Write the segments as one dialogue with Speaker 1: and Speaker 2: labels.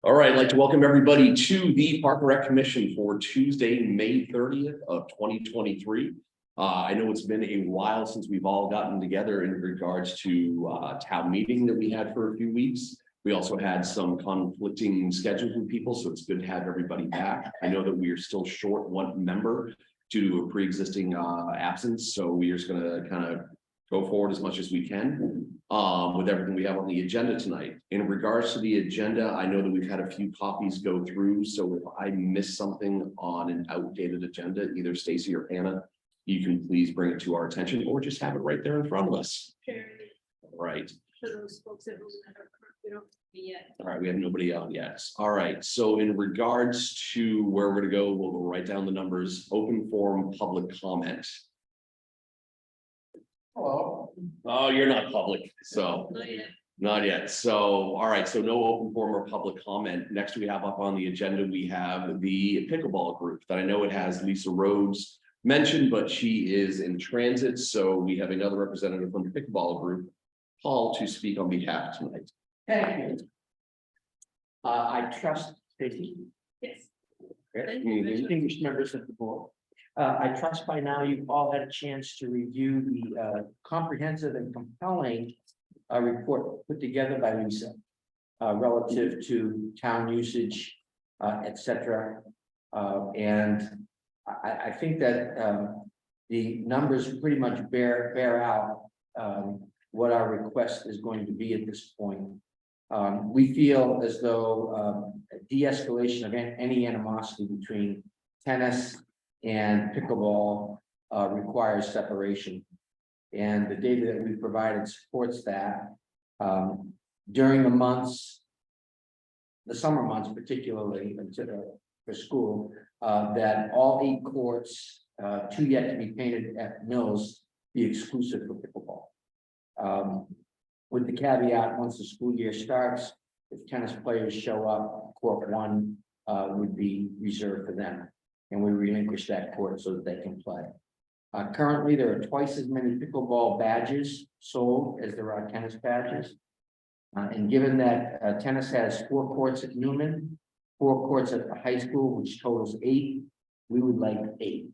Speaker 1: All right, I'd like to welcome everybody to the Park and Rec Commission for Tuesday, May 30th of 2023. I know it's been a while since we've all gotten together in regards to town meeting that we had for a few weeks. We also had some conflicting schedules with people, so it's good to have everybody back. I know that we are still short one member due to a pre-existing absence, so we are just gonna kind of go forward as much as we can with everything we have on the agenda tonight. In regards to the agenda, I know that we've had a few copies go through, so if I miss something on an outdated agenda, either Stacy or Anna, you can please bring it to our attention or just have it right there in front of us. Right.
Speaker 2: For those folks that we don't yet.
Speaker 1: All right, we have nobody out yet. All right, so in regards to where we're gonna go, we'll write down the numbers. Open forum, public comment.
Speaker 3: Hello.
Speaker 1: Oh, you're not public, so.
Speaker 2: Not yet.
Speaker 1: Not yet. So, all right, so no open forum or public comment. Next, we have up on the agenda, we have the pickleball group that I know it has Lisa Rhodes mentioned, but she is in transit. So we have another representative from the pickleball group, Paul, to speak on behalf tonight.
Speaker 3: Thank you. I trust Stacy,
Speaker 2: Yes. Thank you, Richard.
Speaker 3: distinguished members of the board. I trust by now you've all had a chance to review the comprehensive and compelling report put together by Lisa relative to town usage, etc. And I think that the numbers pretty much bear out what our request is going to be at this point. We feel as though de-escalation of any animosity between tennis and pickleball requires separation. And the data that we provided supports that. During the months, the summer months particularly for school, that all 8 courts, 2 yet to be painted at Mills, be exclusive for pickleball. With the caveat, once the school year starts, if tennis players show up, court 1 would be reserved for them. And we relinquish that court so that they can play. Currently, there are twice as many pickleball badges sold as there are tennis badges. And given that tennis has 4 courts at Newman, 4 courts at the high school, which totals 8, we would like 8.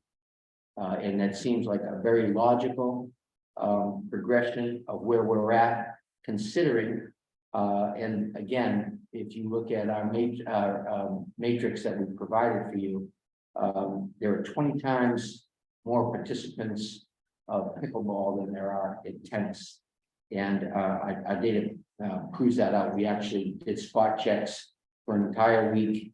Speaker 3: And that seems like a very logical progression of where we're at, considering, and again, if you look at our matrix that we provided for you, there are 20 times more participants of pickleball than there are in tennis. And our data proves that out. We actually did spot checks for an entire week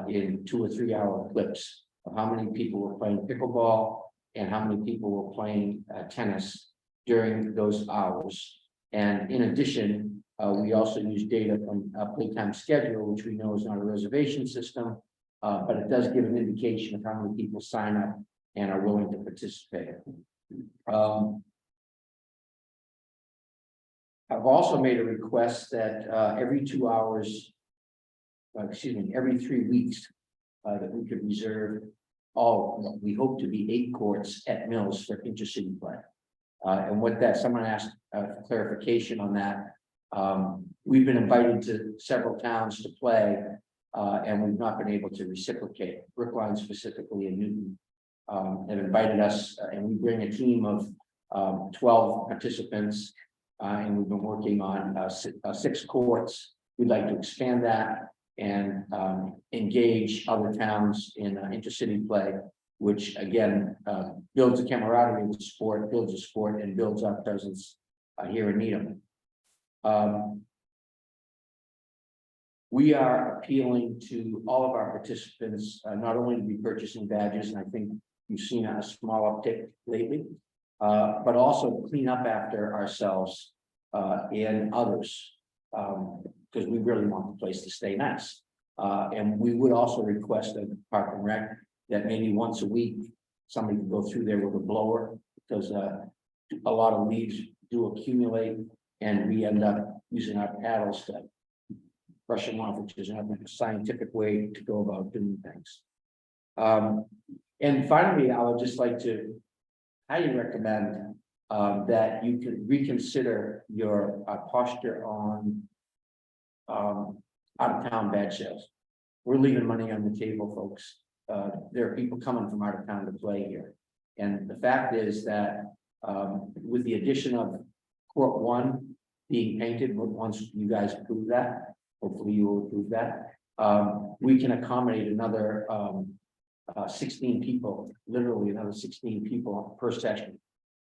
Speaker 3: in 2 or 3 hour clips of how many people were playing pickleball and how many people were playing tennis during those hours. And in addition, we also use data from Playtime Schedule, which we know is not a reservation system, but it does give an indication of how many people sign up and are willing to participate. I've also made a request that every 2 hours, every 3 weeks, that we could reserve all, we hope to be 8 courts at Mills for intercity play. And what that, someone asked for clarification on that. We've been invited to several towns to play, and we've not been able to reciprocate. Brookline specifically in Newton have invited us, and we bring a team of 12 participants, and we've been working on 6 courts. We'd like to expand that and engage other towns in intercity play, which again builds a camaraderie with the sport, builds a sport, and builds our presence here in Needham. We are appealing to all of our participants, not only to be purchasing badges, and I think you've seen a small uptick lately, but also clean up after ourselves and others, because we really want the place to stay nice. And we would also request at Park and Rec that maybe once a week, somebody can go through there with a blower, because a lot of leaves do accumulate, and we end up using our paddles to brush them off, which is not a scientific way to go about doing things. And finally, I would just like to highly recommend that you could reconsider your posture on out of town badge sales. We're leaving money on the table, folks. There are people coming from out of town to play here. And the fact is that, with the addition of court one being painted, once you guys approve that, hopefully you will approve that. We can accommodate another, 16 people, literally another 16 people per session.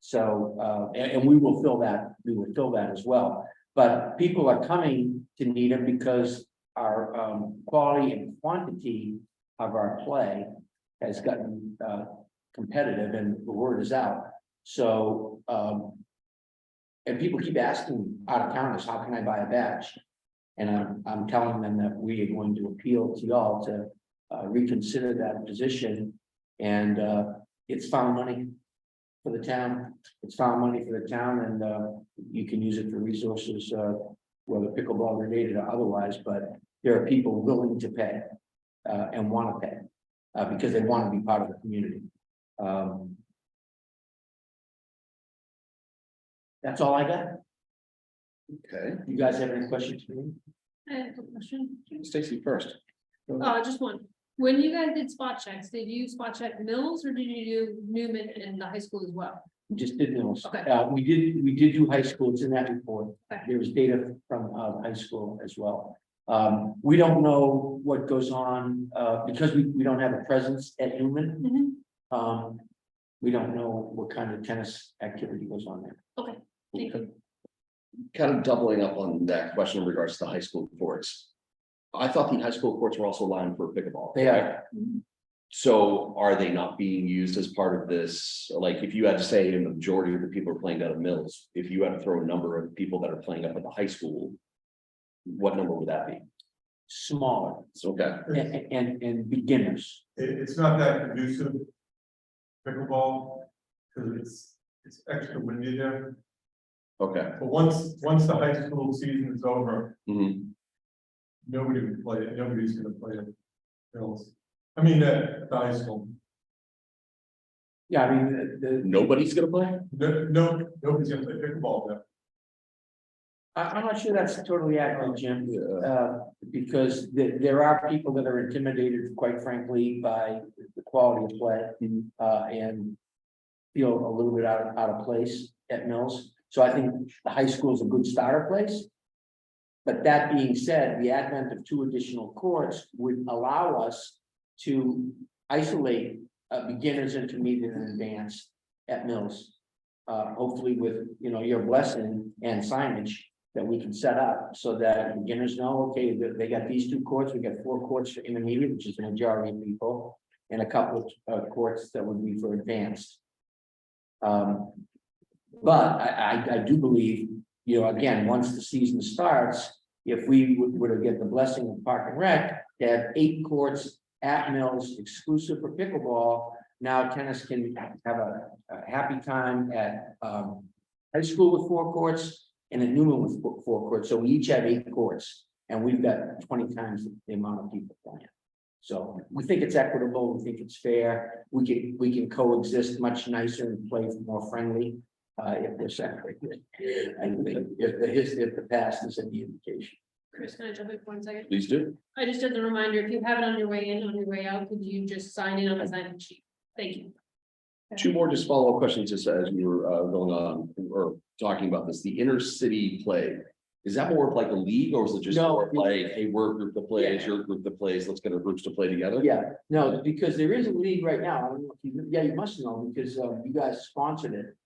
Speaker 3: So, and we will fill that as well. But people are coming to Needham because our, quality and quantity of our play has gotten, competitive, and the word is out. So, and people keep asking out of towners, how can I buy a badge? And I'm telling them that we are going to appeal to y'all to reconsider that position. And it's found money for the town. It's found money for the town, and you can use it for resources, whether pickleball related or otherwise. But there are people willing to pay and want to pay because they want to be part of the community. That's all I got.
Speaker 1: Okay,
Speaker 3: You guys have any questions for me?
Speaker 2: I have a question.
Speaker 1: Stacy first.
Speaker 2: Just one. When you guys did spot checks, did you spot check Mills or did you do Newman and the high school as well?
Speaker 3: We just did Mills.
Speaker 2: Okay.
Speaker 3: We did do high school. It's in that report.
Speaker 2: Okay.
Speaker 3: There was data from high school as well. We don't know what goes on because we don't have a presence at Newman. We don't know what kind of tennis activity goes on there.
Speaker 2: Okay, thank you.
Speaker 1: Kind of doubling up on that question in regards to the high school courts. I thought the high school courts were also lined for pickleball.
Speaker 3: They are.
Speaker 1: So are they not being used as part of this? Like, if you had to say a majority of the people are playing down at Mills, if you had to throw a number of people that are playing up at the high school, what number would that be?
Speaker 3: Smaller
Speaker 1: So, okay,
Speaker 3: and beginners.
Speaker 4: It's not that conducive. Pickleball, because it's extra windy there,
Speaker 1: okay.
Speaker 4: but once the high school season is over,
Speaker 1: Mhm.
Speaker 4: nobody would play it, nobody's gonna play it. Bills. I mean, the high school,
Speaker 3: Yeah, I mean,
Speaker 1: Nobody's gonna play?
Speaker 4: nobody's gonna play pickleball there.
Speaker 3: I'm not sure that's totally accurate, Jim.
Speaker 1: Yeah.
Speaker 3: Because there are people that are intimidated, quite frankly, by the quality of play. And feel a little bit out of place at Mills. So I think the high school is a good starter place. But that being said, the advent of 2 additional courts would allow us to isolate beginners, intermediate, and advanced at Mills. Hopefully with, your blessing and signage that we can set up so that beginners know, okay, they got these 2 courts, we got 4 courts for intermediate, which is the majority of people, and a couple of courts that would be for advanced. But I do believe, again, once the season starts, if we were to get the blessing of Park and Rec, to have 8 courts at Mills exclusive for pickleball, now tennis can have a happy time at high school with 4 courts and at Newman with 4 courts. So we each have 8 courts and we've got 20 times the amount of people playing. So we think it's equitable, we think it's fair, we can coexist much nicer and play more friendly. If they're separated, I think if the past is any indication.
Speaker 2: Chris, can I jump in for 1 second?
Speaker 1: Please do.
Speaker 2: I just did the reminder, if you have it on your way in, on your way out, could you just sign in on the sign-in sheet? Thank you.
Speaker 1: 2 more just follow-up questions, just as we were going on or talking about this, the inner city play. Is that more of like a league, or is it just
Speaker 3: No.
Speaker 1: more like, hey, we're a group that plays, your group that plays, let's get our groups to play together?
Speaker 3: Yeah, no, because there is a league right now. I don't know if you must know because you guys sponsored it.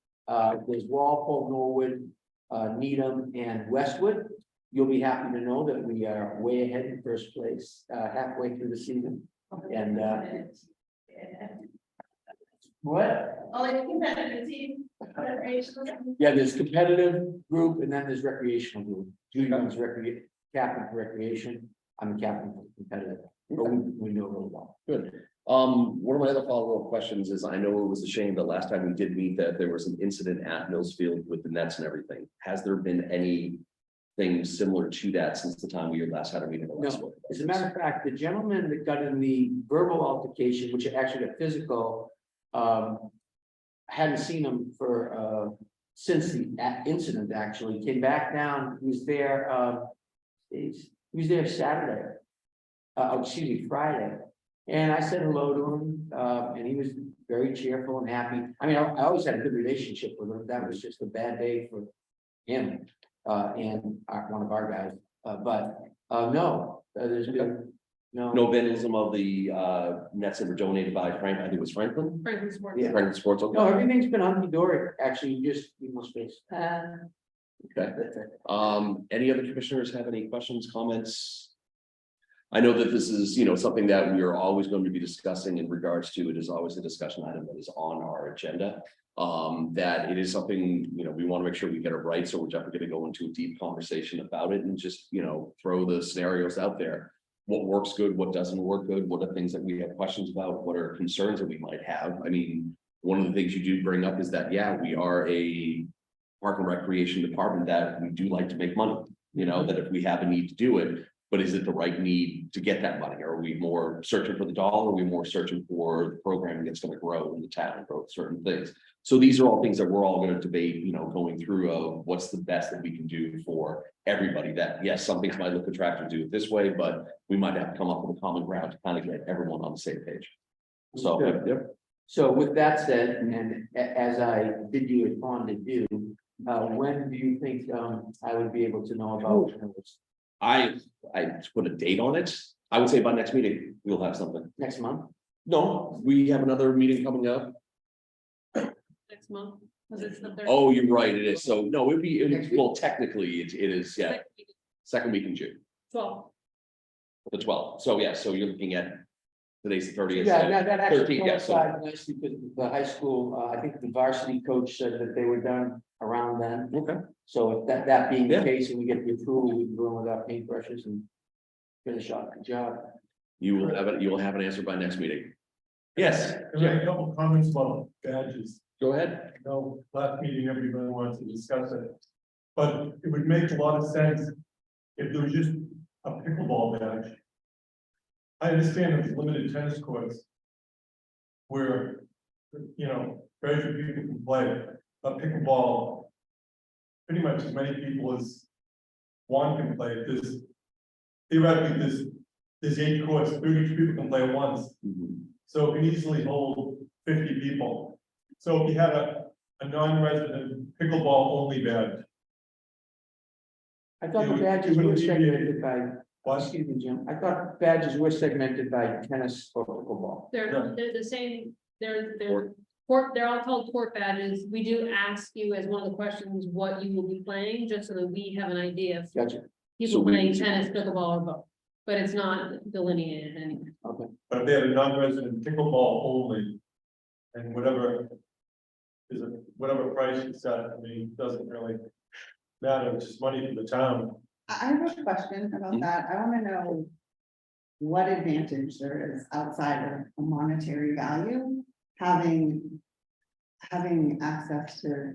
Speaker 3: There's Walpole, Norwood, Needham, and Westwood. You'll be happy to know that we are way ahead in first place, halfway through the season. And what?
Speaker 2: Oh, like competitive team.
Speaker 3: Yeah, there's competitive group and then there's recreational group. Judy's captain for recreation. I'm the captain for competitive. But we know it really well.
Speaker 1: Good. One of my other follow-up questions is, I know it was a shame that last time we did meet that there was an incident at Mills Field with the nets and everything. Has there been anything similar to that since the time we last had a meeting?
Speaker 3: No, as a matter of fact, the gentleman that got in the verbal altercation, which actually got physical, hadn't seen him for since the incident actually came back down. He was there He was there Saturday. Excuse me, Friday. And I said hello to him, and he was very cheerful and happy. I mean, I always had a good relationship with him. That was just a bad day for him, and one of our guys. No, there's been
Speaker 1: No vandalism of the nets that were donated by Frank, I think it was Franklin.
Speaker 2: Franklin Sports.
Speaker 3: Yeah.
Speaker 1: Franklin Sports.
Speaker 3: No, everything's been hunky-dory, actually, just, more space.
Speaker 1: Okay. Any other commissioners have any questions, comments? I know that this is, something that we are always going to be discussing in regards to, it is always a discussion item that is on our agenda. That it is something, we want to make sure we get it right, so we're definitely going to go into a deep conversation about it and just, throw the scenarios out there. What works good, what doesn't work good, what are things that we have questions about, what are concerns that we might have? I mean, one of the things you do bring up is that, yeah, we are a park and recreation department that we do like to make money, that if we have a need to do it, but is it the right need to get that money? Are we more searching for the dollar? Are we more searching for the programming that's going to grow in the town and grow certain things? So these are all things that we're all going to debate, going through of what's the best that we can do for everybody. That, yes, some things might look attractive to do it this way, but we might have to come up with a common ground to kind of get everyone on the same page. So,
Speaker 3: Good.
Speaker 1: yep.
Speaker 3: So with that said, and as I bid you a fond adieu, when do you think I would be able to know about this?
Speaker 1: I put a date on it. I would say by next meeting, we'll have something.
Speaker 3: Next month?
Speaker 1: No, we have another meeting coming up.
Speaker 2: Next month. Was it the third?
Speaker 1: Oh, you're right, it is. So, no,
Speaker 3: Next week?
Speaker 1: well, technically, it is, yeah, second week in June,
Speaker 2: 12.
Speaker 1: the 12th. So, yeah, so you're looking at today's the 30th.
Speaker 3: Yeah,
Speaker 1: so
Speaker 3: no, that actually
Speaker 1: 13th, yeah, so-
Speaker 3: coincides nicely because the high school, I think the varsity coach said that they were done around then.
Speaker 1: Okay,
Speaker 3: So if that being the
Speaker 1: Yeah.
Speaker 3: case, and we get the approval, we can go in with our paintbrushes and finish off the job.
Speaker 1: you will have an answer by next meeting. Yes,
Speaker 4: I have a couple comments about badges.
Speaker 1: go ahead.
Speaker 4: I know last meeting, everybody wants to discuss it. But it would make a lot of sense if there was just a pickleball badge. I understand there's limited tennis courts. Where, very few people can play, but pickleball. Pretty much as many people as one can play, theoretically, there's 8 courts, 32 people can play at once.
Speaker 1: Mhm.
Speaker 4: So it can easily hold 50 people. So if you had a non-resident pickleball only badge,
Speaker 3: I thought the
Speaker 4: It would-
Speaker 3: badges
Speaker 4: it would
Speaker 3: were
Speaker 4: alleviate-
Speaker 3: segmented by,
Speaker 4: what?
Speaker 3: excuse me, Jim, I thought badges were segmented by tennis or pickleball.
Speaker 2: They're the same, they're
Speaker 1: Court.
Speaker 2: they're all called court badges. We do ask you as one of the questions, what you will be playing, just so that we have an idea of
Speaker 3: Gotcha,
Speaker 1: So
Speaker 2: people
Speaker 1: we-
Speaker 2: playing tennis, pickleball, or both. But it's not delineated anywhere.
Speaker 3: okay.
Speaker 4: But if they had a non-resident pickleball only. And whatever price you set, I mean, doesn't really matter, it's just money for the town.
Speaker 5: I have a question about
Speaker 1: Mhm.
Speaker 5: that. I wanna know. What advantage there is outside of a monetary value, having. Having access to,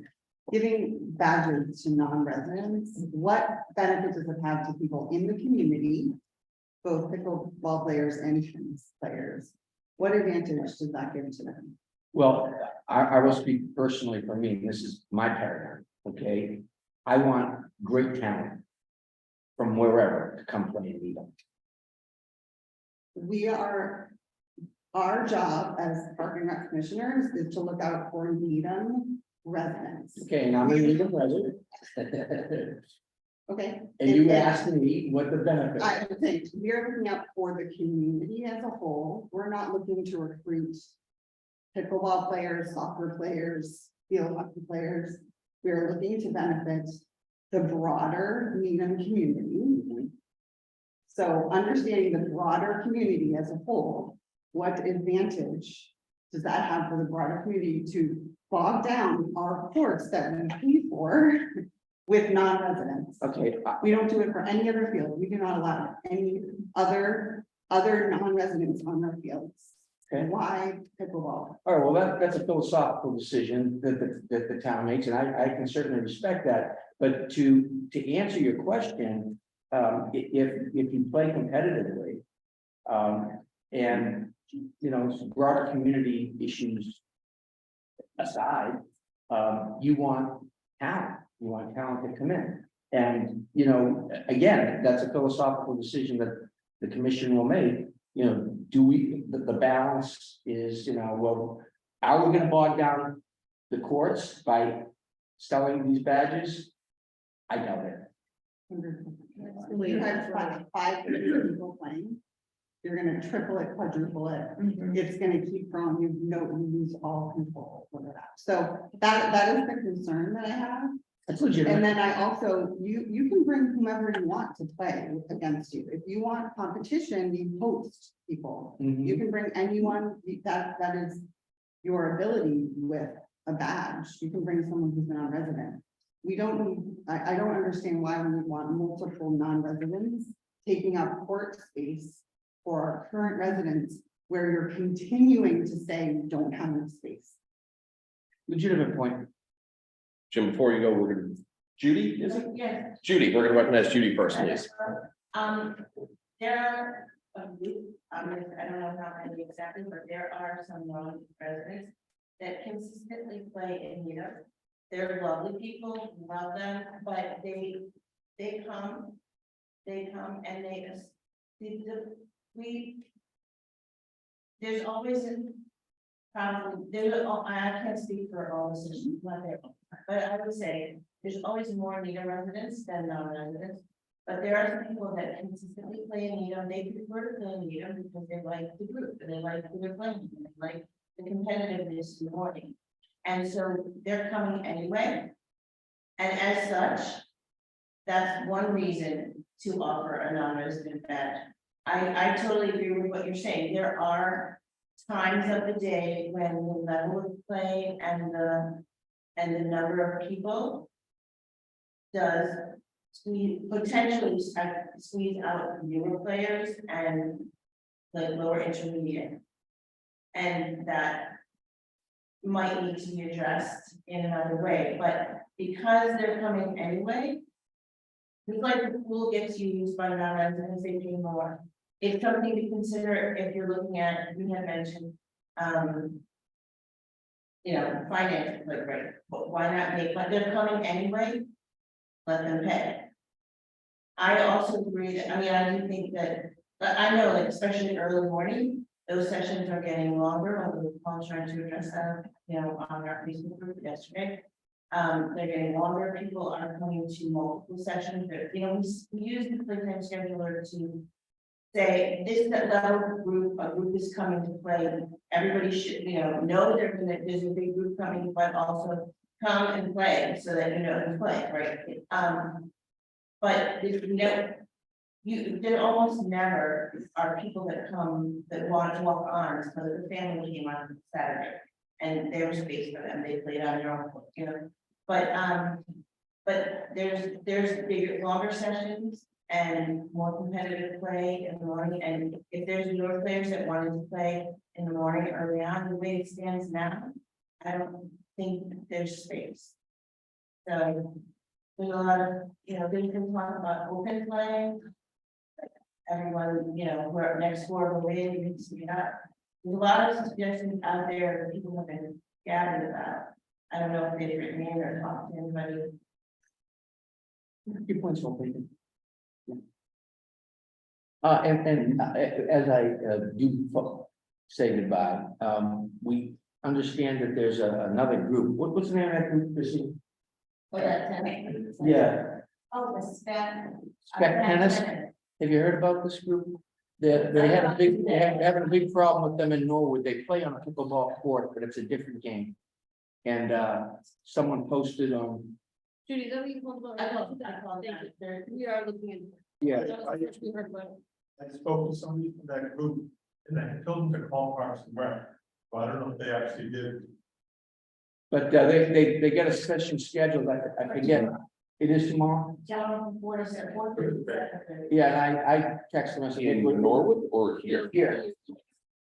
Speaker 5: giving badges to non-residents, what benefit does it have to people in the community? Both pickleball players and tennis players, what advantage does that give to them?
Speaker 3: Well, I will speak personally for me, this is my paradigm, okay? I want great talent. From wherever to come play in Needham.
Speaker 5: We are, our job as park and rec commissioners is to look out for Needham residents,
Speaker 3: Okay, and I'm a Needham resident.
Speaker 5: okay?
Speaker 3: And you asked me what the benefit.
Speaker 5: I would think we're looking out for the community as a whole. We're not looking to recruit pickleball players, soccer players, field hockey players. We're looking to benefit the broader Needham community. So understanding the broader community as a whole, what advantage does that have for the broader community to bog down our courts that we pay for with non-residents?
Speaker 3: Okay,
Speaker 5: We don't do it for any other field. We do not allow any other non-residents on our fields.
Speaker 3: Okay.
Speaker 5: Why pickleball?
Speaker 3: all right, well, that's a philosophical decision that the town makes, and I can certainly respect that. But to answer your question, if you play competitively, and, broader community issues aside, you want talent to come in. And, you know, again, that's a philosophical decision that the commission will make. You know, do we, the balance is, you know, well, are we gonna bog down the courts by selling these badges? I doubt it.
Speaker 5: If you had five people playing, you're gonna triple it, quadruple it. It's gonna keep growing, you lose all control over that. So that is the concern that I have.
Speaker 3: That's
Speaker 5: And
Speaker 3: legitimate.
Speaker 5: then I also, you can bring whomever you want to play against you. If you want competition, you host people.
Speaker 3: Mhm.
Speaker 5: You can bring anyone, that is your ability with a badge. You can bring someone who's not a resident. We don't need, I don't understand why we would want multiple non-residents taking up court space for our current residents, where you're continuing to say you don't have enough space.
Speaker 3: Legitimate point.
Speaker 1: Jim, before you go, we're gonna, Judy, is it?
Speaker 6: Yes.
Speaker 1: Judy, we're gonna recognize Judy first, please.
Speaker 6: There are a group, I don't know how many exactly, but there are some non-residents that consistently play in here. They're lovely people, love them, but they come and there's always a probably, I can't speak for all the citizens, not there, but I would say there's always more Needham residents than non-residents. But there are some people that consistently play in Needham, they prefer to play in Needham because they like the group, and they like who they're playing, and they like the competitiveness in the morning. And so they're coming anyway. And as such, that's one reason to offer a non-resident badge. I totally agree with what you're saying. There are times of the day when the level of play and the number of people does potentially squeeze out newer players and like lower intermediate. And that might need to be addressed in another way, but because they're coming anyway, it's like the pool gets used by non-residents, they pay more. It's something to consider if you're looking at, we had mentioned, finance, like, right, but why not make, but they're coming anyway, let them pay. I also agree that, I do think that, but I know, like, especially early morning, those sessions are getting longer, although Paul's trying to address that, on our Facebook group yesterday. They're getting longer, people are coming to multiple sessions, we use the playtime scheduler to say, this is that level group, a group is coming to play, everybody should, know there's a big group coming, but also come and play, so that you know who's playing, right? But there almost never are people that come that want to walk on, because the family came on Saturday. And there was space for them, they played on their own, but there's bigger, longer sessions and more competitive play in the morning, and if there's newer players that wanted to play in the morning early on, the way it stands now, I don't think there's space. So there's a lot of, there's been talk about open play. Everyone, we're next door, the way you can see that. There's a lot of suggestions out there that people have been gathered about. I don't know if they've written in or talked to anybody.
Speaker 3: Your point's well taken. And as I do say goodbye, we understand that there's another group. What's the name of that group, Chrissy?
Speaker 6: For that tennis.
Speaker 3: Yeah,
Speaker 6: Oh, the spec.
Speaker 3: Spec Tennis. Have you heard about this group? They had a big, they're having a big problem with them in Norwood. They play on a pickleball court, but it's a different game. And someone posted on,
Speaker 2: Judy, is that what you called about?
Speaker 6: I called
Speaker 2: Thank you.
Speaker 6: that.
Speaker 2: We are looking into.
Speaker 3: yeah,
Speaker 2: That was the first we heard about it.
Speaker 4: I spoke to somebody from that group, and I told them to call Parks and Rec, but I don't know if they actually did.
Speaker 3: but they got a session scheduled, I forget. It is tomorrow?
Speaker 6: Gentlemen, what is it?
Speaker 3: Yeah, and I texted them, I said,
Speaker 1: In Norwood or here?
Speaker 3: here,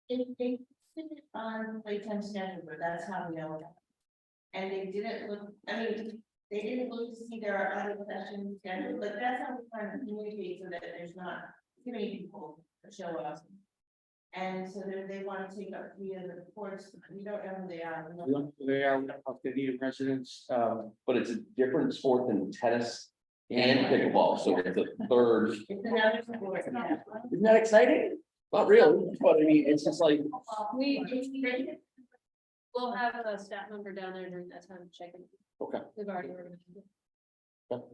Speaker 6: They put it on playtime schedule, but that's how we know that. And they didn't look, they didn't look to see there are other sessions scheduled, but that's how we kind of communicate so that there's not too many people that show up. And so they want to take up 3 of the courts, we don't know who they are.
Speaker 3: they are, they need residents,
Speaker 1: But it's a different sport than tennis and pickleball, so it's the third,
Speaker 6: It's another sport, yeah.
Speaker 3: Isn't that exciting?
Speaker 1: not really, but I mean, it's just like,
Speaker 2: We'll have a staff member down there during that time checking.
Speaker 1: okay,
Speaker 2: We've already organized it.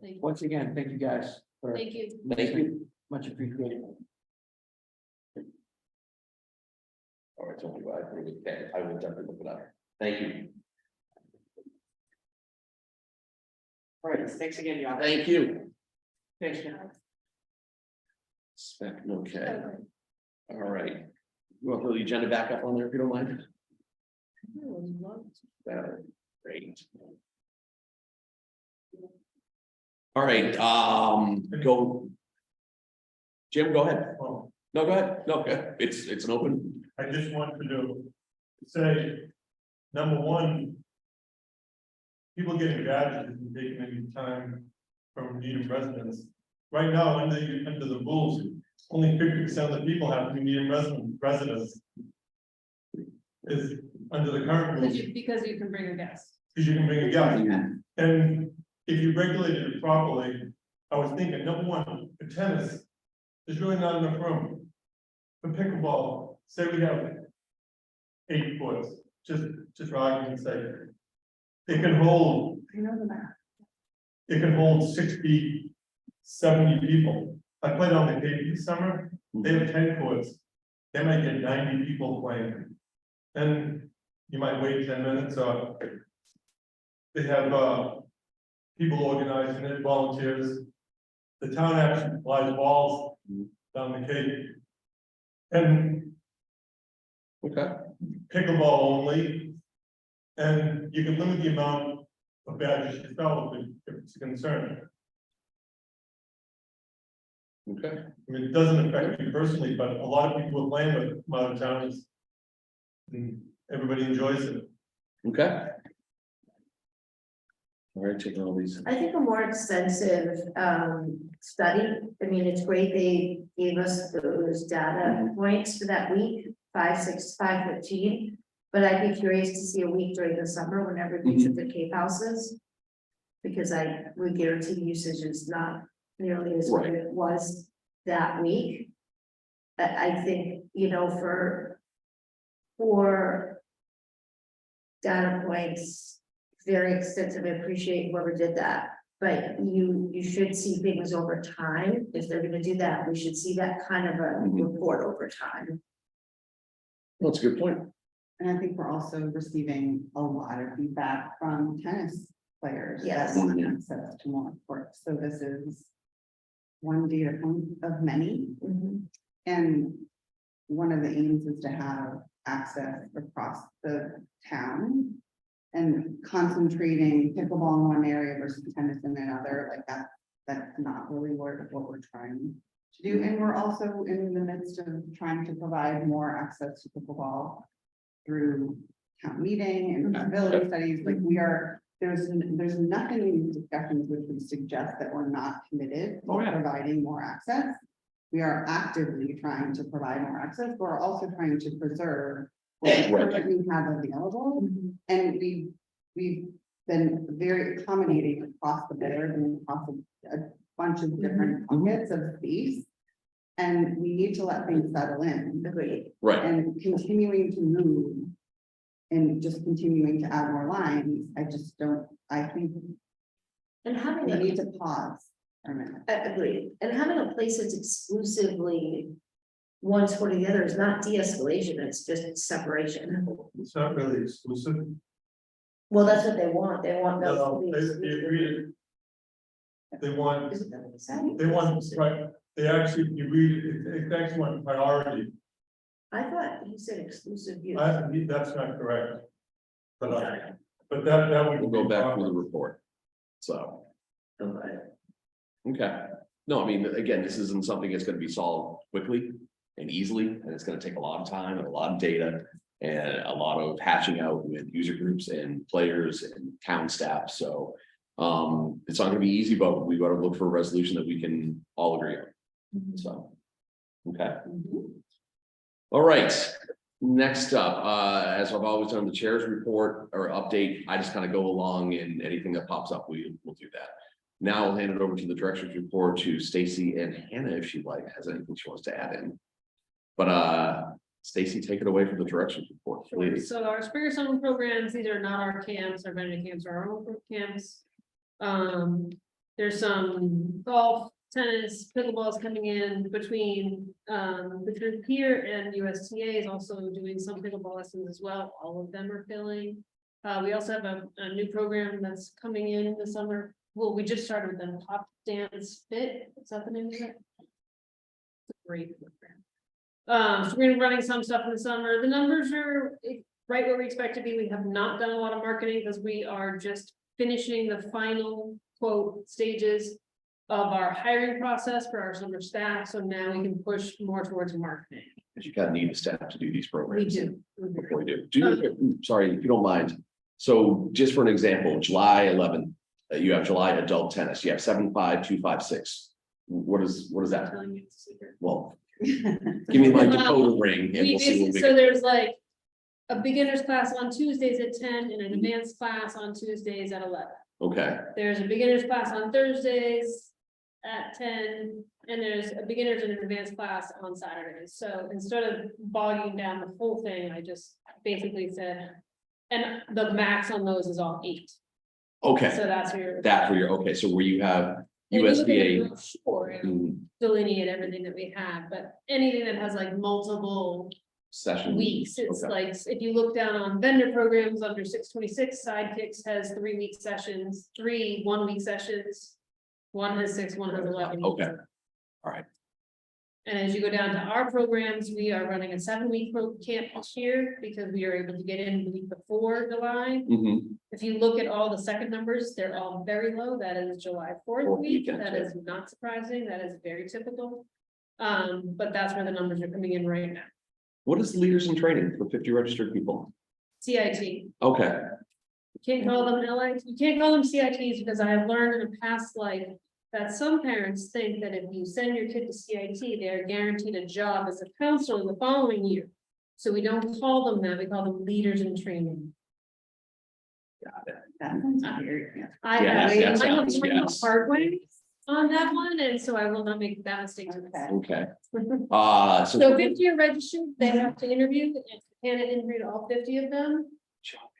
Speaker 2: Thank you.
Speaker 3: Once again, thank you guys for
Speaker 2: Thank you.
Speaker 1: thank you.
Speaker 3: much appreciated.
Speaker 1: All right, so I will definitely look it up. Thank you.
Speaker 3: All right, thanks again, John.
Speaker 1: Thank you.
Speaker 3: Thanks, John.
Speaker 1: Okay, all right. You want to throw the agenda back up on there if you don't mind? Great. All right, go. Jim, go ahead.
Speaker 4: Well,
Speaker 1: No, go ahead. No, go ahead. It's an open.
Speaker 4: I just want to say, number one. People getting badges and taking any time from Needham residents. Right now, under the rules, only 50% of the people have to be Needham residents. Is under the current rules,
Speaker 2: Because you can bring a guest.
Speaker 4: because you can bring a guest. And if you regulated it properly, I was thinking, number one, for tennis, there's really not enough room. For pickleball, say we have 8 courts, just for argument's sake. It can hold,
Speaker 5: I know the math.
Speaker 4: it can hold 60, 70 people. I played on the Cape this summer, they have 10 courts. They might get 90 people playing. Then you might wait 10 minutes or they have people organizing it, volunteers. The town actually flies balls down the Cape. And
Speaker 1: Okay.
Speaker 4: pickleball only. And you can limit the amount of badges you sell if it's a concern.
Speaker 1: Okay.
Speaker 4: I mean, it doesn't affect me personally, but a lot of people are playing with from other towns. And everybody enjoys it.
Speaker 1: Okay. All right, taking all these.
Speaker 7: I think a more extensive study, I mean, it's great they gave us those data points for that week, 5, 6, 5, 15. But I'd be curious to see a week during the summer when everybody's at the Cape houses. Because I would guarantee usage is not nearly as what it was that week. I think, you know, for data points, very extensive, I appreciate whoever did that. But you should see things over time. If they're gonna do that, we should see that kind of a report over time.
Speaker 1: Well, that's a good point.
Speaker 5: And I think we're also receiving a lot of feedback from tennis players. that
Speaker 7: Yes.
Speaker 5: want access to more courts. So this is one data point of many. And one of the aims is to have access across the town. And concentrating pickleball in one area versus tennis in another, like that's not really what we're trying to do. And we're also in the midst of trying to provide more access to pickleball through town meeting and feasibility studies, like there's nothing in these discussions which would suggest that we're not committed to providing more access. We are actively trying to provide more access, but we're also trying to preserve what we currently have available. And we've been very accommodating across the board and across a bunch of different pockets of space. And we need to let things settle in.
Speaker 7: Agreed.
Speaker 1: Right.
Speaker 5: And continuing to move. And just continuing to add more lines, I think
Speaker 7: And having
Speaker 5: we
Speaker 7: a
Speaker 5: need to pause for a minute.
Speaker 7: Agreed, and having a place that's exclusively one sport or the other is not de-escalation, it's just separation.
Speaker 4: It's not really exclusive.
Speaker 7: Well, that's what they want those
Speaker 4: No,
Speaker 7: to be
Speaker 4: they
Speaker 7: exclusive.
Speaker 4: read it. They want,
Speaker 7: Isn't that what they said?
Speaker 4: they want, right, they actually, you read it, they actually want priority.
Speaker 7: I thought you said exclusive use.
Speaker 4: That's not correct. But that would.
Speaker 1: We'll go
Speaker 4: be
Speaker 1: back to the
Speaker 4: proper.
Speaker 1: report. So,
Speaker 7: Okay.
Speaker 1: okay. No, I mean, again, this isn't something that's gonna be solved quickly and easily, and it's gonna take a lot of time and a lot of data. And a lot of hashing out with user groups and players and town staff, so. It's not gonna be easy, but we gotta look for a resolution that we can all agree on, so. Okay. All right, next up, as I've always done, the chair's report or update, I just kind of go along and anything that pops up, we'll do that. Now I'll hand it over to the director's report to Stacy and Hannah if she'd like, has anything she wants to add in. But Stacy, take it away from the director's report, please.
Speaker 2: So our spring or summer programs, these are not our camps, our vendor camps, are our own group camps. There's some golf, tennis, pickleballs coming in between the group here, and USTA is also doing some pickleball lessons as well. All of them are filling. We also have a new program that's coming in the summer. Well, we just started with them, Pop Dance Fit. Is that the name of it? It's a great program. So we're gonna be running some stuff in the summer. The numbers are right where we expect to be. We have not done a lot of marketing because we are just finishing the final quote stages of our hiring process for our summer staff. So now we can push more towards marketing.
Speaker 1: Because you gotta need the staff to do these
Speaker 2: We
Speaker 1: programs.
Speaker 2: do.
Speaker 1: Before we do. Sorry, if you don't mind. So just for an example, July 11th, you have July adult tennis, you have 7-5, 2-5, 6. What is that? Well, give me my Dakota ring and we'll see. What we
Speaker 2: So
Speaker 1: can-
Speaker 2: there's like a beginner's class on Tuesdays at 10 and an advanced class on Tuesdays at 11.
Speaker 1: Okay,
Speaker 2: There's a beginner's class on Thursdays at 10, and there's a beginner's and an advanced class on Saturdays. So instead of bogging down the whole thing, I just basically said, and the max on those is all 8.
Speaker 1: okay,
Speaker 2: So that's your.
Speaker 1: that's where you're, okay, so where you have
Speaker 2: And if you look at the
Speaker 1: USDA.
Speaker 2: brochure, it'll
Speaker 1: mm,
Speaker 2: delineate everything that we have, but anything that has like multiple
Speaker 1: Session.
Speaker 2: weeks, it's
Speaker 1: Okay.
Speaker 2: like, if you look down on vendor programs under 626, Sidekicks has 3-week sessions, 3 1-week sessions. One has 6, one has 11.
Speaker 1: Okay. All right.
Speaker 2: And as you go down to our programs, we are running a 7-week camp this year because we are able to get in the week before July.
Speaker 1: Mhm.
Speaker 2: If you look at all the second numbers, they're all very low. That is July 4th
Speaker 1: Fourth
Speaker 2: week.
Speaker 1: weekend,
Speaker 2: That
Speaker 1: yeah.
Speaker 2: is not surprising. That is very typical. But that's where the numbers are coming in right now.
Speaker 1: What is leaders in training for 50 registered people?
Speaker 2: CIT.
Speaker 1: Okay,
Speaker 2: You can't call them LIT, you can't call them CITs because I have learned in a past life that some parents think that if you send your kid to CIT, they are guaranteed a job as a counselor the following year. So we don't call them that, we call them leaders in training.
Speaker 5: That sounds weird.
Speaker 2: I
Speaker 1: Yeah,
Speaker 2: have,
Speaker 1: that
Speaker 2: I have
Speaker 1: sounds-
Speaker 2: learned the
Speaker 1: yes.
Speaker 2: hard way on that one, and so I will not make that mistake.
Speaker 5: Okay.
Speaker 1: okay.
Speaker 2: So
Speaker 1: So.
Speaker 2: 50 are registered, they have to interview, and Hannah interviewed all 50 of them.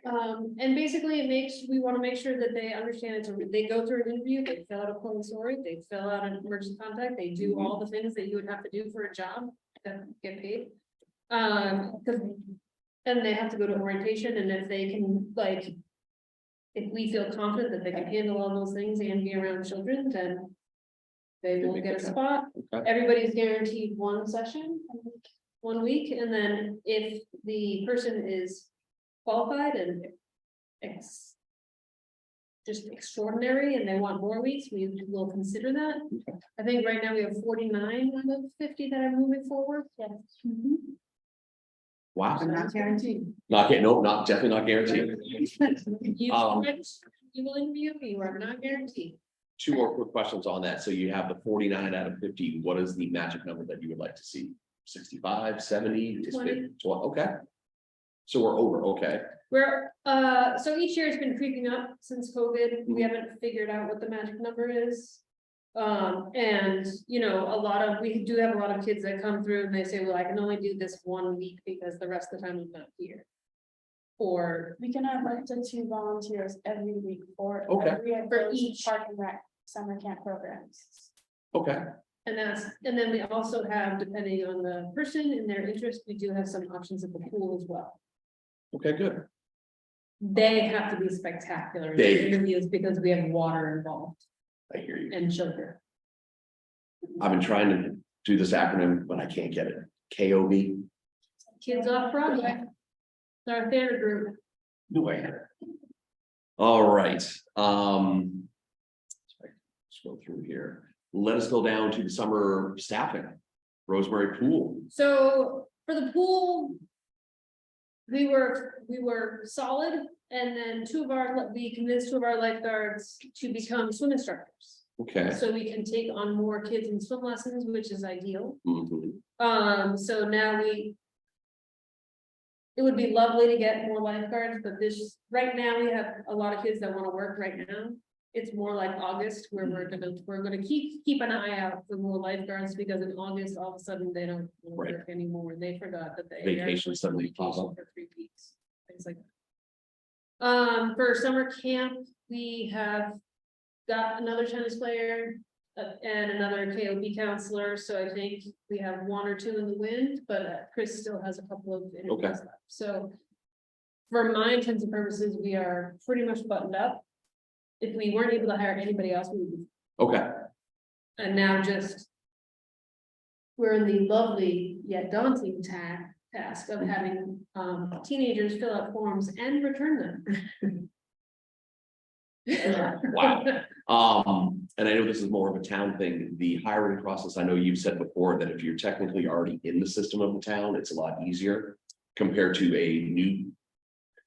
Speaker 2: And basically it makes, we want to make sure that they understand they go through an interview, they fill out a phone story, they fill out an emergency contact, they do all the things that you would have to do for a job that get paid. 'Cause- and they have to go to orientation, and if they can, like, if we feel confident that they can handle all those things and be around children, then they
Speaker 1: They
Speaker 2: will
Speaker 1: make
Speaker 2: get a
Speaker 1: the cut.
Speaker 2: spot.
Speaker 1: Okay.
Speaker 2: Everybody's guaranteed 1 session, 1 week, and then if the person is qualified and just extraordinary and they want more weeks, we will consider that. I think right now we have 49 out of 50 that are moving forward. Yes.
Speaker 1: Wow,
Speaker 5: I'm not guaranteed.
Speaker 1: no, not, definitely not guaranteed.
Speaker 2: You
Speaker 1: Um,
Speaker 2: you will interview, you are not guaranteed.
Speaker 1: 2 more quick questions on that. So you have the 49 out of 50. What is the magic number that you would like to see? 65, 70? Is
Speaker 2: 20.
Speaker 1: 50? 12? Okay. So we're over, okay.
Speaker 2: So each year it's been creeping up since COVID. We
Speaker 1: Mhm.
Speaker 2: haven't figured out what the magic number is. And you know, we do have a lot of kids that come through and they say, well, I can only do this 1 week because the rest of the time I'm not here. Or
Speaker 8: We can have up to 2 volunteers every week for.
Speaker 1: Okay.
Speaker 8: every of
Speaker 2: For
Speaker 8: those
Speaker 2: each.
Speaker 8: Park and rec summer camp programs.
Speaker 1: Okay,
Speaker 2: and then we also have, depending on the person and their interest, we do have some options at the pool as well.
Speaker 1: okay, good.
Speaker 2: They have to be spectacular in
Speaker 1: They-
Speaker 2: the interviews because we have water involved
Speaker 1: I hear you.
Speaker 2: and children.
Speaker 1: I've been trying to do this acronym, but I can't get it. KOB.
Speaker 2: Kids off Broadway. It's our theater group.
Speaker 1: No, I had it. All right, sorry, scroll through here. Let us go down to the summer staffing. Rosemary Pool.
Speaker 2: So for the pool. We were solid, and then we convinced 2 of our lifeguards to become swim instructors.
Speaker 1: Okay.
Speaker 2: So we can take on more kids in swim lessons, which is ideal.
Speaker 1: Mhm.
Speaker 2: So now it would be lovely to get more lifeguards, but right now we have a lot of kids that want to work right now. it's more like August where we're gonna keep an eye out for more lifeguards because in August, all of a sudden they don't
Speaker 1: Right.
Speaker 2: work anymore. They forgot that they.
Speaker 1: Vacation
Speaker 2: are
Speaker 1: suddenly
Speaker 2: on
Speaker 1: pops up.
Speaker 2: vacation For 3 weeks, things like that. For summer camp, we have got another tennis player. And another KOB counselor, so I think we have 1 or 2 in the wind, but Chris still has a couple of interviews
Speaker 1: Okay.
Speaker 2: left, so. For my intents and purposes, we are pretty much buttoned up. If we weren't able to hire anybody else, we would be,
Speaker 1: Okay,
Speaker 2: and now just. We're in the lovely yet daunting task of having teenagers fill out forms and return them.
Speaker 1: wow. And I know this is more of a town thing, the hiring process, I know you've said before that if you're technically already in the system of the town, it's a lot easier. Compared to a new.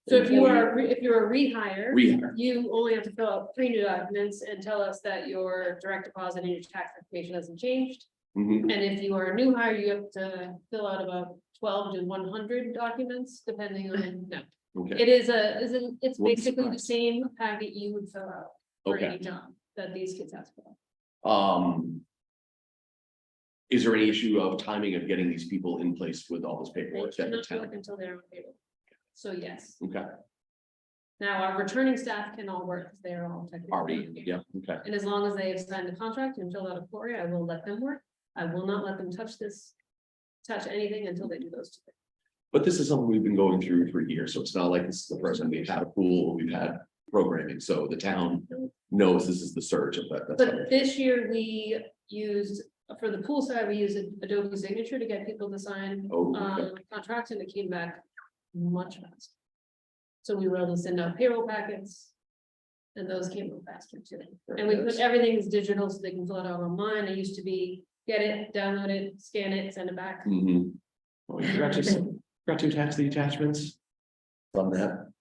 Speaker 2: So if you
Speaker 1: employee.
Speaker 2: are, if you're a rehire.
Speaker 1: Rehire.
Speaker 2: You only have to fill out 3 new documents and tell us that your direct deposit and your tax information hasn't changed.
Speaker 1: Mhm.
Speaker 2: And if you are a new hire, you have to fill out about 12 to 100 documents, depending on, no.
Speaker 1: Okay,
Speaker 2: It's
Speaker 1: Wouldn't
Speaker 2: basically the
Speaker 1: surprise.
Speaker 2: same packet you would fill out for
Speaker 1: Okay.
Speaker 2: any job that these kids have to fill out.
Speaker 1: Is there any issue of timing of getting these people in place with all this
Speaker 2: They
Speaker 1: paperwork that the
Speaker 2: cannot work
Speaker 1: town?
Speaker 2: until they're on payroll. So yes,
Speaker 1: Okay,
Speaker 2: now our returning staff can all work, because they're all technically. on
Speaker 1: already,
Speaker 2: payroll.
Speaker 1: yeah, okay,
Speaker 2: And as long as they have signed the contract and filled out a query, I will let them work. I will not let them touch anything until they do those 2 things.
Speaker 1: but this is something we've been going through for years, so it's not like this is the first time we've had a pool, we've had programming, so the town knows this is the surge of that. that's how
Speaker 2: But this year we used, for the pool side, we used Adobe Signature to get people to sign
Speaker 1: Oh, okay.
Speaker 2: contracts, and it came back much faster. So we were able to send out payroll packets. And those came out faster too. And we put everything is digital, so they can fill it out online. It used to be get it, download it, scan it, send it back.
Speaker 1: Mhm. Oh, you got to attach the attachments. Love that.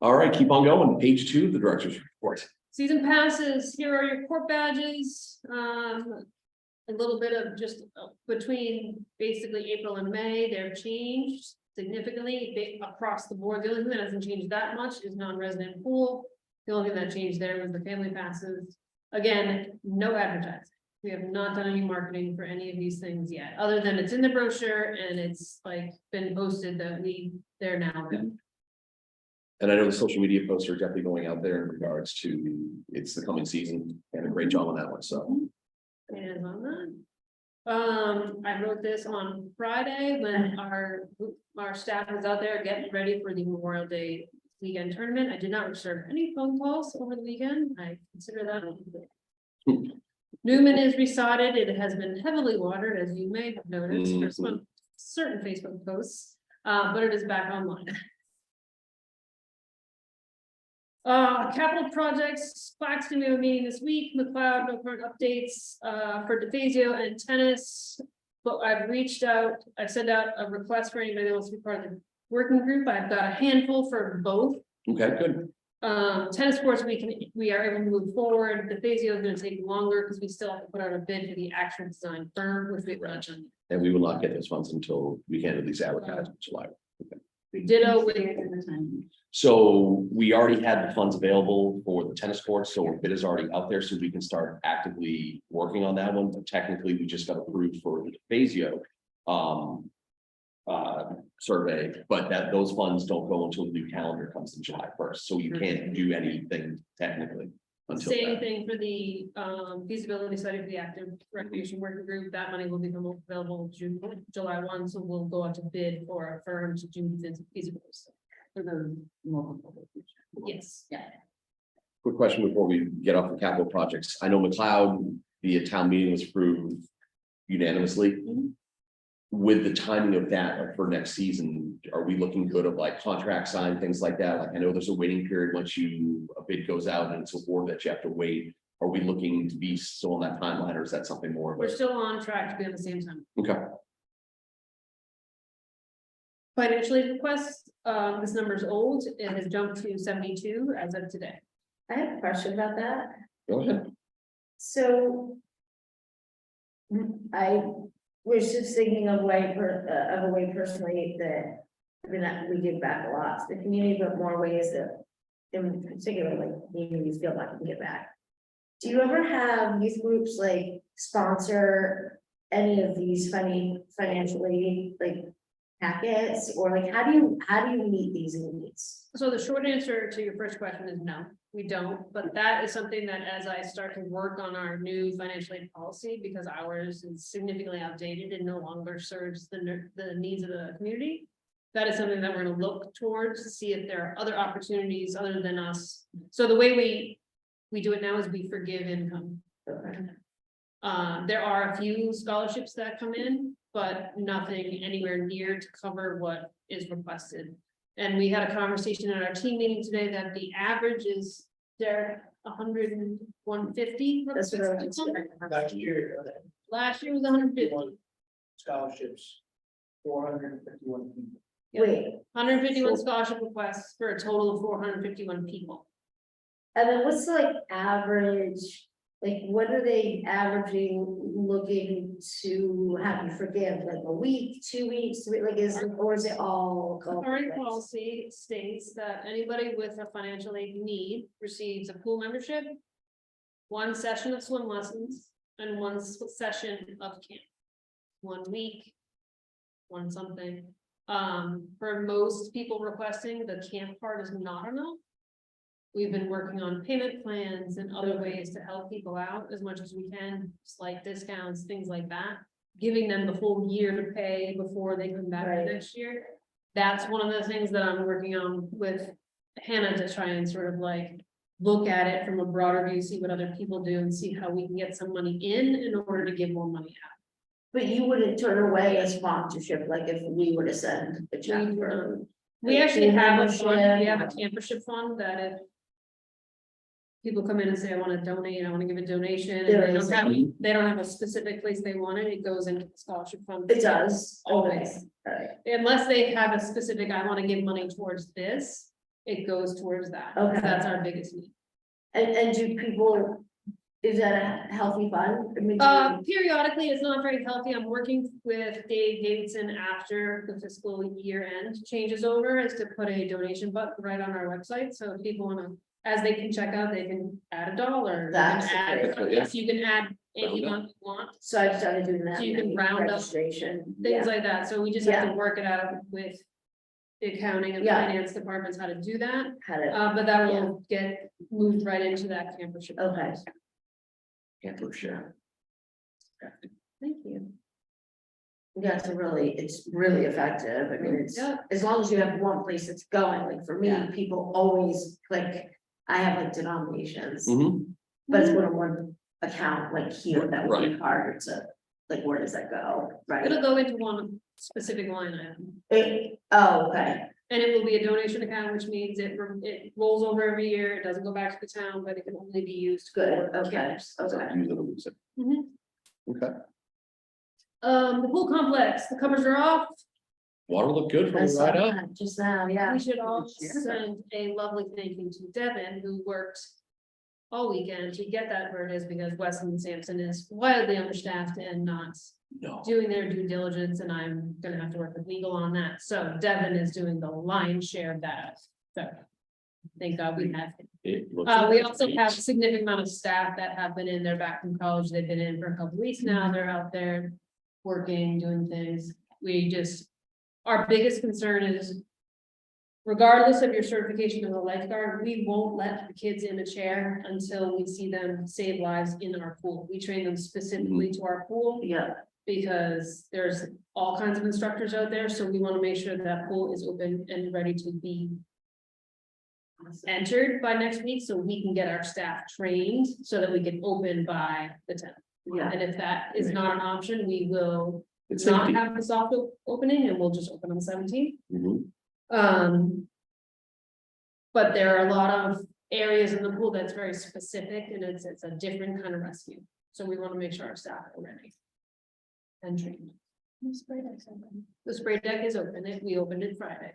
Speaker 1: All right, keep on going. Page 2 of the director's report.
Speaker 2: Season passes, here are your court badges, a little bit of just between basically April and May, they're changed significantly across the board. The only thing that hasn't changed that much is non-resident pool. The only thing that changed there was the family passes. Again, no advertising. We have not done any marketing for any of these things yet, other than it's in the brochure and it's like been posted that they're now.
Speaker 1: And I know the social media posts are definitely going out there in regards to, it's the coming season, and a great job on that one, so.
Speaker 2: And on that. I wrote this on Friday when our staff was out there getting ready for the Memorial Day weekend tournament. I did not receive any phone calls over the weekend. I consider that. Newman is resodded. It has been heavily watered, as you may have noticed, for some certain Facebook posts, but it is back online. Capital projects, Fox gonna be a meeting this week, McLeod, no current updates, for DeFazio and tennis. But I've reached out, I've sent out a request for anybody that wants to be part of the working group. I've got a handful for both.
Speaker 1: Okay, good.
Speaker 2: Tennis courts, we are able to move forward. DeFazio is gonna take longer because we still have to put out a bid for the actual design firm, which we've not done.
Speaker 1: And we will not get those funds until we can at least advertise in July.
Speaker 2: Ditto with.
Speaker 1: So we already had the funds available for the tennis courts, so our bid is already out there, so we can start actively working on that one. But technically, we just got approved for the Phasio survey, but those funds don't go until the new calendar comes in July 1st, so you can't do anything technically until
Speaker 2: Same
Speaker 1: then.
Speaker 2: thing for the feasibility study for the active recreation working group. That money will become available July 1, so we'll go out to bid for a firm to do the feasibility study.
Speaker 5: For the multiple.
Speaker 2: Yes, yeah.
Speaker 1: Quick question before we get off the capital projects. I know McLeod, the town meeting was approved unanimously.
Speaker 2: Mhm.
Speaker 1: With the timing of that, like for next season, are we looking good of like contract sign, things like that? Like I know there's a waiting period once a bid goes out and it's a award that you have to wait. Are we looking to be still on that timeline, or is that something more? of
Speaker 2: We're
Speaker 1: a-
Speaker 2: still on track to be on the same time.
Speaker 1: Okay,
Speaker 2: Financial aid requests, this number's old. It has jumped to 72 as of today.
Speaker 7: I have a question about that.
Speaker 1: go ahead.
Speaker 7: So. I was just thinking of a way personally that, I mean, we give back a lot to the community, but more ways that in particular, like, you feel like you can get back. Do you ever have youth groups like sponsor any of these financially, like, packets, or like, how do you meet these needs?
Speaker 2: So the short answer to your first question is no, we don't, but that is something that as I start to work on our new financial aid policy, because ours is significantly outdated and no longer serves the needs of the community. That is something that we're gonna look towards to see if there are other opportunities other than us. So the way we do it now is we forgive income. There are a few scholarships that come in, but nothing anywhere near to cover what is requested. And we had a conversation at our team meeting today that the average is there 100 and 150.
Speaker 7: That's what I was
Speaker 3: Last year,
Speaker 2: Last year was 150.
Speaker 3: scholarships, 451 people.
Speaker 7: Wait,
Speaker 2: 151 scholarship requests for a total of 451 people.
Speaker 7: and then what's the, like, average, like, what are they averaging, looking to have you forgive, like a week, 2 weeks, like, or is it all?
Speaker 2: Current policy states that anybody with a financial aid need receives a pool membership, one session of swim lessons, and one session of camp. 1 week, one something. For most people requesting, the camp part is not enough. We've been working on payment plans and other ways to help people out as much as we can, slight discounts, things like that. Giving them the full year to pay before they come back
Speaker 7: Right.
Speaker 2: next year. That's one of the things that I'm working on with Hannah to try and sort of like look at it from a broader view, see what other people do and see how we can get some money in order to give more money out.
Speaker 7: But you wouldn't turn away a sponsorship, like if we were to send a check
Speaker 2: We
Speaker 7: for.
Speaker 2: We actually have a fund,
Speaker 7: Membership.
Speaker 2: we have a campership fund that if people come in and say, I want to donate, I want to give a donation, and they don't have a specific place they want it, it goes into the scholarship fund.
Speaker 7: It does.
Speaker 2: Always.
Speaker 7: Alright,
Speaker 2: Unless they have a specific, I want to give money towards this, it goes towards that.
Speaker 7: Okay.
Speaker 2: That's our biggest need.
Speaker 7: and do people, is that a healthy fund? I mean,
Speaker 2: Periodically, it's not very healthy. I'm working with Dave Davidson after the fiscal year end changes over is to put a donation button right on our website. So if people want to, as they can check out, they can add $1. You can
Speaker 7: That's
Speaker 2: add-
Speaker 1: great.
Speaker 2: Yes, you can add any
Speaker 1: Round up.
Speaker 2: amount you want,
Speaker 7: so I've started doing that.
Speaker 2: So you can round up
Speaker 7: registration.
Speaker 2: things
Speaker 7: Yeah.
Speaker 2: like that. So we just have to work it out with the accounting and
Speaker 7: Yeah.
Speaker 2: finance departments, how to do that.
Speaker 7: Had it,
Speaker 2: But that will get moved right into that campership.
Speaker 7: okay,
Speaker 1: Camper share.
Speaker 2: Thank you.
Speaker 7: yeah, it's really effective, I mean, it's,
Speaker 2: Yeah.
Speaker 7: as long as you have one place that's going, like for me,
Speaker 2: Yeah.
Speaker 7: people always click. I have like denominations,
Speaker 1: Mhm.
Speaker 7: but it's one account, like here, that would be
Speaker 1: Right.
Speaker 7: harder to, like, where does that go, right?
Speaker 2: It'll go into one specific line item.
Speaker 7: Oh, okay,
Speaker 2: And it will be a donation account, which means it rolls over every year. It doesn't go back to the town, but it can only be used.
Speaker 7: good,
Speaker 2: for
Speaker 7: okay,
Speaker 2: camps.
Speaker 7: okay.
Speaker 1: Use it or lose it.
Speaker 2: Mhm.
Speaker 1: Okay.
Speaker 2: The pool complex, the covers are off.
Speaker 1: Water looked good
Speaker 7: I
Speaker 1: from
Speaker 7: saw
Speaker 1: right up.
Speaker 7: that just now, yeah.
Speaker 2: We should all
Speaker 7: Yeah.
Speaker 2: send a lovely thank you to Devin, who worked all weekend to get that where it is, because Weston and Sampson is wildly understaffed and not
Speaker 1: No.
Speaker 2: doing their due diligence, and I'm gonna have to work with legal on that. So Devin is doing the lion's share of that. So thank God we have him.
Speaker 1: It looks.
Speaker 2: We also have a significant amount of staff that have been in, they're back from college, they've been in for a couple of weeks now, they're out there working, doing things. We just, our biggest concern is regardless of your certification as a lifeguard, we won't let the kids in a chair until we see them save lives in our pool. We train them specifically to our pool
Speaker 7: Yeah,
Speaker 2: because there's all kinds of instructors out there, so we want to make sure that pool is open and ready to be entered by next week, so we can get our staff trained so that we can open by the 10th.
Speaker 7: yeah,
Speaker 2: And if that is not an option, we will
Speaker 1: It's
Speaker 2: not
Speaker 1: safety.
Speaker 2: have the soft opening and we'll just open on the 17th.
Speaker 1: Mhm.
Speaker 2: But there are a lot of areas in the pool that's very specific and it's a different kind of rescue. So we want to make sure our staff are ready. And trained. The spray deck is open. We opened it Friday.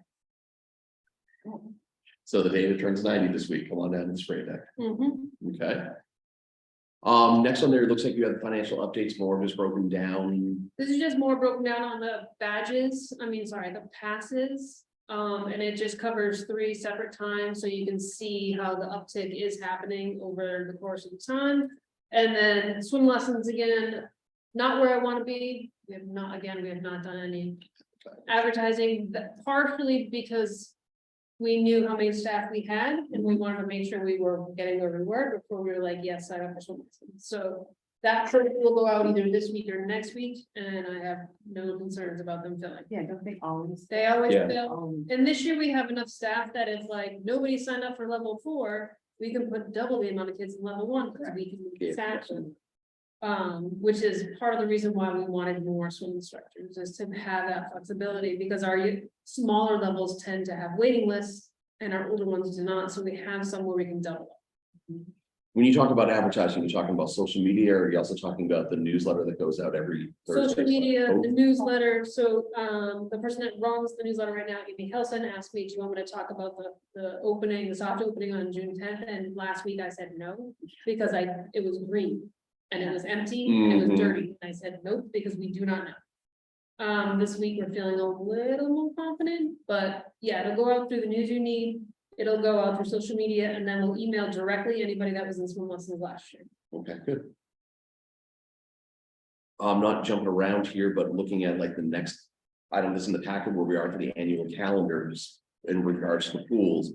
Speaker 1: So the David turns 90 this week. Come on down to the spray deck.
Speaker 2: Mhm.
Speaker 1: Okay. Next on there, it looks like you have the financial updates more just broken down.
Speaker 2: This is just more broken down on the badges, the passes. And it just covers 3 separate times, so you can see how the uptick is happening over the course of time. And then swim lessons again, not where I want to be. We have not done any advertising, that partially because we knew how many staff we had, and we wanted to make sure we were getting the reward before we were like, yes, sign up for swim lessons. So that will go out either this week or next week, and I have no concerns about them filling.
Speaker 5: Yeah, don't they always?
Speaker 2: They always
Speaker 1: Yeah.
Speaker 2: fill. And this year we have enough staff that if like nobody signed up for level 4, we can put double the amount of kids in level 1, because we
Speaker 1: Yeah.
Speaker 2: can staff them. Which is part of the reason why we wanted more swim instructors, is to have that flexibility, because our smaller levels tend to have waiting lists. And our older ones do not, so we have some where we can double.
Speaker 1: When you talk about advertising, you're talking about social media, or you're also talking about the newsletter that goes out every Thursday?
Speaker 2: Social media,
Speaker 1: Oh,
Speaker 2: the newsletter, so the person that runs the newsletter right now, Amy Helson, asked me, do you want me to talk about the opening, the soft opening on June 10th, and last week I said no, because it was green. And it was empty, and it
Speaker 1: Mhm.
Speaker 2: was dirty, and I said nope, because we do not know. This week we're feeling a little more confident, but yeah, it'll go out through the news you need. It'll go out through social media, and then we'll email directly anybody that was in swim lessons last year.
Speaker 1: Okay, good. I'm not jumping around here, but looking at like the next item that's in the packet where we are for the annual calendars in regards to pools.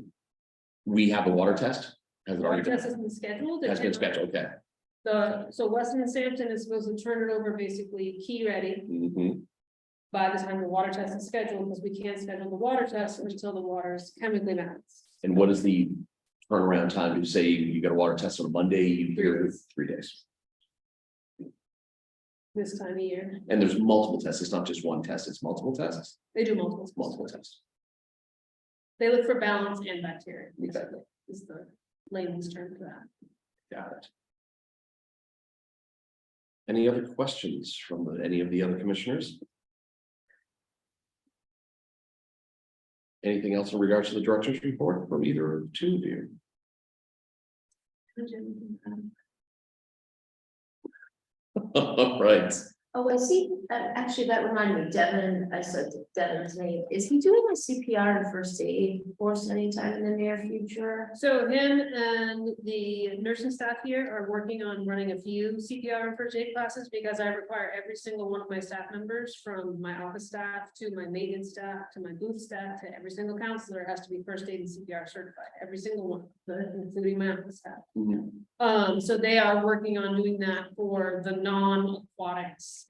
Speaker 1: We have a water test. Has it
Speaker 2: Water
Speaker 1: already been?
Speaker 2: test has been scheduled. It
Speaker 1: Has been
Speaker 2: cannot-
Speaker 1: scheduled, okay.
Speaker 2: So Weston and Sampson is supposed to turn it over basically key ready
Speaker 1: Mhm.
Speaker 2: by the time the water test is scheduled, because we can't schedule the water test until the water is chemically balanced.
Speaker 1: And what is the turnaround time to say you got a water test on a Monday, you hear 3 days?
Speaker 2: This time of year,
Speaker 1: And there's multiple tests. It's not just one test, it's multiple tests,
Speaker 2: they do multiple.
Speaker 1: multiple tests.
Speaker 2: They look for balance and bacteria,
Speaker 1: Okay.
Speaker 2: basically, is the layman's term for that.
Speaker 1: Got it. Any other questions from any of the other commissioners? Anything else in regards to the director's report from either or two of you? All right.
Speaker 7: Oh, I see, actually, that reminded me, Devin, I said Devin's name, is he doing a CPR and first aid course anytime in the near future?
Speaker 2: So him and the nursing staff here are working on running a few CPR and first aid classes, because I require every single one of my staff members, from my office staff to my maintenance staff to my booth staff to every single counselor has to be first aid and CPR certified, every single one, including my office staff.
Speaker 1: Mhm.
Speaker 2: So they are working on doing that for the non-aquatic staff.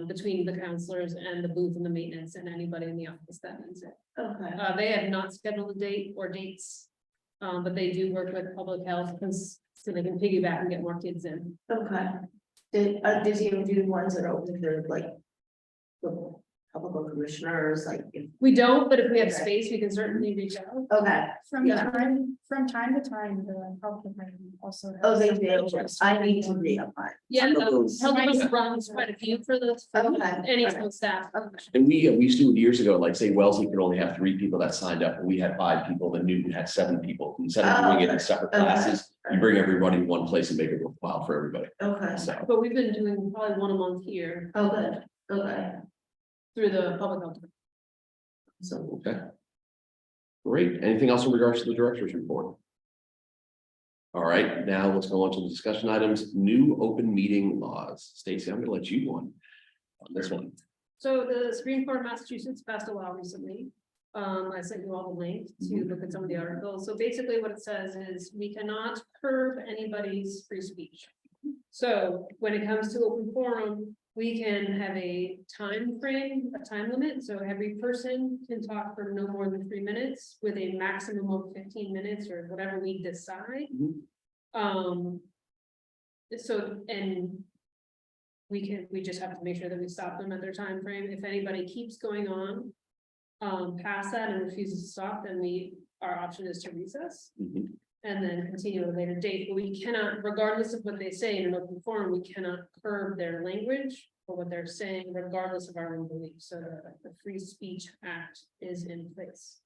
Speaker 2: Between the counselors and the booth and the maintenance and anybody in the office that needs it.
Speaker 7: Okay,
Speaker 2: They have not scheduled a date or dates. But they do work with public health, because so they can piggyback and get more kids in.
Speaker 7: okay. Does he even do ones that are open for like the public commissioners, like,
Speaker 2: We don't, but if we have
Speaker 7: Okay.
Speaker 2: space, we can certainly reach out.
Speaker 7: okay,
Speaker 8: From
Speaker 7: Yeah.
Speaker 8: from time to time, the health department also.
Speaker 7: oh, they
Speaker 8: has
Speaker 7: do,
Speaker 8: interest.
Speaker 7: I need to reapply.
Speaker 2: Yeah,
Speaker 1: Of those.
Speaker 2: Health Department runs quite a few for the,
Speaker 7: Okay.
Speaker 2: any of those staff.
Speaker 1: And we used to years ago, like say Wellesley could only have 3 people that signed up, and we had 5 people, then Newton had 7 people. Instead of doing it in separate
Speaker 7: Okay.
Speaker 1: classes, you bring everybody in one place and make it worthwhile for everybody.
Speaker 7: Okay,
Speaker 1: So,
Speaker 2: But we've been doing probably one a month here
Speaker 7: oh, good, okay,
Speaker 2: through the public health.
Speaker 7: so,
Speaker 1: okay. Great. Anything else in regards to the director's report? All right, now let's go on to the discussion items, new open meeting laws. Stacy, I'm gonna let you go on this one.
Speaker 2: So the Supreme Court of Massachusetts passed a law recently. I sent you all the link to look at some of the articles. So basically what it says is we cannot curb anybody's free speech. So when it comes to open forum, we can have a time frame, a time limit. So every person can talk for no more than 3 minutes with a maximum of 15 minutes or whatever we decide. So, and we just have to make sure that we stop them at their time frame. If anybody keeps going on past that and refuses to stop, then our option is to recess
Speaker 1: Mhm.
Speaker 2: and then continue at a later date. But we cannot, regardless of what they say in an open forum, we cannot curb their language or what they're saying, regardless of our own beliefs. So the Free Speech Act is in place.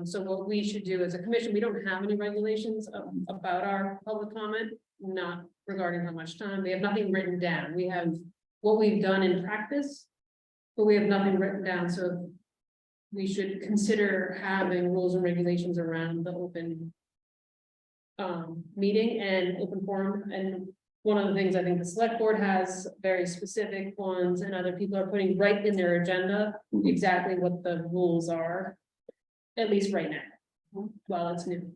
Speaker 2: So what we should do as a commission, we don't have any regulations about our public comment, not regarding how much time. We have nothing written down. We have what we've done in practice, but we have nothing written down. So we should consider having rules and regulations around the open. Meeting and open forum, and one of the things I think the select board has very specific ones, and other people are putting right in their agenda.
Speaker 1: Mhm.
Speaker 2: Exactly what the rules are, at least right now, while it's new.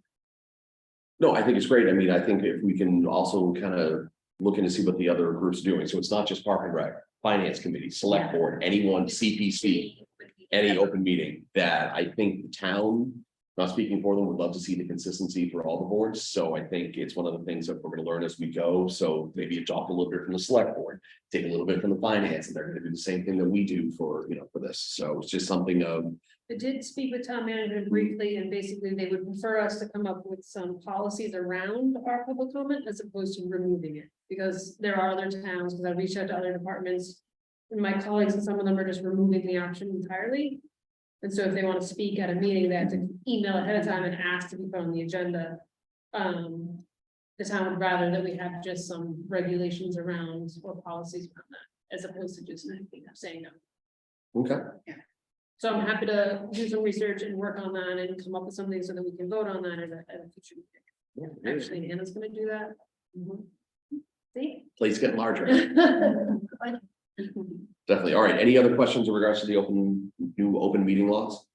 Speaker 1: No, I think it's great. I mean, I think if we can also kind of look in to see what the other groups are doing. So it's not just Park and Rec, Finance Committee, Select Board, anyone, CPC, any open meeting that I think the town, not speaking for them, would love to see the consistency for all the boards. So I think it's one of the things that we're going to learn as we go. So maybe adopt a little bit from the Select Board, take a little bit from the finance, and they're going to do the same thing that we do for, for this. So it's just something
Speaker 2: I did speak with town manager briefly, and basically they would prefer us to come up with some policies around our public comment as opposed to removing it. Because there are other towns, because I reached out to other departments, and my colleagues, and some of them are just removing the option entirely. And so if they want to speak at a meeting, they have to email ahead of time and ask to be put on the agenda. The town would rather that we have just some regulations around or policies around that, as opposed to just saying no.
Speaker 1: okay.
Speaker 2: So I'm happy to do some research and work on that and come up with something so that we can vote on that at a future meeting. Actually, Anna's gonna do that. See?
Speaker 1: Place getting larger. Definitely. All right. Any other questions in regards to the new open meeting laws?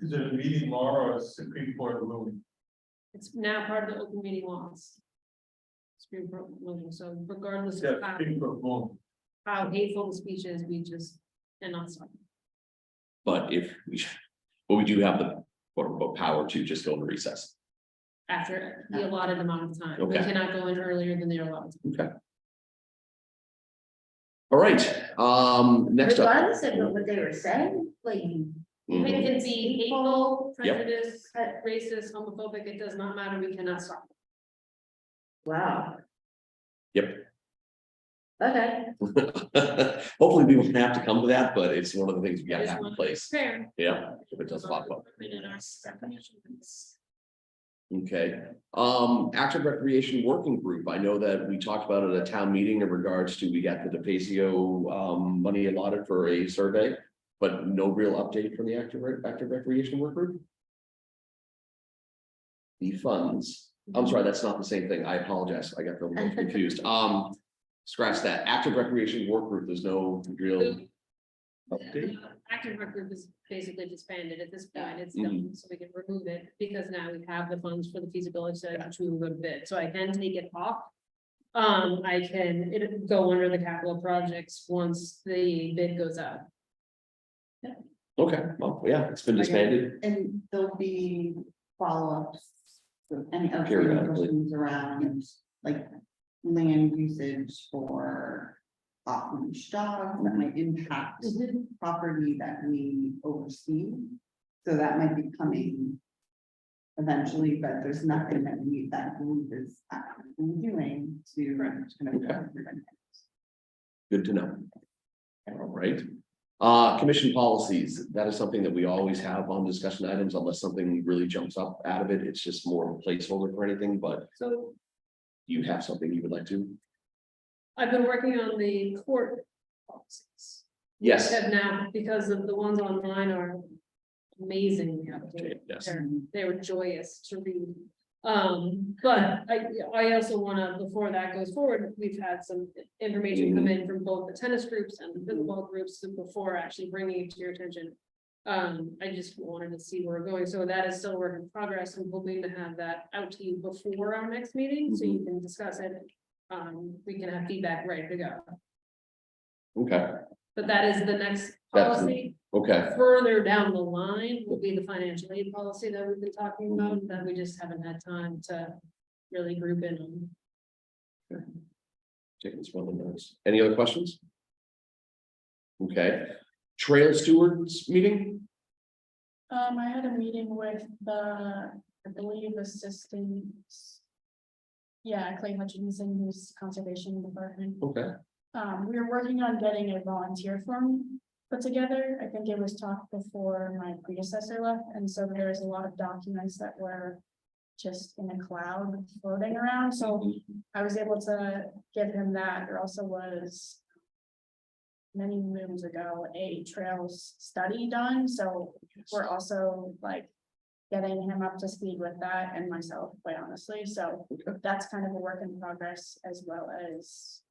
Speaker 4: Is it a meeting law or a Supreme Court ruling?
Speaker 2: It's now part of the open meeting laws. Supreme Court ruling, so regardless
Speaker 4: Yeah,
Speaker 2: of
Speaker 4: Supreme Court ruling.
Speaker 2: how hateful the speech is, we just cannot stop.
Speaker 1: But we do have the quote unquote power to just go into recess.
Speaker 2: After the allotted amount of time, we
Speaker 1: Okay.
Speaker 2: cannot go in earlier than they're allowed.
Speaker 1: Okay. All right, next up.
Speaker 7: Regardless of what they were saying, like.
Speaker 2: Even
Speaker 1: Mhm.
Speaker 2: if it's be hateful,
Speaker 1: Yep.
Speaker 2: prejudice, racist, homophobic, it does not matter, we cannot stop.
Speaker 7: Wow,
Speaker 1: Yep.
Speaker 7: okay.
Speaker 1: Hopefully we won't have to come to that, but it's one of the things we gotta
Speaker 2: Just
Speaker 1: have in
Speaker 2: want
Speaker 1: place.
Speaker 2: Fair.
Speaker 1: Yeah, if it does pop up.
Speaker 2: In our definitions.
Speaker 1: Okay, active recreation working group. I know that we talked about it at a town meeting in regards to, we got the DeFazio money allotted for a survey. But no real update from the active recreation work group? The funds, I'm sorry, that's not the same thing. I apologize. I got them confused. Scratch that. Active recreation work group, there's no real update.
Speaker 2: Active rec group is basically disbanded at this point, it's done, so we can remove it, because now we have the funds for the feasibility study, which we will bid, so I can take it off. I can, it go under the capital projects once the bid goes out.
Speaker 1: Okay, well, yeah, it's been disbanded.
Speaker 5: And there'll be follow-ups. So any other
Speaker 1: Periodically.
Speaker 5: questions around like land usage for off-leash dogs that might impact property that we oversee. So that might be coming eventually, but there's nothing that group is actively doing to.
Speaker 2: Correct.
Speaker 1: Good to know. All right. Commission policies, that is something that we always have on discussion items unless something really jumps up out of it. It's just more of a placeholder for anything, but
Speaker 2: So
Speaker 1: you have something you would like to?
Speaker 2: I've been working on the court policies.
Speaker 1: Yes.
Speaker 2: Have now, because of the ones online are amazingly updated.
Speaker 1: Yes.
Speaker 2: They were joyous to read. But I also wanna, before that goes forward, we've had some information come in from both the tennis groups and the pickleball groups before actually bringing it to your attention. I just wanted to see where we're going, so that is still a work in progress. I'm hoping to have that out to you before our next meeting, so you can discuss it. We can have feedback ready to go,
Speaker 1: Okay,
Speaker 2: but that is the next
Speaker 1: That's-
Speaker 2: policy.
Speaker 1: okay,
Speaker 2: Further down the line will be the financial aid policy that we've been talking about, that we just haven't had time to really group in on.
Speaker 1: taking some other notes. Any other questions? Okay, trail stewards meeting?
Speaker 8: I had a meeting with the, I believe, assistants. Yeah, Clay Hutchinson, who's conservation department.
Speaker 1: Okay,
Speaker 8: We were working on getting a volunteer form put together. I think it was talked before my predecessor left, and so there was a lot of documents that were just in a cloud floating around, so I was able to give him that. There also was many moons ago, a trails study done, so we're also like. Getting him up to speed with that and myself, quite honestly, so that's kind of a work in progress, as well as.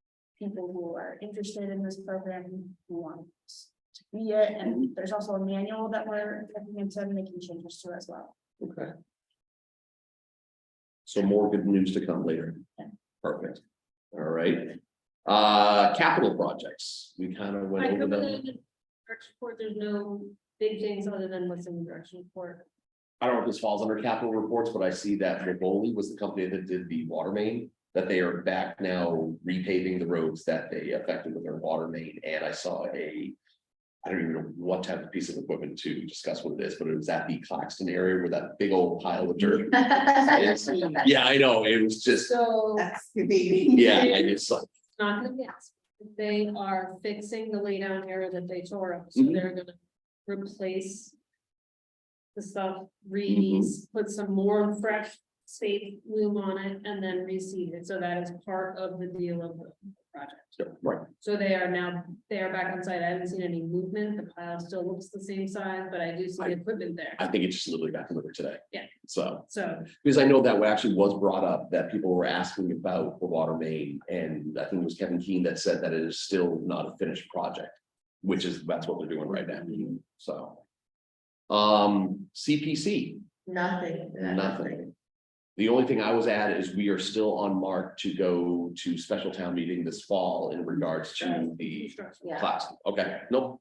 Speaker 8: People who are interested in this program, who want to be it, and there's also a manual that we're looking into making changes to as well.
Speaker 1: Okay. So more good news to come later.
Speaker 8: Yeah.
Speaker 1: Perfect. All right. Capital projects, we kind of went
Speaker 2: I
Speaker 1: over
Speaker 2: covered
Speaker 1: them.
Speaker 2: it in the direction report, there's no big things other than what's in the direction report.
Speaker 1: I don't know if this falls under capital reports, but I see that Rivoli was the company that did the water main. That they are back now repaving the roads that they affected with their water main, and I saw I don't even know what type of piece of equipment to discuss what it is, but it was at the Claxton area where that big old pile of dirt. is. Yeah, I know, it was just,
Speaker 2: So
Speaker 5: Excavating.
Speaker 1: yeah, I just like,
Speaker 2: not gonna guess. They are fixing the laydown area that they tore up, so
Speaker 1: Mhm.
Speaker 2: they're gonna replace. The stuff, put some more fresh safe loom on it and then reseed it, so that is part of the deal of the project.
Speaker 1: right,
Speaker 2: So they are back on site, I haven't seen any movement, the pile still looks the same size, but I do see the equipment there,
Speaker 1: I think it just literally got delivered today.
Speaker 2: Yeah.
Speaker 1: So,
Speaker 2: so.
Speaker 1: because I know that actually was brought up, that people were asking about the water main, and I think it was Kevin Keane that said that it is still not a finished project. That's what they're doing right now, so. CPC,
Speaker 7: Nothing.
Speaker 1: nothing. The only thing I was at is we are still on mark to go to special town meeting this fall in regards to the
Speaker 7: Yeah.
Speaker 1: class. Okay, nope.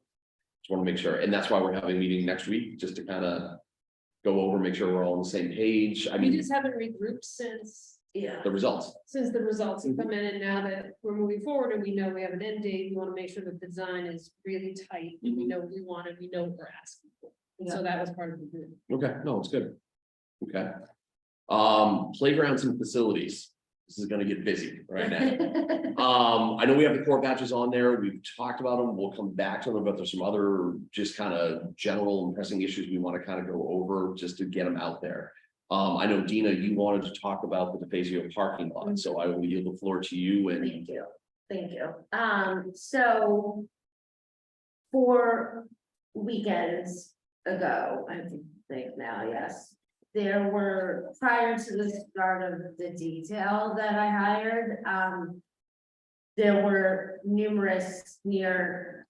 Speaker 1: Just want to make sure, and that's why we're having a meeting next week, just to kind of go over, make sure we're all on the same page. I
Speaker 2: We
Speaker 1: mean,
Speaker 2: just haven't regrouped since
Speaker 7: Yeah.
Speaker 1: the results.
Speaker 2: the results have come in, and now that we're moving forward and we know we have an end date, we want to make sure that the design is really tight. And we know what we want and we know what we're asking for. And so that was part of the group.
Speaker 1: Okay, no, it's good. Okay. Playgrounds and facilities. This is gonna get busy right now. I know we have the core patches on there. We've talked about them. We'll come back to them, but there's some other just kind of general and pressing issues we want to kind of go over just to get them out there. I know Dina, you wanted to talk about the DeFazio parking lot, so I will yield the floor to you and
Speaker 7: Thank you, thank you. So. For weekends ago, I think now, yes. There were, prior to the start of the detail that I hired, there were numerous near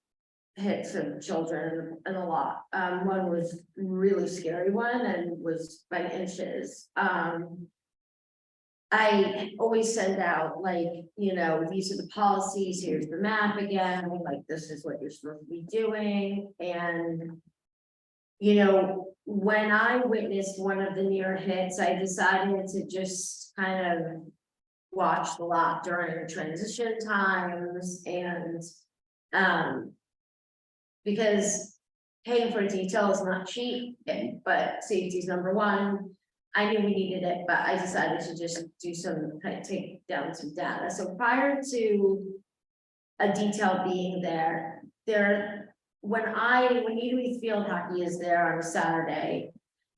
Speaker 7: hits of children and a lot. One was really scary one and was by inches. I always send out like, these are the policies, here's the map again, like this is what you're supposed to be doing, and. When I witnessed one of the near hits, I decided to just kind of. Watch the lot during transition times and, because paying for detail is not cheap, but safety is number one. I knew we needed it, but I decided to just do some, kind of take down some data. So prior to a detail being there, when Eagley Field Hockey is there on a Saturday,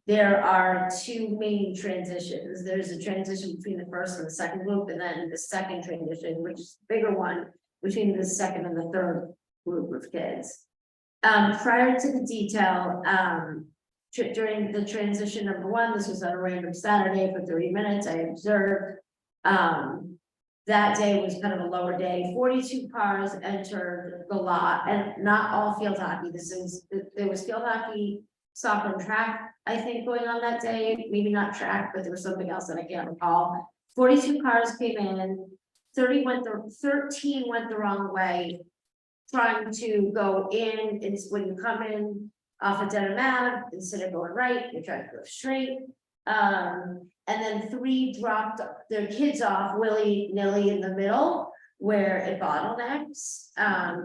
Speaker 7: there are two main transitions. There's a transition between the first and the second group, and then the second transition, which is the bigger one, between the second and the third group of kids. Prior to the detail, during the transition number one, this was on a random Saturday for 30 minutes, I observed. That day was kind of a lower day, 42 cars entered the lot, and not all field hockey, there was field hockey, soccer and track, I think, going on that day, maybe not track, but there was something else that I can't recall. 42 cars came in, 13 went the wrong way, trying to go in, it's when you come in off of Dedham Ave, instead of going right, you're trying to go straight. And then 3 dropped their kids off willy-nilly in the middle where it bottlenecks,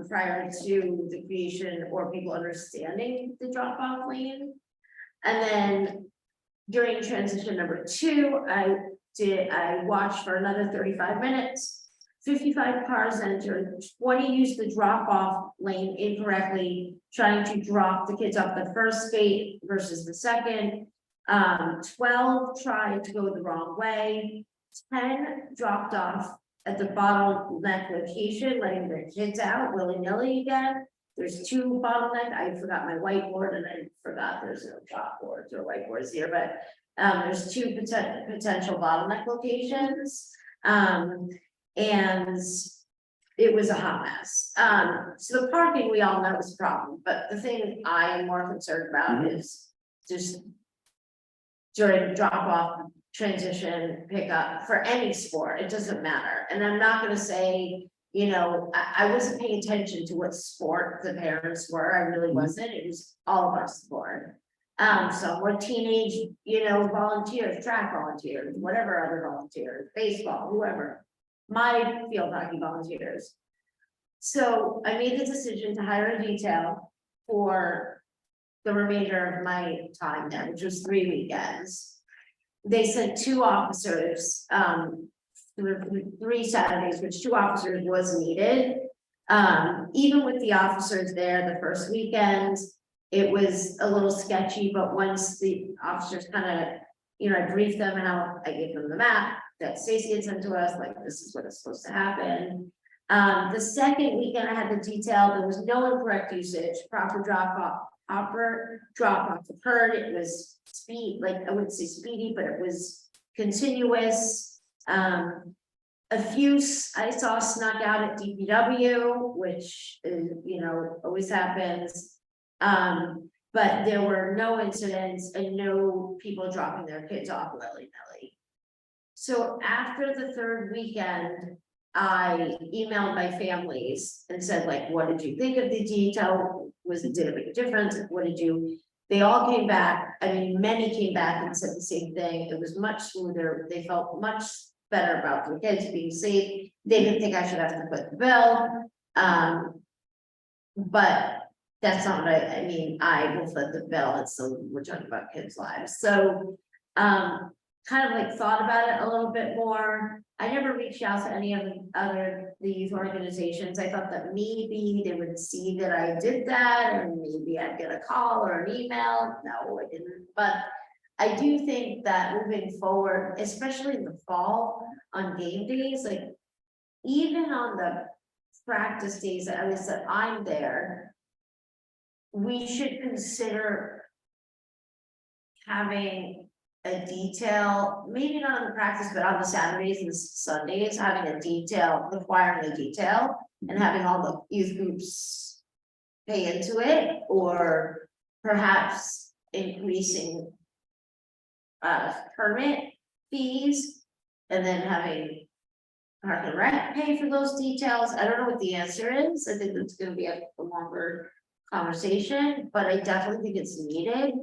Speaker 7: prior to the creation or people understanding the drop-off lane. And then during transition number 2, I watched for another 35 minutes. 55 cars entered, 20 used the drop-off lane incorrectly, trying to drop the kids off the first gate versus the second. 12 tried to go the wrong way, 10 dropped off at the bottleneck location, letting their kids out willy-nilly again. There's two bottleneck, I forgot my whiteboard and I forgot there's no chalkboards or whiteboards here, but there's two potential bottleneck locations. And it was a hot mess. So the parking, we all know is a problem, but the thing I am more concerned about is just during drop off, transition, pickup for any sport, it doesn't matter. And I'm not gonna say, you know, I wasn't paying attention to what sport the parents were, I really wasn't, it was all of our sport. So we're teenage, you know, volunteers, track volunteers, whatever other volunteers, baseball, whoever. My field hockey volunteers. So I made the decision to hire a detail for the remainder of my time there, which was 3 weekends. They sent 2 officers, 3 Saturdays, which 2 officers was needed. Even with the officers there the first weekend, it was a little sketchy, but once the officers kind of, you know, I briefed them how I gave them the map that Stacy had sent to us, like, this is what is supposed to happen. The second weekend I had the detail, there was no incorrect usage, proper drop off occurred, it was speed, like, I wouldn't say speedy, but it was continuous. A few I saw snuck out at DPW, which is, you know, always happens. But there were no incidents and no people dropping their kids off willy-nilly. So after the 3rd weekend, I emailed my families and said, like, what did you think of the detail? Did it make a difference? What did you? They all came back. I mean, many came back and said the same thing. It was much smoother. They felt much better about their kids being safe. They didn't think I should have to foot the bill. But that's not what I mean, I will foot the bill. It's so we're talking about kids' lives. So kind of like thought about it a little bit more. I never reached out to any of the youth organizations. I thought that maybe they would see that I did that and maybe I'd get a call or an email. No, I didn't, but I do think that moving forward, especially in the fall on game days, like even on the practice days, at least that I'm there, we should consider having a detail, maybe not on the practice, but on the Saturdays and Sundays, having a detail, requiring a detail, and having all the youth groups pay into it, or perhaps increasing permit fees, and then having Park and Rec pay for those details. I don't know what the answer is. I think that's gonna be a longer conversation, but I definitely think it's needed.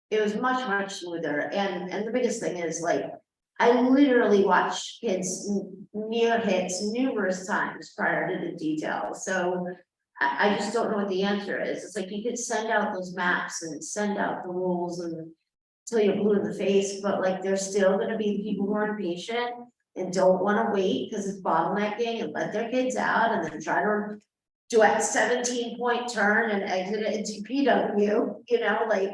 Speaker 7: It was much smoother, and the biggest thing is, like, I literally watched kids near hits numerous times prior to the detail, so I just don't know what the answer is. It's like you could send out those maps and send out the rules and till you're blue in the face, but like there's still gonna be people who are impatient and don't wanna wait because it's bottlenecking and let their kids out and then try to do a 17-point turn and exit it into PW, you know, like.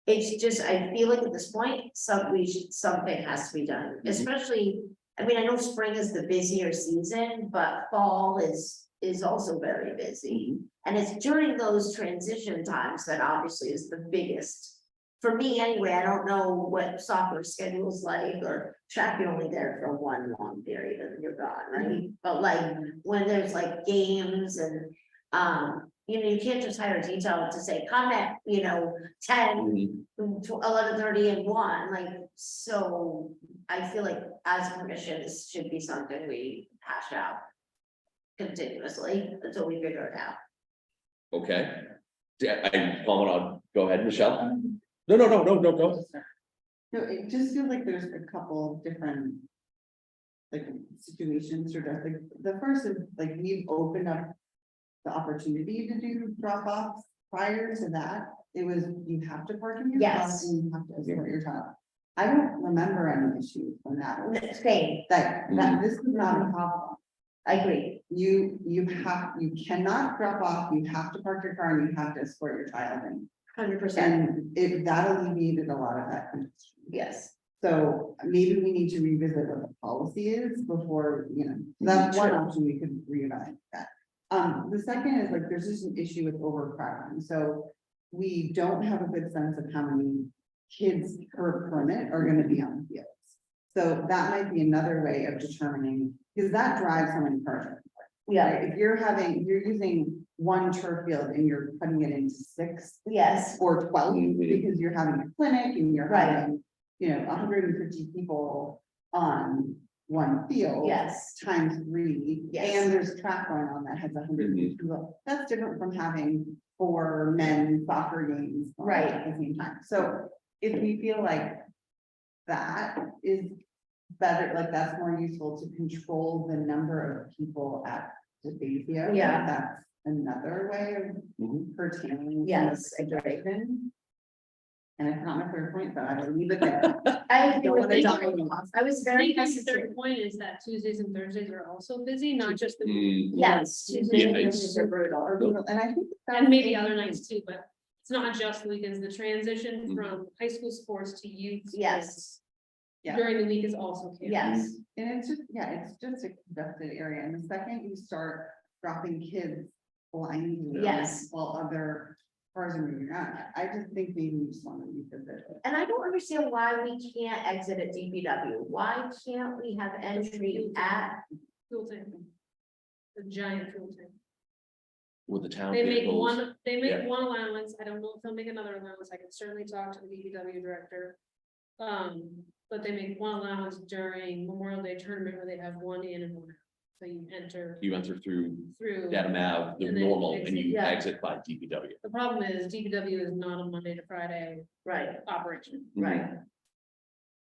Speaker 7: It's just, I feel like at this point, something has to be done, especially, I mean, I know spring is the busier season, but fall is also very busy. And it's during those transition times that obviously is the biggest. For me anyway, I don't know what soccer schedule's like, or track, you're only there for one long period and you're gone, right? But like, when there's like games and, you know, you can't just hire a detail to say, come at, you know, 10 to 11:30 and 1, like, so I feel like as a commission, this should be something we hash out continuously until we figure it out.
Speaker 1: Okay. Yeah, I'll go ahead, Michelle. No, go.
Speaker 5: No, it just feels like there's a couple of different. Like situations or just like, the first is like, we've opened up. The opportunity to do drop offs prior to that, it was, you have to park in your
Speaker 7: Yes.
Speaker 5: bus and you have to escort your child. I don't remember any issues when that was,
Speaker 7: Same,
Speaker 5: that this is not a problem.
Speaker 7: I agree.
Speaker 5: You cannot drop off, you have to park your car and you have to escort your child in.
Speaker 7: 100%,
Speaker 5: And that alleviated a lot of that congestion.
Speaker 7: yes.
Speaker 5: So maybe we need to revisit what the policy is before, that's one
Speaker 1: Sure.
Speaker 5: option we could reevaluate that. The second is like, there's just an issue with overcrowding, so we don't have a good sense of how many kids per permit are gonna be on the fields. So that might be another way of determining, because that drives how many cars.
Speaker 7: Yeah,
Speaker 5: If you're using one turf field and you're putting it into 6
Speaker 7: yes,
Speaker 5: or 12,
Speaker 1: Mhm.
Speaker 5: because you're having a clinic and you're
Speaker 7: Right.
Speaker 5: having, 150 people on one field.
Speaker 7: yes,
Speaker 5: Times 3,
Speaker 7: Yes.
Speaker 5: and there's a track going on that has 150 people. That's different from having 4 men soccer games. on
Speaker 7: Right.
Speaker 5: At the same time, so if we feel like that is better, like that's more useful to control the number of people at the Bayview.
Speaker 7: Yeah.
Speaker 5: That's another way of
Speaker 1: Mhm.
Speaker 5: curtailing.
Speaker 7: Yes, I agree.
Speaker 5: situation. And it's not my third point, but I will leave it there.
Speaker 7: I agree
Speaker 5: Don't
Speaker 7: with
Speaker 5: wanna
Speaker 7: you.
Speaker 5: die anymore.
Speaker 7: I was
Speaker 2: I
Speaker 7: very
Speaker 2: think the
Speaker 7: hesitant.
Speaker 2: third point is that Tuesdays and Thursdays are also busy, not just the.
Speaker 1: Mm,
Speaker 7: Yes, Tuesdays
Speaker 1: Yeah,
Speaker 7: and
Speaker 1: it's-
Speaker 7: Thursdays are brutal.
Speaker 5: And I think.
Speaker 2: And maybe other nights too, but it's not just the weekends, the transition
Speaker 1: Mhm.
Speaker 2: from high school sports to youth.
Speaker 7: Yes,
Speaker 5: Yeah.
Speaker 2: During the week is also. canceled.
Speaker 7: yes,
Speaker 5: And it's just a congested area, and the second you start dropping kids blindly.
Speaker 7: Yes.
Speaker 5: While other cars are moving around, I just think maybe we just want to revisit it.
Speaker 7: and I don't understand why we can't exit at DPW. Why can't we have entry at,
Speaker 2: Fuel tank. The giant fuel tank.
Speaker 1: With the town
Speaker 2: They make
Speaker 1: vehicles.
Speaker 2: they make
Speaker 1: Yeah.
Speaker 2: one allowance. I don't know if they'll make another allowance. I can certainly talk to the DPW director. But they make one allowance during Memorial Day tournament where they have one in and one out. So you enter
Speaker 1: You enter through
Speaker 2: through.
Speaker 1: Dedham Ave, the
Speaker 2: And then
Speaker 1: normal,
Speaker 2: exit,
Speaker 1: and you
Speaker 7: yeah.
Speaker 1: exit by DPW.
Speaker 2: The problem is DPW is not a Monday to Friday
Speaker 7: right,
Speaker 2: operation.
Speaker 7: right?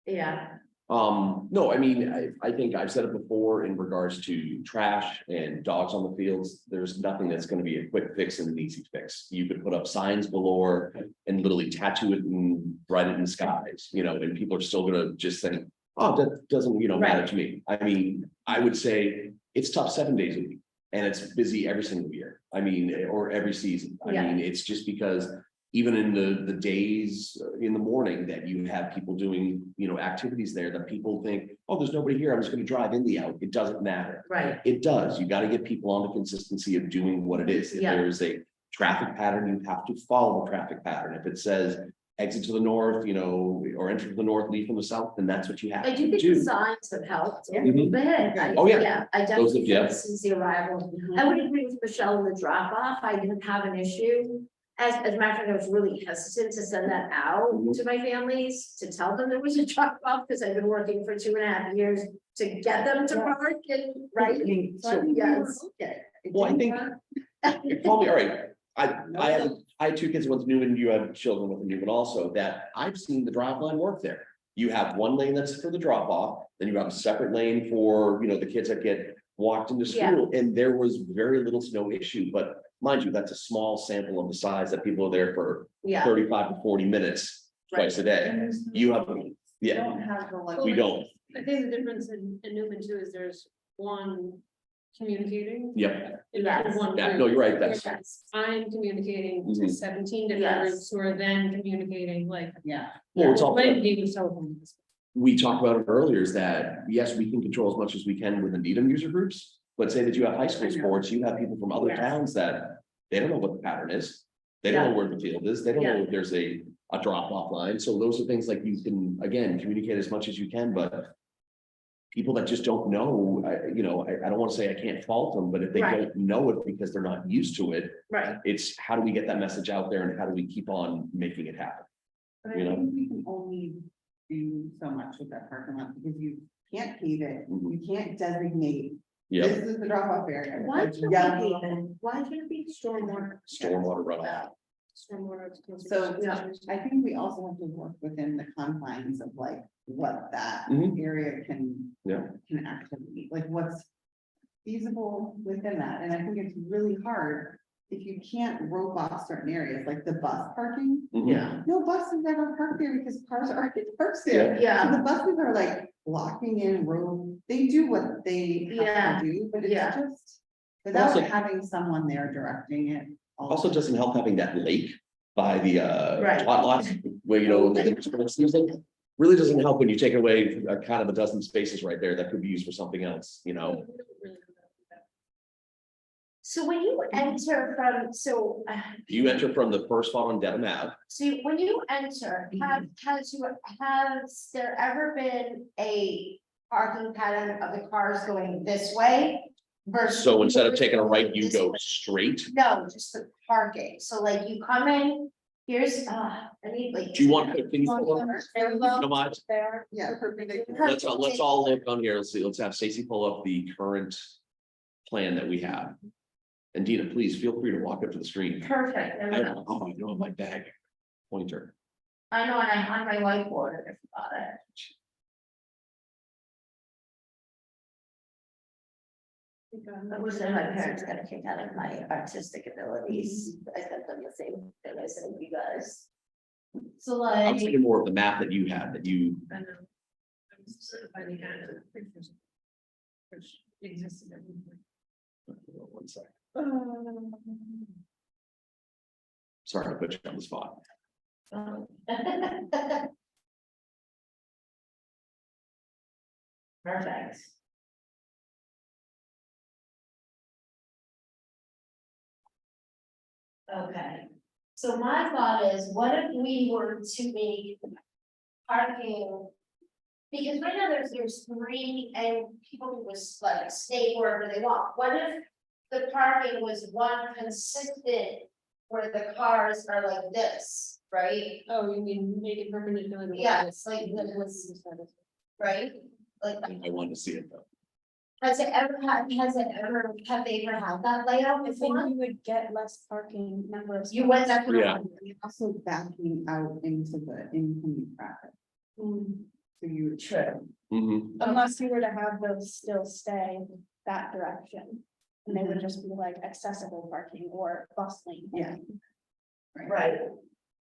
Speaker 7: Yeah,
Speaker 1: No, I mean, I think I've said it before in regards to trash and dogs on the fields. There's nothing that's gonna be a quick fix and an easy fix. You could put up signs galore and literally tattoo it and write it in skies, and people are still gonna just think, oh, that doesn't, matter to me. I mean, I would say it's tough 7 days a week and it's busy every single year. I mean, or every season. I
Speaker 7: Yeah.
Speaker 1: mean, it's just because even in the days in the morning that you have people doing, activities there that people think, oh, there's nobody here, I'm just gonna drive in the out. It doesn't matter.
Speaker 7: right,
Speaker 1: It does. You gotta get people on the consistency of doing what it is. If
Speaker 7: Yeah.
Speaker 1: there's a traffic pattern, you have to follow the traffic pattern. If it says exit to the north, or enter to the north, leave from the south, then that's what you have
Speaker 7: I do
Speaker 1: to
Speaker 7: think the
Speaker 1: do.
Speaker 7: signs have helped a
Speaker 1: Mhm.
Speaker 7: little bit.
Speaker 1: Oh, yeah.
Speaker 7: Yeah, I
Speaker 1: Those
Speaker 7: definitely
Speaker 1: have- yeah.
Speaker 7: think since the arrival. I would agree with Michelle in the drop off. I didn't have an issue. As a matter of fact, I was really hesitant to send that out
Speaker 1: Mhm.
Speaker 7: to my families, to tell them there was a drop off, because I've been working for 2.5 years to get them to park and, right?
Speaker 5: So I think we were
Speaker 7: Yes.
Speaker 5: okay. It
Speaker 1: Well, I
Speaker 5: didn't
Speaker 1: think-
Speaker 5: work.
Speaker 1: You call me, all right. I had 2 kids, one's Newman, you have children with Newman also, that I've seen the drive line work there. You have one lane that's for the drop off, then you have a separate lane for, the kids that get walked into
Speaker 7: Yeah.
Speaker 1: school, and there was very little to no issue, but mind you, that's a small sample of the size that people are there for
Speaker 7: Yeah,
Speaker 1: 35 to 40 minutes twice a day.
Speaker 5: And there's no-
Speaker 1: You have,
Speaker 5: We
Speaker 1: yeah,
Speaker 5: don't have the like.
Speaker 1: we don't,
Speaker 2: I think the difference in Newman too is there's one communicating.
Speaker 1: yep,
Speaker 2: And
Speaker 7: Yes.
Speaker 2: one
Speaker 1: yeah,
Speaker 2: group.
Speaker 1: no, you're right, that's,
Speaker 7: yes,
Speaker 2: I'm communicating to
Speaker 1: Mhm.
Speaker 2: 17 different
Speaker 7: Yes.
Speaker 2: groups who are then communicating like.
Speaker 5: Yeah.
Speaker 1: well, it's all.
Speaker 2: When gave us telephone.
Speaker 1: We talked about it earlier, is that, yes, we can control as much as we can with the Needham user groups. But say that you have high school sports, you have people from other
Speaker 7: Yes.
Speaker 1: towns that they don't know what the pattern is. They don't know where the field is, they don't know if there's a drop off line, so those are things like you can, again, communicate as much as you can, but. People that just don't know, I don't wanna say I can't fault them, but if they
Speaker 7: Right.
Speaker 1: don't know it because they're not used to it.
Speaker 7: right,
Speaker 1: It's how do we get that message out there and how do we keep on making it happen?
Speaker 5: But I
Speaker 1: You know?
Speaker 5: think we can only do so much with that parking lot, because you can't pave it,
Speaker 1: Mhm.
Speaker 5: you can't designate.
Speaker 1: Yeah,
Speaker 5: This is the drop off area.
Speaker 7: why
Speaker 5: It's
Speaker 7: can't
Speaker 5: yellow.
Speaker 7: we even, why can't it be stormwater?
Speaker 1: stormwater runoff.
Speaker 2: Stormwater.
Speaker 5: So,
Speaker 7: Yeah.
Speaker 5: I think we also have to work within the confines of like what that
Speaker 1: Mhm.
Speaker 5: area can.
Speaker 1: Yeah.
Speaker 5: Can actually be, like what's feasible within that, and I think it's really hard. If you can't rope off certain areas, like the bus parking,
Speaker 1: Mhm.
Speaker 7: Yeah,
Speaker 5: no buses ever park there because cars are already parked there.
Speaker 7: yeah,
Speaker 5: So the buses are like blocking in road, they do what they
Speaker 7: Yeah.
Speaker 5: have to do, but it's
Speaker 7: Yeah.
Speaker 5: just. Without
Speaker 1: Also-
Speaker 5: having someone there directing it. all
Speaker 1: Also
Speaker 5: the
Speaker 1: doesn't help having that lake by the
Speaker 7: Right.
Speaker 1: tot lots, where really doesn't help when you take away kind of a dozen spaces right there that could be used for something else, you know?
Speaker 7: So when you enter from,
Speaker 1: You enter from the first spot on Dedham Ave.
Speaker 7: so when you enter, has there ever been a parking pattern of the cars going this way? Versus.
Speaker 1: So instead of taking a right, you
Speaker 7: this
Speaker 1: go
Speaker 7: way?
Speaker 1: straight.
Speaker 7: No, just the parking, so like you come in, here's, I need like.
Speaker 1: Do you want, can you pull up?
Speaker 2: Parallel.
Speaker 1: Come on,
Speaker 8: There.
Speaker 5: Yeah, perpendicular.
Speaker 1: let's all look on here. Let's see, let's have Stacy pull up the current plan that we have. And Dina, please feel free to walk up to the screen.
Speaker 7: Perfect, there we go.
Speaker 1: Oh, I know my bag pointer.
Speaker 7: I know, and I on my whiteboard, I forgot it. I wish that my parents got a kick out of my artistic abilities. I sent them the same thing I sent you guys. So
Speaker 1: I'm
Speaker 7: like,
Speaker 1: thinking more of the map that you had, that you,
Speaker 2: I know. I was certified in Canada, pictures. Which existed at one point.
Speaker 1: one sec. Sorry to put you on the spot.
Speaker 7: Perfect. Okay, so my thought is, what if we were to make parking? Because right now there's three and people can just like stay wherever they want. What if the parking was one consistent where the cars are like this, right?
Speaker 2: Oh, you mean make it perpendicular? to what
Speaker 7: Yeah,
Speaker 2: it
Speaker 7: it's
Speaker 2: is.
Speaker 7: like this, right? Like,
Speaker 1: I wanted to see it though.
Speaker 7: have they ever had that layout
Speaker 8: I think
Speaker 7: before?
Speaker 8: you would get less parking number of.
Speaker 7: You went that.
Speaker 1: Yeah.
Speaker 5: Also backing out into the incoming traffic, so you would.
Speaker 7: True.
Speaker 1: Mhm.
Speaker 8: Unless you were to have those still stay that direction. And they would just be like accessible parking or bus lane.
Speaker 5: Yeah.
Speaker 7: Right.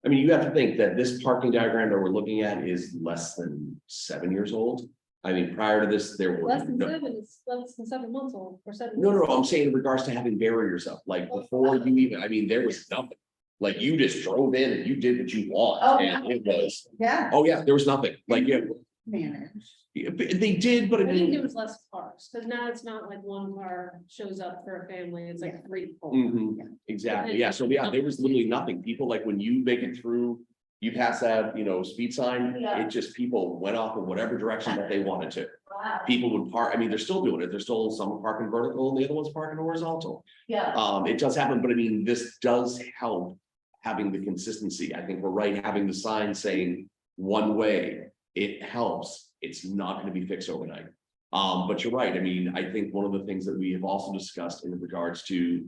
Speaker 1: I mean, you have to think that this parking diagram that we're looking at is less than 7 years old. I mean, prior to this, there were.
Speaker 2: Less than
Speaker 1: no-
Speaker 2: 7, it's less than 7 months old, or 7.
Speaker 1: No,
Speaker 2: months.
Speaker 1: I'm saying in regards to having barriers up, like before you even, I mean, there was nothing. Like you just drove in and you did what you want,
Speaker 7: Oh,
Speaker 1: and it was,
Speaker 5: Yeah,
Speaker 1: oh yeah, there was nothing, like, yeah.
Speaker 5: manage.
Speaker 1: They did, but I
Speaker 2: I think
Speaker 1: mean.
Speaker 2: there was less cars, because now it's not like one car shows up for a family, it's like
Speaker 5: Yeah.
Speaker 2: 3.
Speaker 1: Mhm, exactly, yeah, so yeah, there was literally nothing, people like when you make it through, you pass that, speed sign,
Speaker 7: Yeah.
Speaker 1: it just, people went off in whatever direction that they wanted to.
Speaker 7: Wow,
Speaker 1: People would park, I mean, they're still doing it, they're still, some are parking vertical and the other one's parking horizontal.
Speaker 7: yeah,
Speaker 1: It does happen, but I mean, this does help having the consistency, I think we're right, having the sign saying one way, it helps, it's not gonna be fixed overnight. But you're right, I mean, I think one of the things that we have also discussed in regards to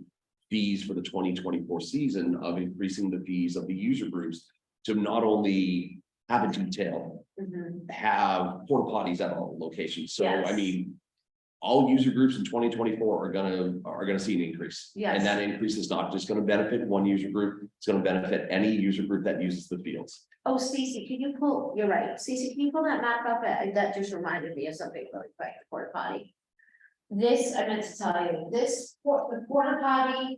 Speaker 1: fees for the 2024 season of increasing the fees of the user groups to not only have a detail, have porta potties at all locations. So I
Speaker 7: Yes.
Speaker 1: mean, all user groups in 2024 are gonna see an increase.
Speaker 7: Yes.
Speaker 1: And that increase is not just gonna benefit one user group, it's gonna benefit any user group that uses the fields.
Speaker 7: oh, Cece, can you pull, you're right, Cece, can you pull that map up? That just reminded me of something really quick, porta potty. This, I meant to tell you, the porta potty.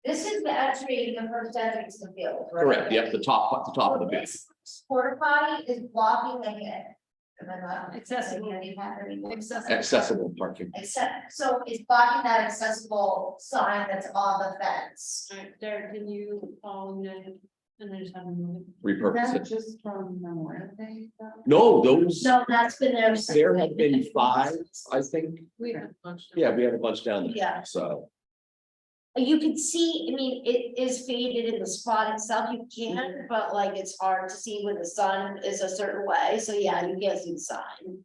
Speaker 7: This is the entry, the first entrance to the field, right?
Speaker 1: Correct, yep, the top of the
Speaker 7: So
Speaker 1: bid.
Speaker 7: this porta potty is blocking the head. Am I not-
Speaker 2: Accessible.
Speaker 7: Accessible.
Speaker 1: Accessible parking.
Speaker 7: Except, so it's blocking that accessible sign that's on the fence.
Speaker 2: Alright, Derek, can you call United and then just have them move it?
Speaker 1: Repurpose
Speaker 5: That's
Speaker 1: it.
Speaker 5: just from Memorial Day. though?
Speaker 1: No, those,
Speaker 7: No, that's been there. since
Speaker 1: there
Speaker 7: like
Speaker 1: have been
Speaker 7: the
Speaker 1: 5,
Speaker 7: 50s.
Speaker 1: I think.
Speaker 2: We have a bunch.
Speaker 1: Yeah, we have a bunch down there.
Speaker 7: Yeah.
Speaker 1: So,
Speaker 7: You can see, I mean, it is faded in the spot itself, you can, but like it's hard to see when the sun is a certain way, so yeah, you can't see the sign.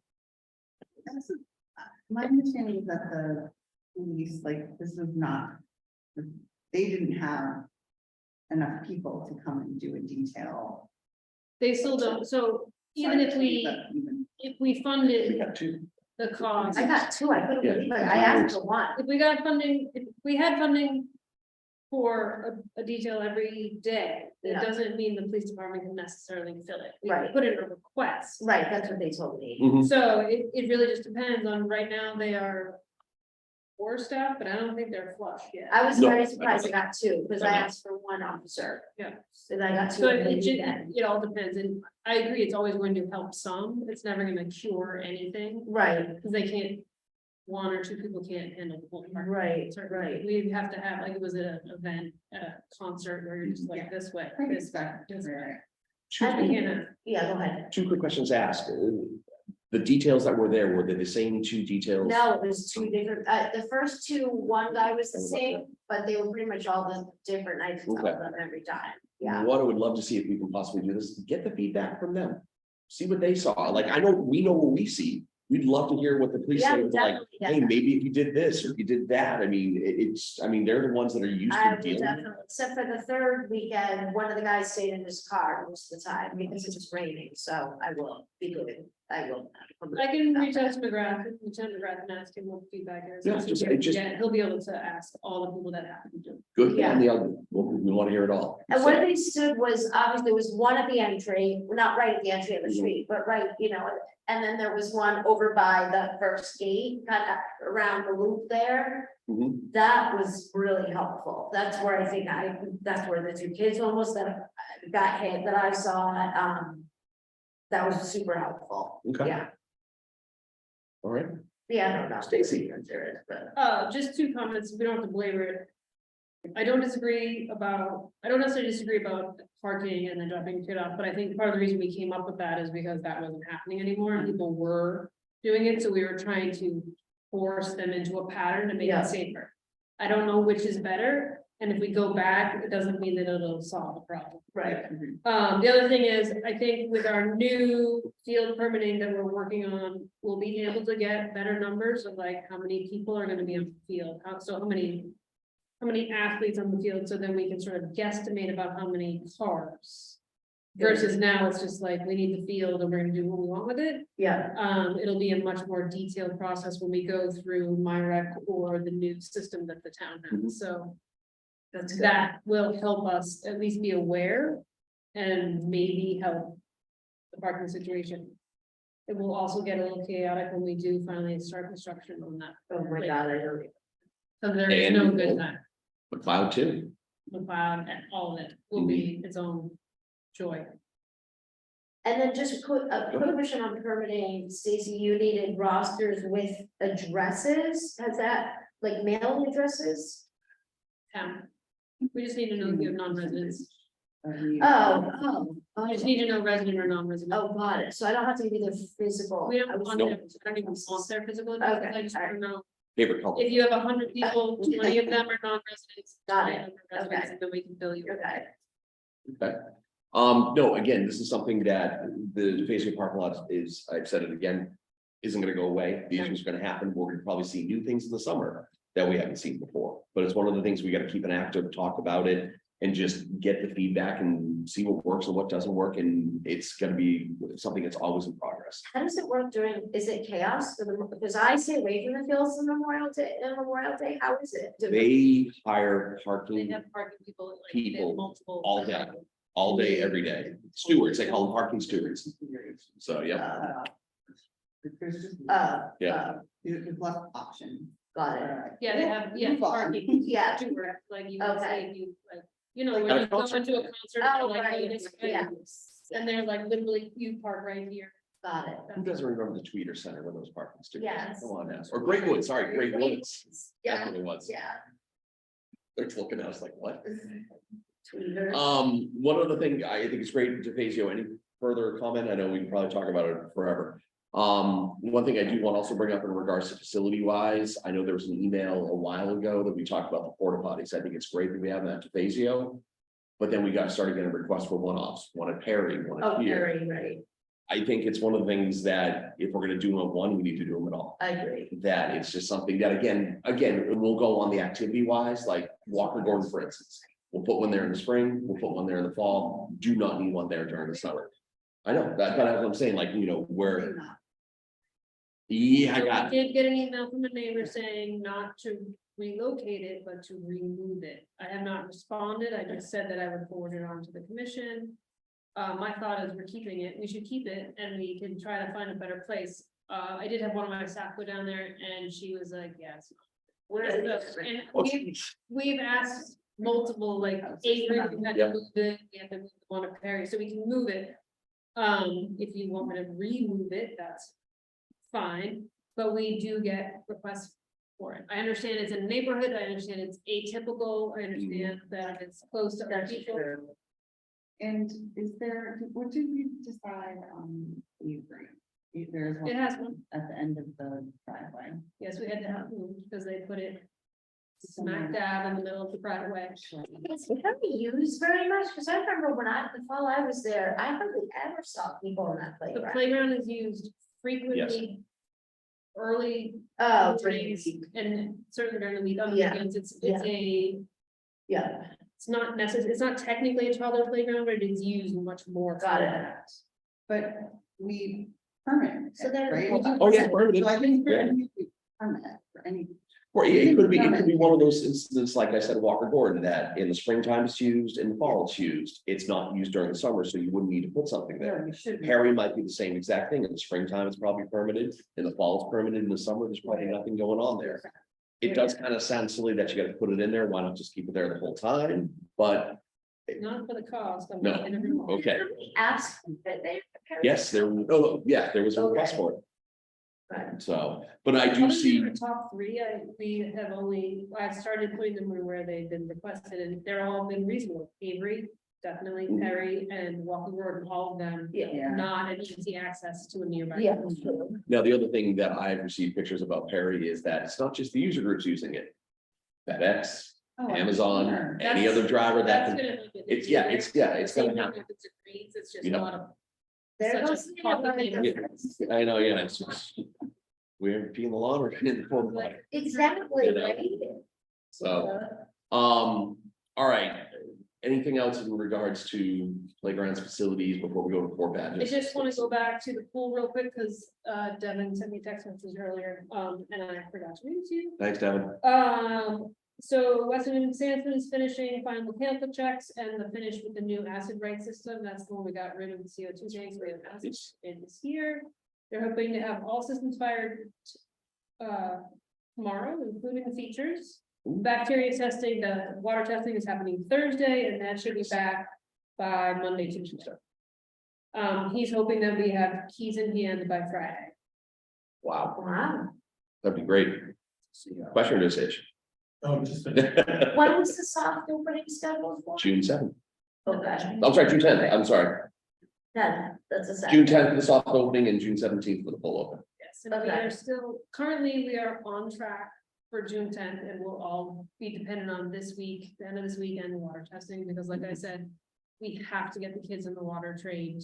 Speaker 5: My understanding is that the police, like, this is not, they didn't have enough people to come and do a detail.
Speaker 2: They still don't, so even if we
Speaker 1: we
Speaker 2: funded
Speaker 1: got 2.
Speaker 2: the cost.
Speaker 7: I got two, I couldn't
Speaker 1: Yeah.
Speaker 7: believe it, I asked for one.
Speaker 2: If we got funding, if we had funding for a detail every day, it
Speaker 7: Yeah.
Speaker 2: doesn't mean the police department can necessarily fill it. We
Speaker 7: Right.
Speaker 2: can put in a request.
Speaker 7: Right, that's what they told me.
Speaker 1: Mhm.
Speaker 2: So it really just depends on, right now, they are 4 staff, but I don't think they're flush yet.
Speaker 7: I was
Speaker 1: No,
Speaker 7: very
Speaker 1: I
Speaker 7: surprised I got 2, because I
Speaker 2: I know.
Speaker 7: asked for 1 officer.
Speaker 2: Yeah.
Speaker 7: And I got 2
Speaker 2: So
Speaker 7: on the
Speaker 2: it,
Speaker 7: weekend.
Speaker 2: it all depends, and I agree, it's always going to help some, it's never gonna cure anything,
Speaker 7: Right,
Speaker 2: because they can't. 1 or 2 people can't handle the whole park.
Speaker 7: right,
Speaker 2: Certainly,
Speaker 7: right.
Speaker 2: we have to have, like, it was at an event, at a concert where you're just like this way, this way, this way.
Speaker 1: Two,
Speaker 7: I
Speaker 2: We
Speaker 7: think-
Speaker 2: can't have.
Speaker 7: Yeah, go ahead.
Speaker 1: two quick questions asked. The details that were there, were they the same 2 details?
Speaker 7: No, it was 2 different, the first 2, one guy was the same, but they were pretty much all the different, I could tell
Speaker 1: Okay.
Speaker 7: them every time, yeah.
Speaker 1: What I would love to see if we can possibly do this, get the feedback from them. See what they saw, like, I know, we know what we see, we'd love to hear what the police
Speaker 7: Yeah,
Speaker 1: say, like,
Speaker 7: definitely,
Speaker 1: hey,
Speaker 7: definitely.
Speaker 1: maybe if you did this, or if you did that, I mean, I mean, they're the ones that are used
Speaker 7: I
Speaker 1: to
Speaker 7: would
Speaker 1: dealing.
Speaker 7: definitely, except for the 3rd weekend, one of the guys stayed in his car most of the time because it was raining, so I will be good, I will.
Speaker 2: I can reach out to McGrath, Lieutenant McGrath, and ask him what feedback is.
Speaker 1: Yeah, just-
Speaker 2: Yeah, he'll be able to ask all the people that have to do.
Speaker 1: Good,
Speaker 7: Yeah.
Speaker 1: and the other, we want to hear it all.
Speaker 7: And
Speaker 1: So-
Speaker 7: where they stood was, obviously, there was one at the entry, not right at the entry of the
Speaker 1: Mhm.
Speaker 7: street, but right, you know, and then there was one over by the first gate, kind of around the loop there.
Speaker 1: Mhm.
Speaker 7: That was really helpful. That's where I think that's where the 2 kids almost that got hit that I saw, that was super helpful.
Speaker 1: Okay.
Speaker 7: Yeah,
Speaker 1: All right,
Speaker 7: yeah, I don't know.
Speaker 1: Stacy.
Speaker 7: There is, but.
Speaker 2: Just 2 comments, we don't have to belabor it. I don't necessarily disagree about parking and then dropping a kid off, but I think part of the reason we came up with that is because that wasn't happening anymore, and people were doing it, so we were trying to force them into a pattern to make
Speaker 7: Yeah.
Speaker 2: it safer. I don't know which is better, and if we go back, it doesn't mean that it'll solve the problem.
Speaker 7: Right.
Speaker 2: The other thing is, I think with our new field permitting that we're working on, we'll be able to get better numbers of like how many people are gonna be on the field, how many athletes on the field, so then we can sort of guesstimate about how many cars. Versus now, it's just like, we need the field and we're gonna do what we want with it.
Speaker 7: Yeah,
Speaker 2: It'll be a much more detailed process when we go through MyRec or the new system that the town
Speaker 1: Mhm.
Speaker 2: has, so.
Speaker 7: that's good.
Speaker 2: That will help us at least be aware and maybe help the parking situation. It will also get a little chaotic when we do finally start construction on that.
Speaker 7: Oh my God, I don't.
Speaker 2: So there is no
Speaker 1: And-
Speaker 2: good time.
Speaker 1: McLeod too.
Speaker 2: McLeod and all of it will be its own joy.
Speaker 7: And then just a quick question on permitting, Stacy, you needed rosters with addresses, has that, like mailing addresses?
Speaker 2: Town. We just need to know if you have non-residents.
Speaker 7: Oh,
Speaker 2: We just need to know resident or non-resident.
Speaker 7: oh, got it, so I don't have to give you the physical.
Speaker 2: We
Speaker 7: I
Speaker 2: don't
Speaker 7: was-
Speaker 2: want them, I don't even want their physical addresses, I just want to know,
Speaker 1: Favorite color.
Speaker 2: if you have 100 people, 20 of them are non-residents.
Speaker 7: Got
Speaker 2: 20
Speaker 7: it.
Speaker 2: of them are residents,
Speaker 7: Okay.
Speaker 2: and then we can bill you.
Speaker 7: Okay,
Speaker 1: Okay. No, again, this is something that the DeFazio parking lot is, I've said it again, isn't gonna go away. The issue's gonna happen. We're gonna probably see new things in the summer that we haven't seen before. But it's one of the things we gotta keep an active talk about it and just get the feedback and see what works and what doesn't work. And it's gonna be something that's always in progress.
Speaker 7: how does it work is it chaos, because I stay away from the fields on Memorial Day, how is it?
Speaker 1: They hire
Speaker 2: They
Speaker 1: parking
Speaker 2: have parking people, like, they have
Speaker 1: People
Speaker 2: multiple.
Speaker 1: all day, all day, every day. Stewards, they call them parking stewards. So, yeah. Yeah.
Speaker 5: There's less option.
Speaker 7: Got it,
Speaker 2: Yeah, they have, yeah,
Speaker 5: Move on.
Speaker 2: parking.
Speaker 7: yeah,
Speaker 2: Steward, like you would
Speaker 7: Okay.
Speaker 2: say, if you, like, you know, when
Speaker 1: At a
Speaker 2: you go
Speaker 1: concert.
Speaker 2: into a concert,
Speaker 7: oh,
Speaker 2: like,
Speaker 7: right,
Speaker 2: this,
Speaker 7: yeah,
Speaker 2: and they're like, literally, you park right here.
Speaker 7: got it.
Speaker 1: Who doesn't remember the Tweeter Center with those parking stewards?
Speaker 7: Yes.
Speaker 1: Come on now. Or Great Woods, sorry, Great Woods. That's
Speaker 7: Yeah,
Speaker 1: what it was.
Speaker 7: yeah.
Speaker 1: They're looking at us like, what?
Speaker 7: Tweeter.
Speaker 1: One other thing, I think it's great, DeFazio, any further comment? I know we can probably talk about it forever. One thing I do want to also bring up in regards to facility wise, I know there was an email a while ago that we talked about the porta potties. I think it's great that we have that DeFazio. But then we started getting requests for one-offs, one at Perry, one
Speaker 7: Oh,
Speaker 1: at here.
Speaker 7: very right,
Speaker 1: I think it's one of the things that if we're gonna do them at one, we need to do them at all.
Speaker 7: I agree,
Speaker 1: That it's just something that again, it will go on the activity wise, like Walker Gordon, for instance. We'll put one there in the spring, we'll put one there in the fall, do not need one there during the summer. I know, that's what I'm saying, like, where, yeah, I got,
Speaker 2: Did get an email from a neighbor saying not to relocate it, but to remove it. I have not responded. I just said that I would forward it on to the commission. My thought is we're keeping it. We should keep it and we can try to find a better place. I did have one of my staff go down there and she was like, yes. And we've asked multiple, like, Avery, we had to
Speaker 1: Yeah.
Speaker 2: move it, we had to move one of Perry, so we can move it. If you want me to remove it, that's fine, but we do get requests for it. I understand it's in a neighborhood, I understand it's atypical, I understand that it's close to other people.
Speaker 5: And is there, what did we decide on Avery? There's
Speaker 2: It
Speaker 5: one
Speaker 2: has one,
Speaker 5: at the end of the driveway.
Speaker 2: yes, we had to have moved because they put it smack dab in the middle of the private way.
Speaker 7: It's becoming used very much, because I remember the fall I was there, I hardly ever saw people on that
Speaker 2: The
Speaker 7: playground.
Speaker 2: playground is used frequently. Early
Speaker 7: Oh,
Speaker 2: mornings and certainly during the week, on the
Speaker 7: Yeah,
Speaker 2: weekends, it's
Speaker 7: yeah. Yeah,
Speaker 2: it's not necessary, it's not technically a toddler playground, but it is used much more.
Speaker 7: got
Speaker 2: for
Speaker 7: it.
Speaker 2: that.
Speaker 5: But we permit.
Speaker 7: So then-
Speaker 5: Right?
Speaker 1: Oh, yeah, permitted.
Speaker 5: So I think for
Speaker 1: Yeah.
Speaker 5: any permit, for any,
Speaker 1: Or it could be one of those instances, like I said, Walker Gordon, that in the springtime it's used, in the fall it's used. It's not used during the summer, so you wouldn't need to put something there.
Speaker 5: yeah, we should.
Speaker 1: Harry might be the same exact thing. In the springtime, it's probably permitted. In the fall, it's permitted. In the summer, there's probably nothing going on there. It does kind of sound silly that you gotta put it in there. Why not just keep it there the whole time? But,
Speaker 2: Not for the cost. I'm
Speaker 1: No.
Speaker 2: not gonna remove it.
Speaker 1: okay,
Speaker 7: Ask, but they.
Speaker 1: yes, there was a request for it.
Speaker 7: Right.
Speaker 1: So, but I do
Speaker 2: Other than
Speaker 1: see,
Speaker 2: the top three, I've started putting them where they've been requested and they're all been reasonable. Avery, definitely,
Speaker 1: Mhm.
Speaker 2: Perry and Walker Gordon, all of them,
Speaker 7: Yeah.
Speaker 2: not an easy access to a nearby.
Speaker 7: Yeah.
Speaker 1: now the other thing that I've received pictures about Perry is that it's not just the user groups using it. FedEx,
Speaker 5: Oh, I'm
Speaker 1: Amazon,
Speaker 5: sure.
Speaker 1: any other driver that
Speaker 2: That's
Speaker 1: can,
Speaker 2: gonna make it
Speaker 1: it's
Speaker 2: easier.
Speaker 1: gonna
Speaker 2: Same
Speaker 1: happen.
Speaker 2: thing if it's a Greens, it's just
Speaker 1: You know.
Speaker 2: not a.
Speaker 7: There
Speaker 2: Such a
Speaker 7: goes the other
Speaker 2: complicated-
Speaker 7: difference.
Speaker 1: I know, yeah, it's just. We're peeing the lawn, we're in the full body.
Speaker 7: Exactly,
Speaker 1: You know.
Speaker 7: right?
Speaker 1: So, all right, anything else in regards to playgrounds, facilities before we go to core
Speaker 2: I
Speaker 1: badges?
Speaker 2: just wanna go back to the pool real quick, cause Devin sent me a text message earlier, and I forgot to read it to you.
Speaker 1: Thanks, Devin.
Speaker 2: So Western and Sampson is finishing final mechanical checks and the finish with the new acid right system. That's the one we got rid of the CO2 tanks. We have acid in this year. They're hoping to have all systems fired tomorrow, including the features. Bacteria testing, the water testing is happening Thursday, and that should be back by Monday, Tuesday. He's hoping that we have keys in hand by Friday.
Speaker 1: Wow,
Speaker 7: Wow.
Speaker 1: that'd be great. Question or decision?
Speaker 4: Oh, just.
Speaker 7: When was the soft opening scheduled for?
Speaker 1: June 7th.
Speaker 7: Okay,
Speaker 1: I'm sorry, June 10th, I'm sorry.
Speaker 7: that's a second.
Speaker 1: June 10th for the soft opening and June 17th for the full open.
Speaker 2: Yes, and we
Speaker 7: Okay.
Speaker 2: are still, currently, we are on track for June 10th, and we'll all be dependent on this week, the end of this week and the water testing, because like I said, we have to get the kids in the water trained.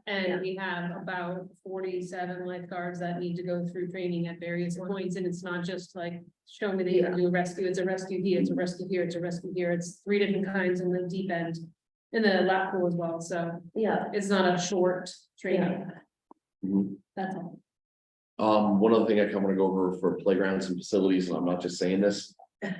Speaker 2: And we have about 47 lifeguards that need to go through training at various points, and it's not just like, show me that you can do a rescue, it's a rescue here, it's a rescue here, it's a rescue here, it's 3 different kinds in the deep end. In the lap pool as well, so
Speaker 7: Yeah.
Speaker 2: it's not a short training,
Speaker 1: Mhm.
Speaker 2: that's all.
Speaker 1: One other thing I want to go over for playgrounds and facilities, and I'm not just saying this,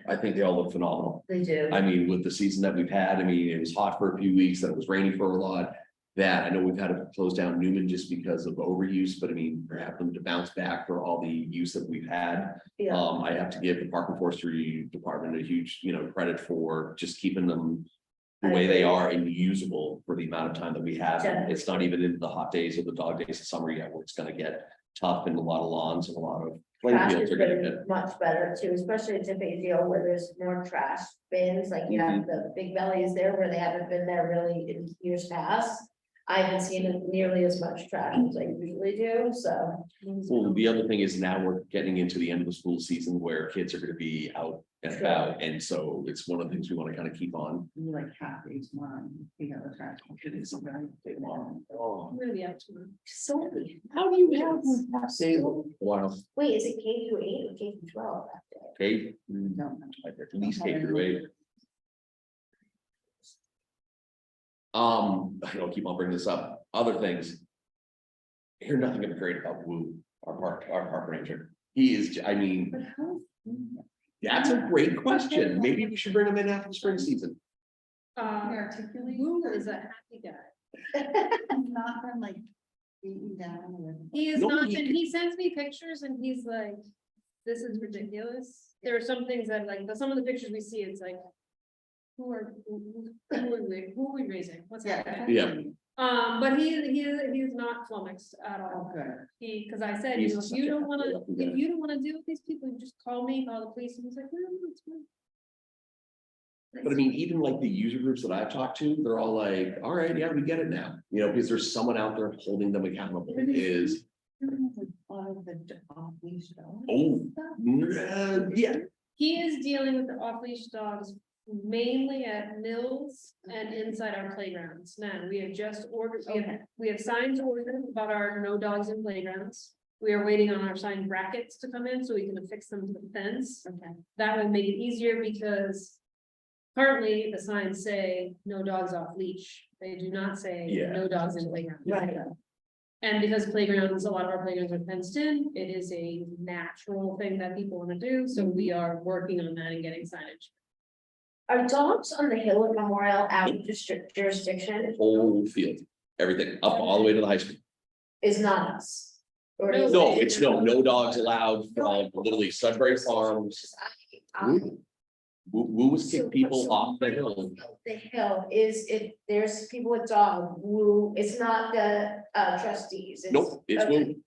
Speaker 1: I think they all look phenomenal.
Speaker 7: They do.
Speaker 1: I mean, with the season that we've had, I mean, it was hot for a few weeks, then it was rainy for a lot. That I know we've had to close down Newman just because of overuse, but I mean, we're having to bounce back for all the use that we've had.
Speaker 7: Yeah.
Speaker 1: I have to give the Park and Forestry Department a huge, credit for just keeping them. The way they are and usable for the amount of time that we have.
Speaker 7: Definitely.
Speaker 1: It's not even in the hot days or the dog days of summer yet, where it's gonna get tough and a lot of lawns and a lot of playing
Speaker 7: Trash
Speaker 1: fields
Speaker 7: is
Speaker 1: are gonna
Speaker 7: getting
Speaker 1: get.
Speaker 7: much better too, especially in Tippecanoe where there's more trash bins, like you have the big bellies there where they haven't been there really in years past. I haven't seen nearly as much trash as I usually do, so.
Speaker 1: Well, the other thing is now we're getting into the end of the school season where kids are gonna be out and about, and so it's one of the things we wanna kind of keep on.
Speaker 5: Like half each one, you know, the trash.
Speaker 1: It is a very big one. Oh,
Speaker 2: I'm gonna be out tomorrow.
Speaker 7: So,
Speaker 1: how do you have? Wow,
Speaker 7: wait, is it K through 8 or K through 12 that day?
Speaker 1: okay,
Speaker 5: Don't know.
Speaker 1: at least K through 8. I don't keep on bringing this up, other things. I hear nothing but great about Wu, our park ranger. He is, I mean,
Speaker 5: But how?
Speaker 1: that's a great question. Maybe we should bring him in after the spring season.
Speaker 5: Articulate.
Speaker 2: Lou is a happy guy.
Speaker 5: Not been like beaten down with.
Speaker 2: He is
Speaker 1: No,
Speaker 2: not,
Speaker 1: he
Speaker 2: and
Speaker 1: can-
Speaker 2: he sends me pictures and he's like, this is ridiculous. there are some things that like, some of the pictures we see, it's like. Who are we raising? What's happening?
Speaker 1: Yeah.
Speaker 2: But he's not flummoxed at all.
Speaker 5: Okay.
Speaker 2: Cause I said, you know,
Speaker 1: He's
Speaker 2: if you
Speaker 1: such a
Speaker 2: don't wanna,
Speaker 1: happy guy.
Speaker 2: if you don't wanna deal with these people, you just call me, call the police, and he's like, no, it's fine.
Speaker 1: But I mean, even like the user groups that I've talked to, they're all like, all right, yeah, we get it now, you know, because there's someone out there holding them accountable is, yeah.
Speaker 2: He is dealing with the off-leash dogs mainly at mills and inside our playgrounds. Now, we have just ordered, we have signs ordered about our no dogs in playgrounds. We are waiting on our sign brackets to come in so we can affix them to the fence.
Speaker 7: Okay.
Speaker 2: That would make it easier because currently the signs say no dogs off leash. They do not say
Speaker 1: Yeah.
Speaker 2: no dogs in playground.
Speaker 7: Right.
Speaker 2: And because playgrounds, a lot of our playgrounds are fenced in, it is a natural thing that people want to do, so we are working on that and getting signage.
Speaker 7: Are dogs on the hill at Memorial out of district jurisdiction?
Speaker 1: Whole field, everything, up all the way to the high school.
Speaker 7: Is not us. Or is
Speaker 1: No,
Speaker 7: it-
Speaker 1: it's no dogs allowed from literally Sudbury Farms. Woo was
Speaker 7: So-
Speaker 1: kick people
Speaker 7: so
Speaker 1: off the hill.
Speaker 7: The hill is it, there's people with dog who, it's not the trustees. it's-
Speaker 1: Nope, it's
Speaker 7: okay.
Speaker 1: Woo.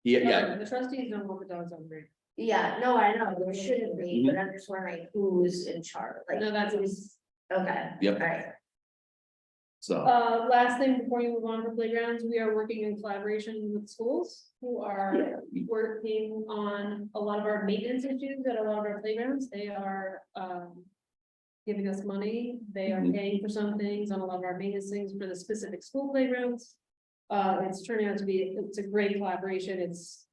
Speaker 1: Yeah,
Speaker 2: The trustees don't want the dogs on green.
Speaker 7: Yeah, no, I know, there shouldn't be, but I'm just wondering who's in charge, like.
Speaker 2: No, that's-
Speaker 7: who's- Okay.
Speaker 1: Yep.
Speaker 7: Alright,
Speaker 1: so,
Speaker 2: Last thing before you move on for playgrounds, we are working in collaboration with schools who are
Speaker 1: yeah,
Speaker 2: working on a lot of our maintenance issues at a lot of our playgrounds. They are, giving us money. They are
Speaker 1: Mhm.
Speaker 2: paying for some things on a lot of our maintenance things for the specific school playgrounds. It's turning out to be, it's a great collaboration. It's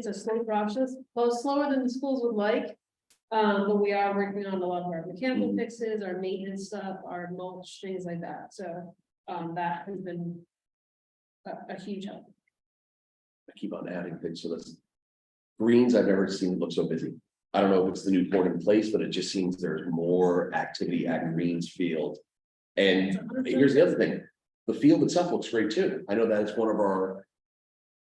Speaker 2: a slow process, both slower than the schools would like. But we are working on a lot of our mechanical
Speaker 1: Mhm.
Speaker 2: fixes, our maintenance stuff, our mulch, things like that. So, that has been a huge help.
Speaker 1: I keep on adding things to this. Greens, I've never seen look so busy. I don't know if it's the new port in place, but it just seems there's more activity at Greens Field. And here's the other thing, the field itself looks great too. I know that it's one of our,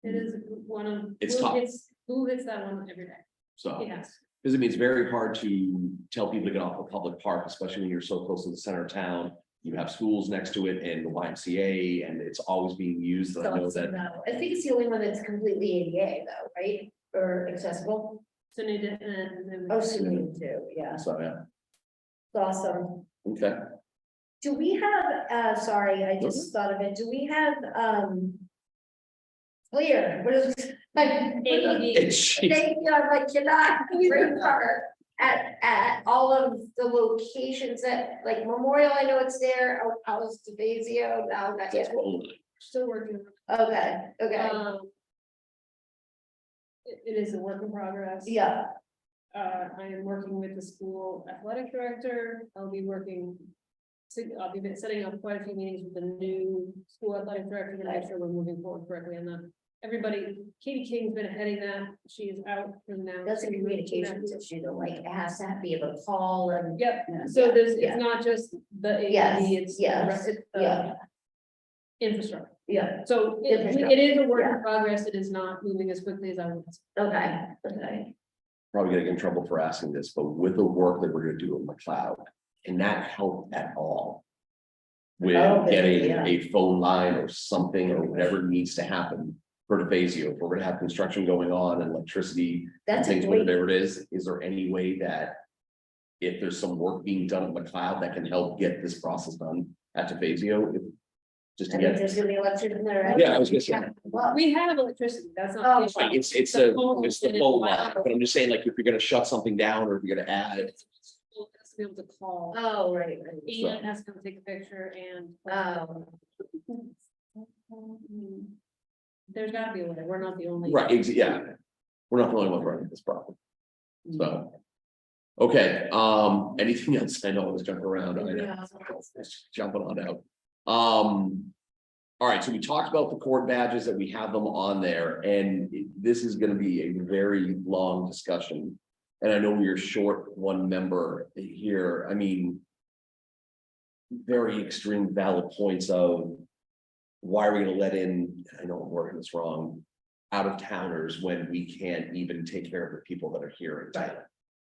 Speaker 2: It is one of.
Speaker 1: It's tough.
Speaker 2: Who hits that one every day?
Speaker 1: so.
Speaker 2: Yes.
Speaker 1: Because I mean, it's very hard to tell people to get off a public park, especially when you're so close to the center of town. You have schools next to it and the YMCA, and it's always being used. And I know that,
Speaker 7: I think it's the only one that's completely ADA though, right, or accessible,
Speaker 2: So they did, and.
Speaker 7: oh, swimming too, yeah,
Speaker 1: so, yeah,
Speaker 7: it's awesome.
Speaker 1: okay.
Speaker 7: Do we have, sorry, I just thought of it, do we have, clear, what is it? Like,
Speaker 1: It's,
Speaker 7: thank you, I'm like, cannot bring her at all of the locations that, like Memorial, I know it's there, oh, Alice DeFazio, now not yet.
Speaker 2: Still working.
Speaker 7: Okay, okay,
Speaker 2: It is a work in progress.
Speaker 7: yeah,
Speaker 2: I am working with the school athletic director. I'll be working. I'll be setting up quite a few meetings with the new school athletic director to make sure we're moving forward correctly on that. Everybody, Katie King's been heading that. She is out for now.
Speaker 7: that's a communications issue, though, like, it has to be able to call and.
Speaker 2: Yep, so there's,
Speaker 7: Yeah.
Speaker 2: it's not just the
Speaker 7: Yes,
Speaker 2: AED, it's. the
Speaker 7: yes,
Speaker 2: rest of the
Speaker 7: yeah.
Speaker 2: Infrastructure.
Speaker 7: Yeah,
Speaker 2: So it is a work in progress. It is not moving as quickly as I would.
Speaker 7: okay, okay.
Speaker 1: probably gonna get in trouble for asking this, but with the work that we're gonna do in McLeod, can that help at all? With
Speaker 7: Oh,
Speaker 1: getting
Speaker 7: yeah.
Speaker 1: a phone line or something or whatever needs to happen for DeFazio, if we're gonna have construction going on and electricity, and
Speaker 7: That's a
Speaker 1: things,
Speaker 7: great,
Speaker 1: whatever it is there any way that? If there's some work being done at McLeod that can help get this process done at DeFazio? Just
Speaker 7: I
Speaker 1: to
Speaker 7: think
Speaker 1: get,
Speaker 7: there's gonna be electricity there.
Speaker 1: Yeah, I was gonna say.
Speaker 7: Well,
Speaker 2: We have electricity, that's
Speaker 7: Oh,
Speaker 2: not. the issue.
Speaker 1: like, it's
Speaker 2: The
Speaker 1: the
Speaker 2: phone
Speaker 1: phone line, but I'm just saying, like, if you're gonna shut something down or if you're gonna add.
Speaker 2: It's to be able to call.
Speaker 7: oh, right, right.
Speaker 2: And has to come take a picture and. There's gotta be a way, we're not the only.
Speaker 1: Right, yeah. We're not the only ones running this problem. So. Okay, anything else? I know I was jumping around. I know.
Speaker 7: Yeah.
Speaker 1: Just jumping on out. All right, so we talked about the court badges that we have them on there, and this is gonna be a very long discussion. And I know we are short one member here, I mean. Very extreme valid points of. Why are we gonna let in, I know I'm wording this wrong, out of towners when we can't even take care of the people that are here in town?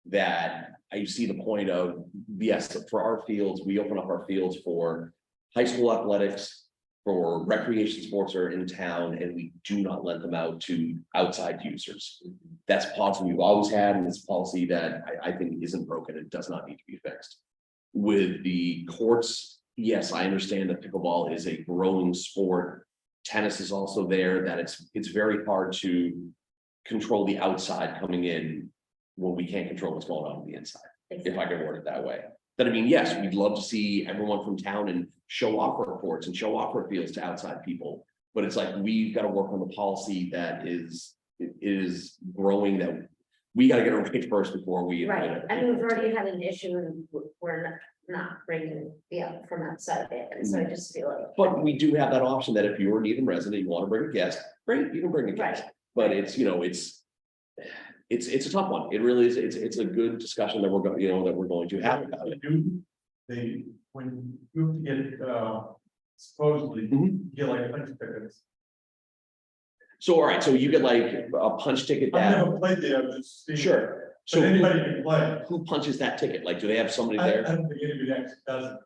Speaker 1: that I see the point of, yes, for our fields, we open up our fields for high school athletics, for recreation sports are in town, and we do not let them out to outside users. That's a policy we've always had, and it's a policy that I think isn't broken. It does not need to be fixed. With the courts, yes, I understand that pickleball is a growing sport. Tennis is also there, that it's very hard to control the outside coming in when we can't control what's going on the inside, if I can word it that way. But I mean, yes, we'd love to see everyone from town and show off our courts and show off our fields to outside people. But it's like, we've got to work on the policy that is growing, that we got to get it right first before we.
Speaker 7: Right, I mean, we've already had an issue and we're not bringing from outside it, and so I just feel like.
Speaker 1: But we do have that option that if you're a Needham resident, you want to bring a guest, great, you can bring a guest.
Speaker 7: Right.
Speaker 1: But it's, it's a tough one. It really is. It's a good discussion that we're going, that we're going to have about it.
Speaker 4: They, when you get, supposedly,
Speaker 1: Mhm.
Speaker 4: get like punch tickets.
Speaker 1: So, all right, so you get like a punch ticket
Speaker 4: I've
Speaker 1: that,
Speaker 4: never played there, I've just seen.
Speaker 1: sure.
Speaker 4: So
Speaker 1: So
Speaker 4: anybody can play.
Speaker 1: who punches that ticket? Like, do they have somebody
Speaker 4: I
Speaker 1: there?
Speaker 4: don't think anybody actually does it.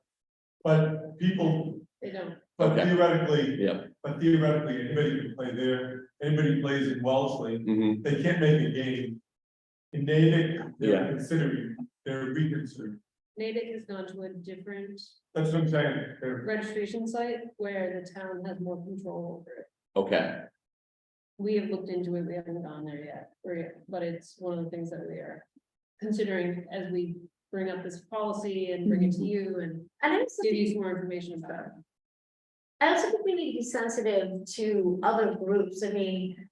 Speaker 4: But people,
Speaker 2: They don't.
Speaker 4: but
Speaker 1: Okay.
Speaker 4: theoretically,
Speaker 1: Yeah.
Speaker 4: anybody can play there, anybody plays in Wellesley,
Speaker 1: Mhm.
Speaker 4: they can't make a game. In Natick,
Speaker 1: Yeah.
Speaker 4: they're considering, they're reconsidering,
Speaker 2: Natick has gone to a different
Speaker 4: that's what I'm saying, they're,
Speaker 2: registration site where the town has more control over it.
Speaker 1: Okay,
Speaker 2: We have looked into it, we haven't gone there yet, but it's one of the things that we are considering as we bring up this policy and bring it to you and
Speaker 7: And I also
Speaker 2: give
Speaker 7: think,
Speaker 2: you some more information about it.
Speaker 7: I also think we need to be sensitive to other groups, I mean.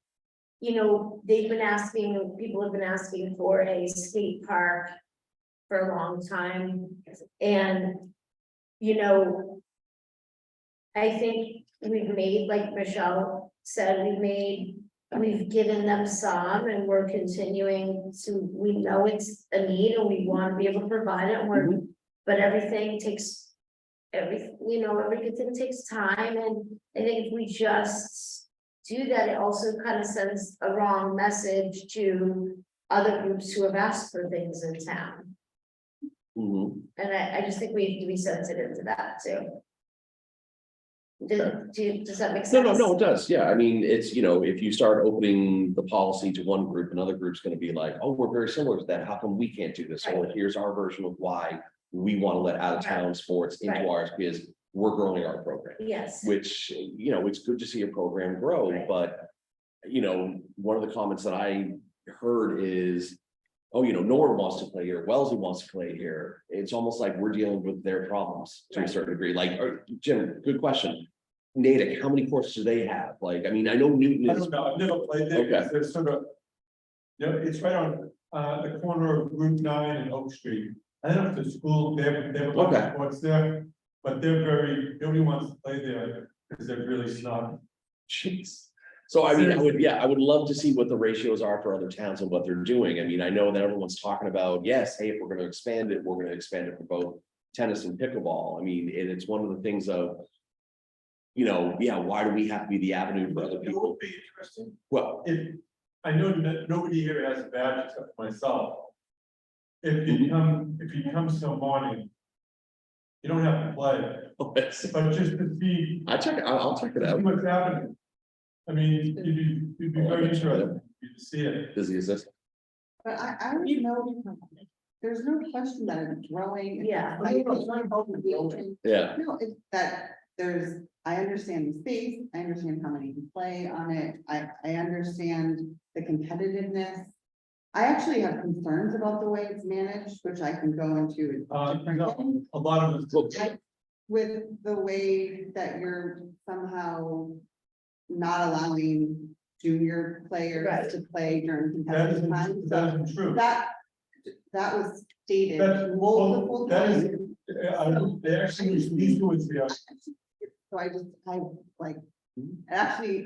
Speaker 7: People have been asking for a skate park for a long time, and, I think we've made, like Michelle said, we've given them some, and we're continuing to, we know it's a need, and we want to be able to provide it, and we're, but everything takes. Everything takes time, and I think if we just do that, it also kind of sends a wrong message to other groups who have asked for things in town.
Speaker 1: Mhm.
Speaker 7: And I just think we need to be sensitive to that too. Does that make sense?
Speaker 1: No, it does. Yeah, I mean, it's, if you start opening the policy to one group, another group's gonna be like, oh, we're very similar to that. How come we can't do this? Or
Speaker 7: Right.
Speaker 1: here's our version of why we want to let out of town sports into
Speaker 7: Right.
Speaker 1: ours because we're growing our program.
Speaker 7: Yes,
Speaker 1: Which, it's good to see a program grow,
Speaker 7: Right.
Speaker 1: but, one of the comments that I heard is, oh, no one wants to play here, Wellesley wants to play here. It's almost like we're dealing with their problems to a
Speaker 7: Right.
Speaker 1: certain degree, like, Jim, good question. Natick, how many courts do they have? Like, I mean, I know Newton
Speaker 4: I
Speaker 1: is,
Speaker 4: don't know, I've never played there,
Speaker 1: Okay.
Speaker 4: because they're sort of. It's right on, the corner of Route 9 and Oak Street. I don't know if the school, they have a bunch
Speaker 1: Okay.
Speaker 4: of courts there, but nobody wants to play there, because they're really snobby.
Speaker 1: jeez. So I mean, I would love to see what the ratios are for other towns and what they're doing. I mean, I know that everyone's talking about, yes, hey, if we're gonna expand it, we're gonna expand it for both tennis and pickleball. I mean, and it's one of the things of, why do we have to be the avenue for other
Speaker 4: It
Speaker 1: people?
Speaker 4: would be interesting,
Speaker 1: Well,
Speaker 4: if, I know that nobody here has a badge except for myself. If
Speaker 1: Mm-hmm.
Speaker 4: you come till morning. You don't have to play, but just to see,
Speaker 1: I'll check it
Speaker 4: see
Speaker 1: out.
Speaker 4: what's happening. I mean, you'd be
Speaker 1: Oh, I
Speaker 4: very
Speaker 1: bet you
Speaker 4: interested to see it.
Speaker 1: Busy as this.
Speaker 5: But I don't know, there's no question that it's growing.
Speaker 7: Yeah.
Speaker 1: Yeah,
Speaker 5: No, it's that I understand the space, I understand how many can play on it, I understand the competitiveness. I actually have concerns about the way it's managed, which I can go into. a different
Speaker 4: No,
Speaker 5: way.
Speaker 4: a lot of us.
Speaker 5: With the way that you're somehow not allowing junior
Speaker 7: Right.
Speaker 5: players to play during
Speaker 4: That
Speaker 5: competitive time.
Speaker 4: isn't, that
Speaker 5: So
Speaker 4: isn't true.
Speaker 5: that was stated
Speaker 4: That's,
Speaker 5: multiple
Speaker 4: that is,
Speaker 5: times.
Speaker 4: they actually, these two is the,
Speaker 5: So I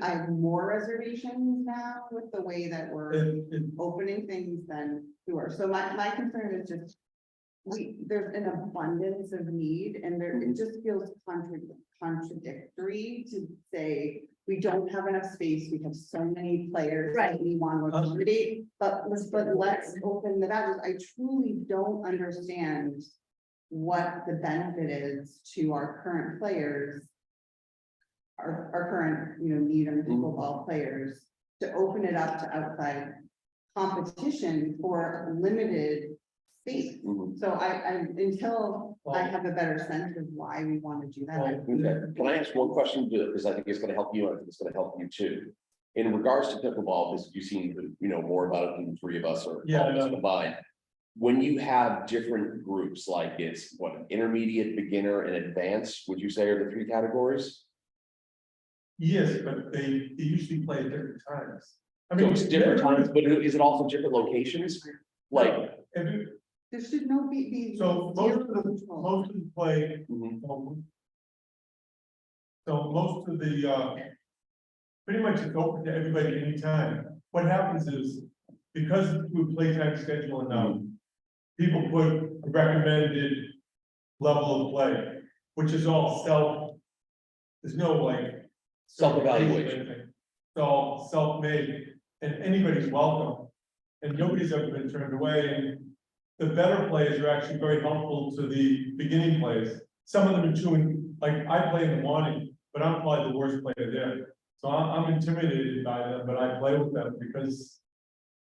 Speaker 5: have more reservations now with the way that we're opening things than we were. So my concern is just. There's an abundance of need and it just feels contradictory to say, we don't have enough space, we have so many players that
Speaker 7: Right.
Speaker 5: we want to accommodate, but let's open that up. I truly don't understand what the benefit is to our current players. Our current, Needham pickleball players, to open it up to outside competition for limited space.
Speaker 1: Mhm.
Speaker 5: So until I have a better sense of why we want to do that.
Speaker 1: Okay, can I ask one question, because I think it's gonna help you, I think it's gonna help you too. In regards to pickleball, because you seem to, more about it than the three of us or
Speaker 4: Yeah,
Speaker 1: all of us
Speaker 4: I know.
Speaker 1: combined. When you have different groups, like it's what, intermediate, beginner, and advanced, would you say are the three categories?
Speaker 4: Yes, but they usually play at different times. I
Speaker 1: So
Speaker 4: mean,
Speaker 1: it's different times, but is it also different locations? Like,
Speaker 5: There should no be.
Speaker 4: so
Speaker 5: zero
Speaker 4: most of
Speaker 5: control.
Speaker 4: the play.
Speaker 1: mhm,
Speaker 4: So most of the, pretty much it's open to everybody anytime. What happens is, because we playtime schedule now, people put a recommended level of play, which is all there's no like.
Speaker 1: Self-evaluation.
Speaker 4: It's all self-made, and anybody's welcome, and nobody's ever been turned away, and the better players are actually very helpful to the beginning players. Some of them are doing, like, I play in the morning, but I'm probably the worst player there. So I'm intimidated by them, but I play with them because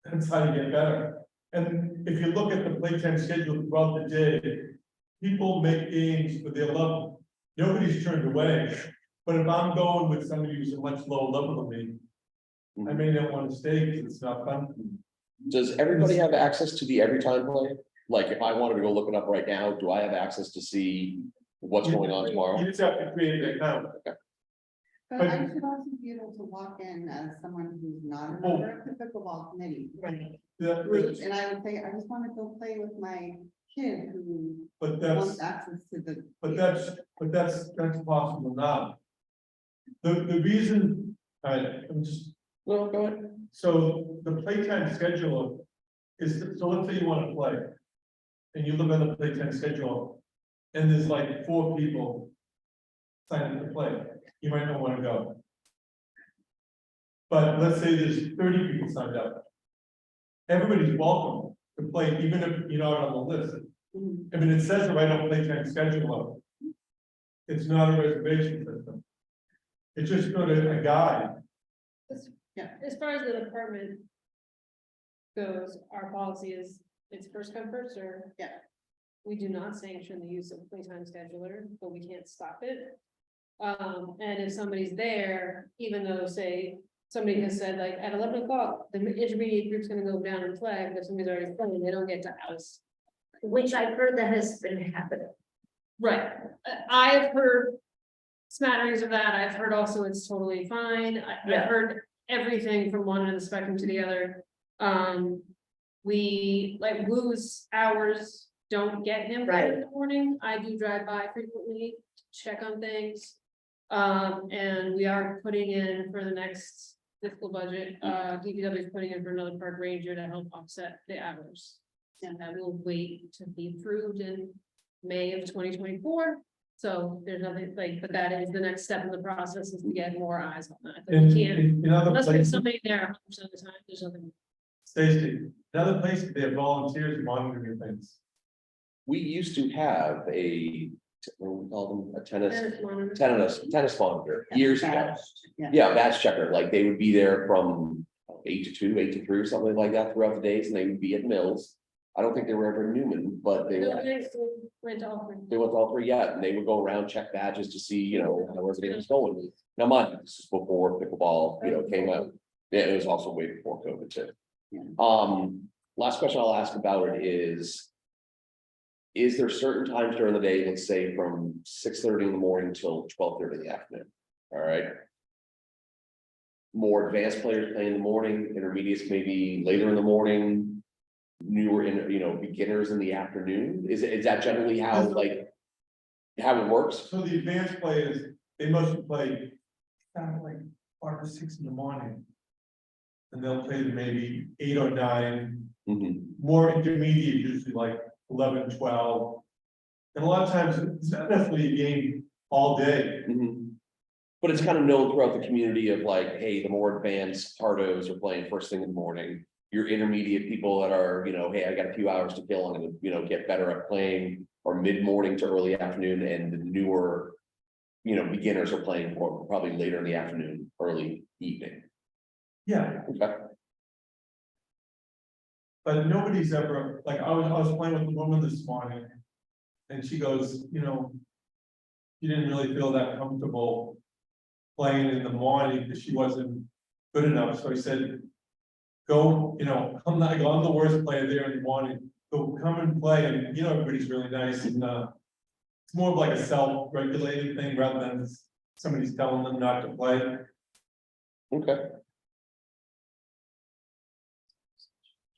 Speaker 4: that's how you get better. And if you look at the playtime schedule throughout the day, people make games for their level. Nobody's turned away. But if I'm going with somebody who's a much lower level than me, I may not want to stay because it's not fun.
Speaker 1: does everybody have access to the every time play? Like, if I wanted to go look it up right now, do I have access to see what's going on
Speaker 4: You
Speaker 1: tomorrow?
Speaker 4: just have to create an account.
Speaker 5: But I should also be able to walk in as someone who's not a member of the pickleball committee.
Speaker 7: Right.
Speaker 5: Group, and I would say, I just want to go play with my kid who
Speaker 4: But
Speaker 5: wants
Speaker 4: that's,
Speaker 5: access to the.
Speaker 4: that's possible now. The reason, I'm just,
Speaker 1: No, go ahead.
Speaker 4: so the playtime schedule is, so let's say you want to play. And you look on the playtime schedule, and there's like 4 people signed up to play, you might not want to go. But let's say there's 30 people signed up. Everybody's welcome to play, even if you're not on the list.
Speaker 5: Mhm.
Speaker 4: I mean, it says it right on playtime schedule. It's not a reservation system. It's just sort of a guide.
Speaker 2: As far as the department goes, our policy is, it's first come, first served.
Speaker 5: Yeah.
Speaker 2: We do not sanction the use of playtime scheduler, but we can't stop it. And if somebody's there, even though, say, somebody has said like at 11 o'clock, the intermediate group's gonna go down and play, but somebody's already playing, they don't get to oust.
Speaker 7: Which I've heard that has been happening.
Speaker 2: Right, I've heard smatterings of that, I've heard also it's totally fine, I've
Speaker 7: Yeah.
Speaker 2: heard everything from one end of the spectrum to the other. We like lose hours, don't get him
Speaker 7: Right.
Speaker 2: in the morning, I do drive by frequently, check on things. And we are putting in for the next fiscal budget, DPW is putting in for another park ranger to help offset the hours. And that will wait to be approved in May of 2024. So there's nothing like, but that is the next step in the process, is to get more eyes on that. But
Speaker 4: In,
Speaker 2: we can't,
Speaker 4: in other
Speaker 2: unless there's
Speaker 4: places,
Speaker 2: somebody there 100% of the time, there's nothing.
Speaker 4: Stacy, in other places, they have volunteers monitoring things.
Speaker 1: We used to have what do we call them, a
Speaker 2: Tennis monitor.
Speaker 1: tennis monitor years ago.
Speaker 5: Badged, yeah.
Speaker 1: Yeah, badge checker, like they would be there from 8 to 2, 8 to 3 or something like that throughout the days, and they would be at Mills. I don't think they were ever in Newman, but they
Speaker 2: No,
Speaker 1: were,
Speaker 2: they went to Alfred.
Speaker 1: they went to all 3 yet, and they would go around, check badges to see, how everything was going. Now, mind you, this is before pickleball, came out. Yeah, it was also way before COVID too. Last question I'll ask about it is there certain times during the day, let's say from 6:30 in the morning till 12:30 in the afternoon? All right. More advanced players play in the morning, intermediates maybe later in the morning. Newer beginners in the afternoon. Is that generally how how it works?
Speaker 4: So the advanced players, they must play kind of like 5 or 6 in the morning. And they'll play to maybe 8 or 9,
Speaker 1: Mhm.
Speaker 4: more intermediate, usually like 11, 12. And a lot of times, it's not necessarily a game all day.
Speaker 1: Mhm. But it's kind of known throughout the community of like, hey, the more advanced pardos are playing first thing in the morning. Your intermediate people that are, hey, I got a few hours to kill, I'm gonna, get better at playing, or mid-morning to early afternoon, and the newer. Beginners are playing probably later in the afternoon, early evening.
Speaker 4: Yeah,
Speaker 1: Okay.
Speaker 4: but nobody's ever, like, I was playing with a woman this morning. And she goes, she didn't really feel that comfortable playing in the morning because she wasn't good enough, so I said. Go, I'm the worst player there in the morning, go come and play, and everybody's really nice, and it's more of like a self-regulated thing rather than somebody's telling them not to play.
Speaker 1: Okay.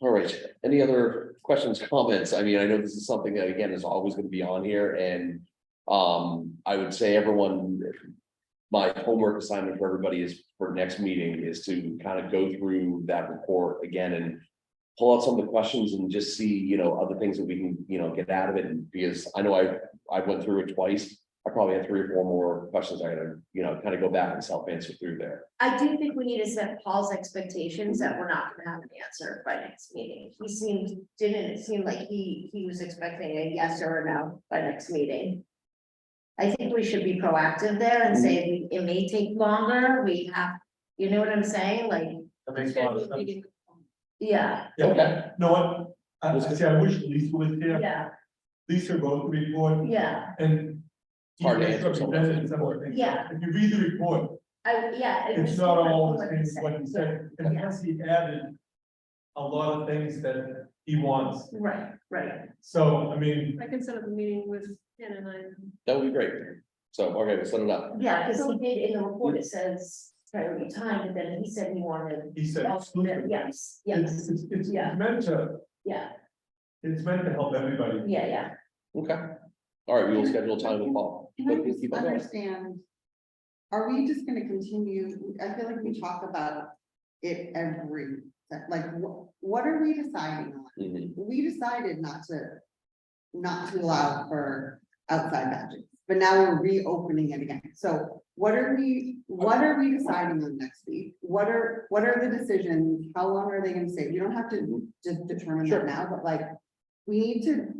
Speaker 1: All right, any other questions, comments? I mean, I know this is something that, again, is always gonna be on here, and I would say everyone. My homework assignment for everybody is for next meeting is to kind of go through that report again and. Pull out some of the questions and just see, other things that we can, get out of it, and because I know I went through it twice. I probably have 3 or 4 more questions I gotta, kind of go back and self-answer through there.
Speaker 7: I do think we need to set Paul's expectations that we're not gonna have an answer by next meeting. Didn't it seem like he was expecting a yes or a no by next meeting? I think we should be proactive there and say it may take longer, we have, you know what I'm saying, like,
Speaker 4: That makes a lot of sense.
Speaker 7: yeah,
Speaker 4: Yeah,
Speaker 1: Okay.
Speaker 4: no, what, I wish Lisa was here.
Speaker 7: yeah,
Speaker 4: Lisa wrote the report,
Speaker 7: yeah,
Speaker 4: and.
Speaker 1: It's hard to
Speaker 4: you
Speaker 1: answer some of those
Speaker 4: misrepresented some of the things.
Speaker 7: Yeah.
Speaker 4: If you read the report,
Speaker 7: yeah. it
Speaker 4: it's
Speaker 7: was
Speaker 4: not
Speaker 7: different
Speaker 4: all
Speaker 7: from
Speaker 4: the
Speaker 7: what
Speaker 4: same
Speaker 7: he
Speaker 4: as
Speaker 7: said.
Speaker 4: what he said, and plus he added. A lot of things that he wants,
Speaker 7: Right, right,
Speaker 4: so, I mean,
Speaker 2: I can set up a meeting with Hannah and I.
Speaker 1: That would be great. So, okay, we'll set it up.
Speaker 7: yeah, because he did, in the report, it says priority time, but then he said he wanted.
Speaker 4: he said. exclusive.
Speaker 7: Yes,
Speaker 4: It's,
Speaker 7: yes,
Speaker 4: it's
Speaker 7: Yeah.
Speaker 4: meant to,
Speaker 7: yeah,
Speaker 4: it's meant to help everybody.
Speaker 7: yeah.
Speaker 1: Okay. All right, we will schedule time with Paul.
Speaker 5: Can I
Speaker 1: But
Speaker 5: just
Speaker 1: keep on going.
Speaker 5: understand? Are we just gonna continue, I feel like we talk about it every, like, what are we deciding on?
Speaker 1: Mhm.
Speaker 5: We decided not to allow for outside badges, but now we're reopening it again. So what are we deciding on next week? What are the decisions? How long are they gonna stay? We don't have to just determine
Speaker 1: Sure.
Speaker 5: that now, but like, we need to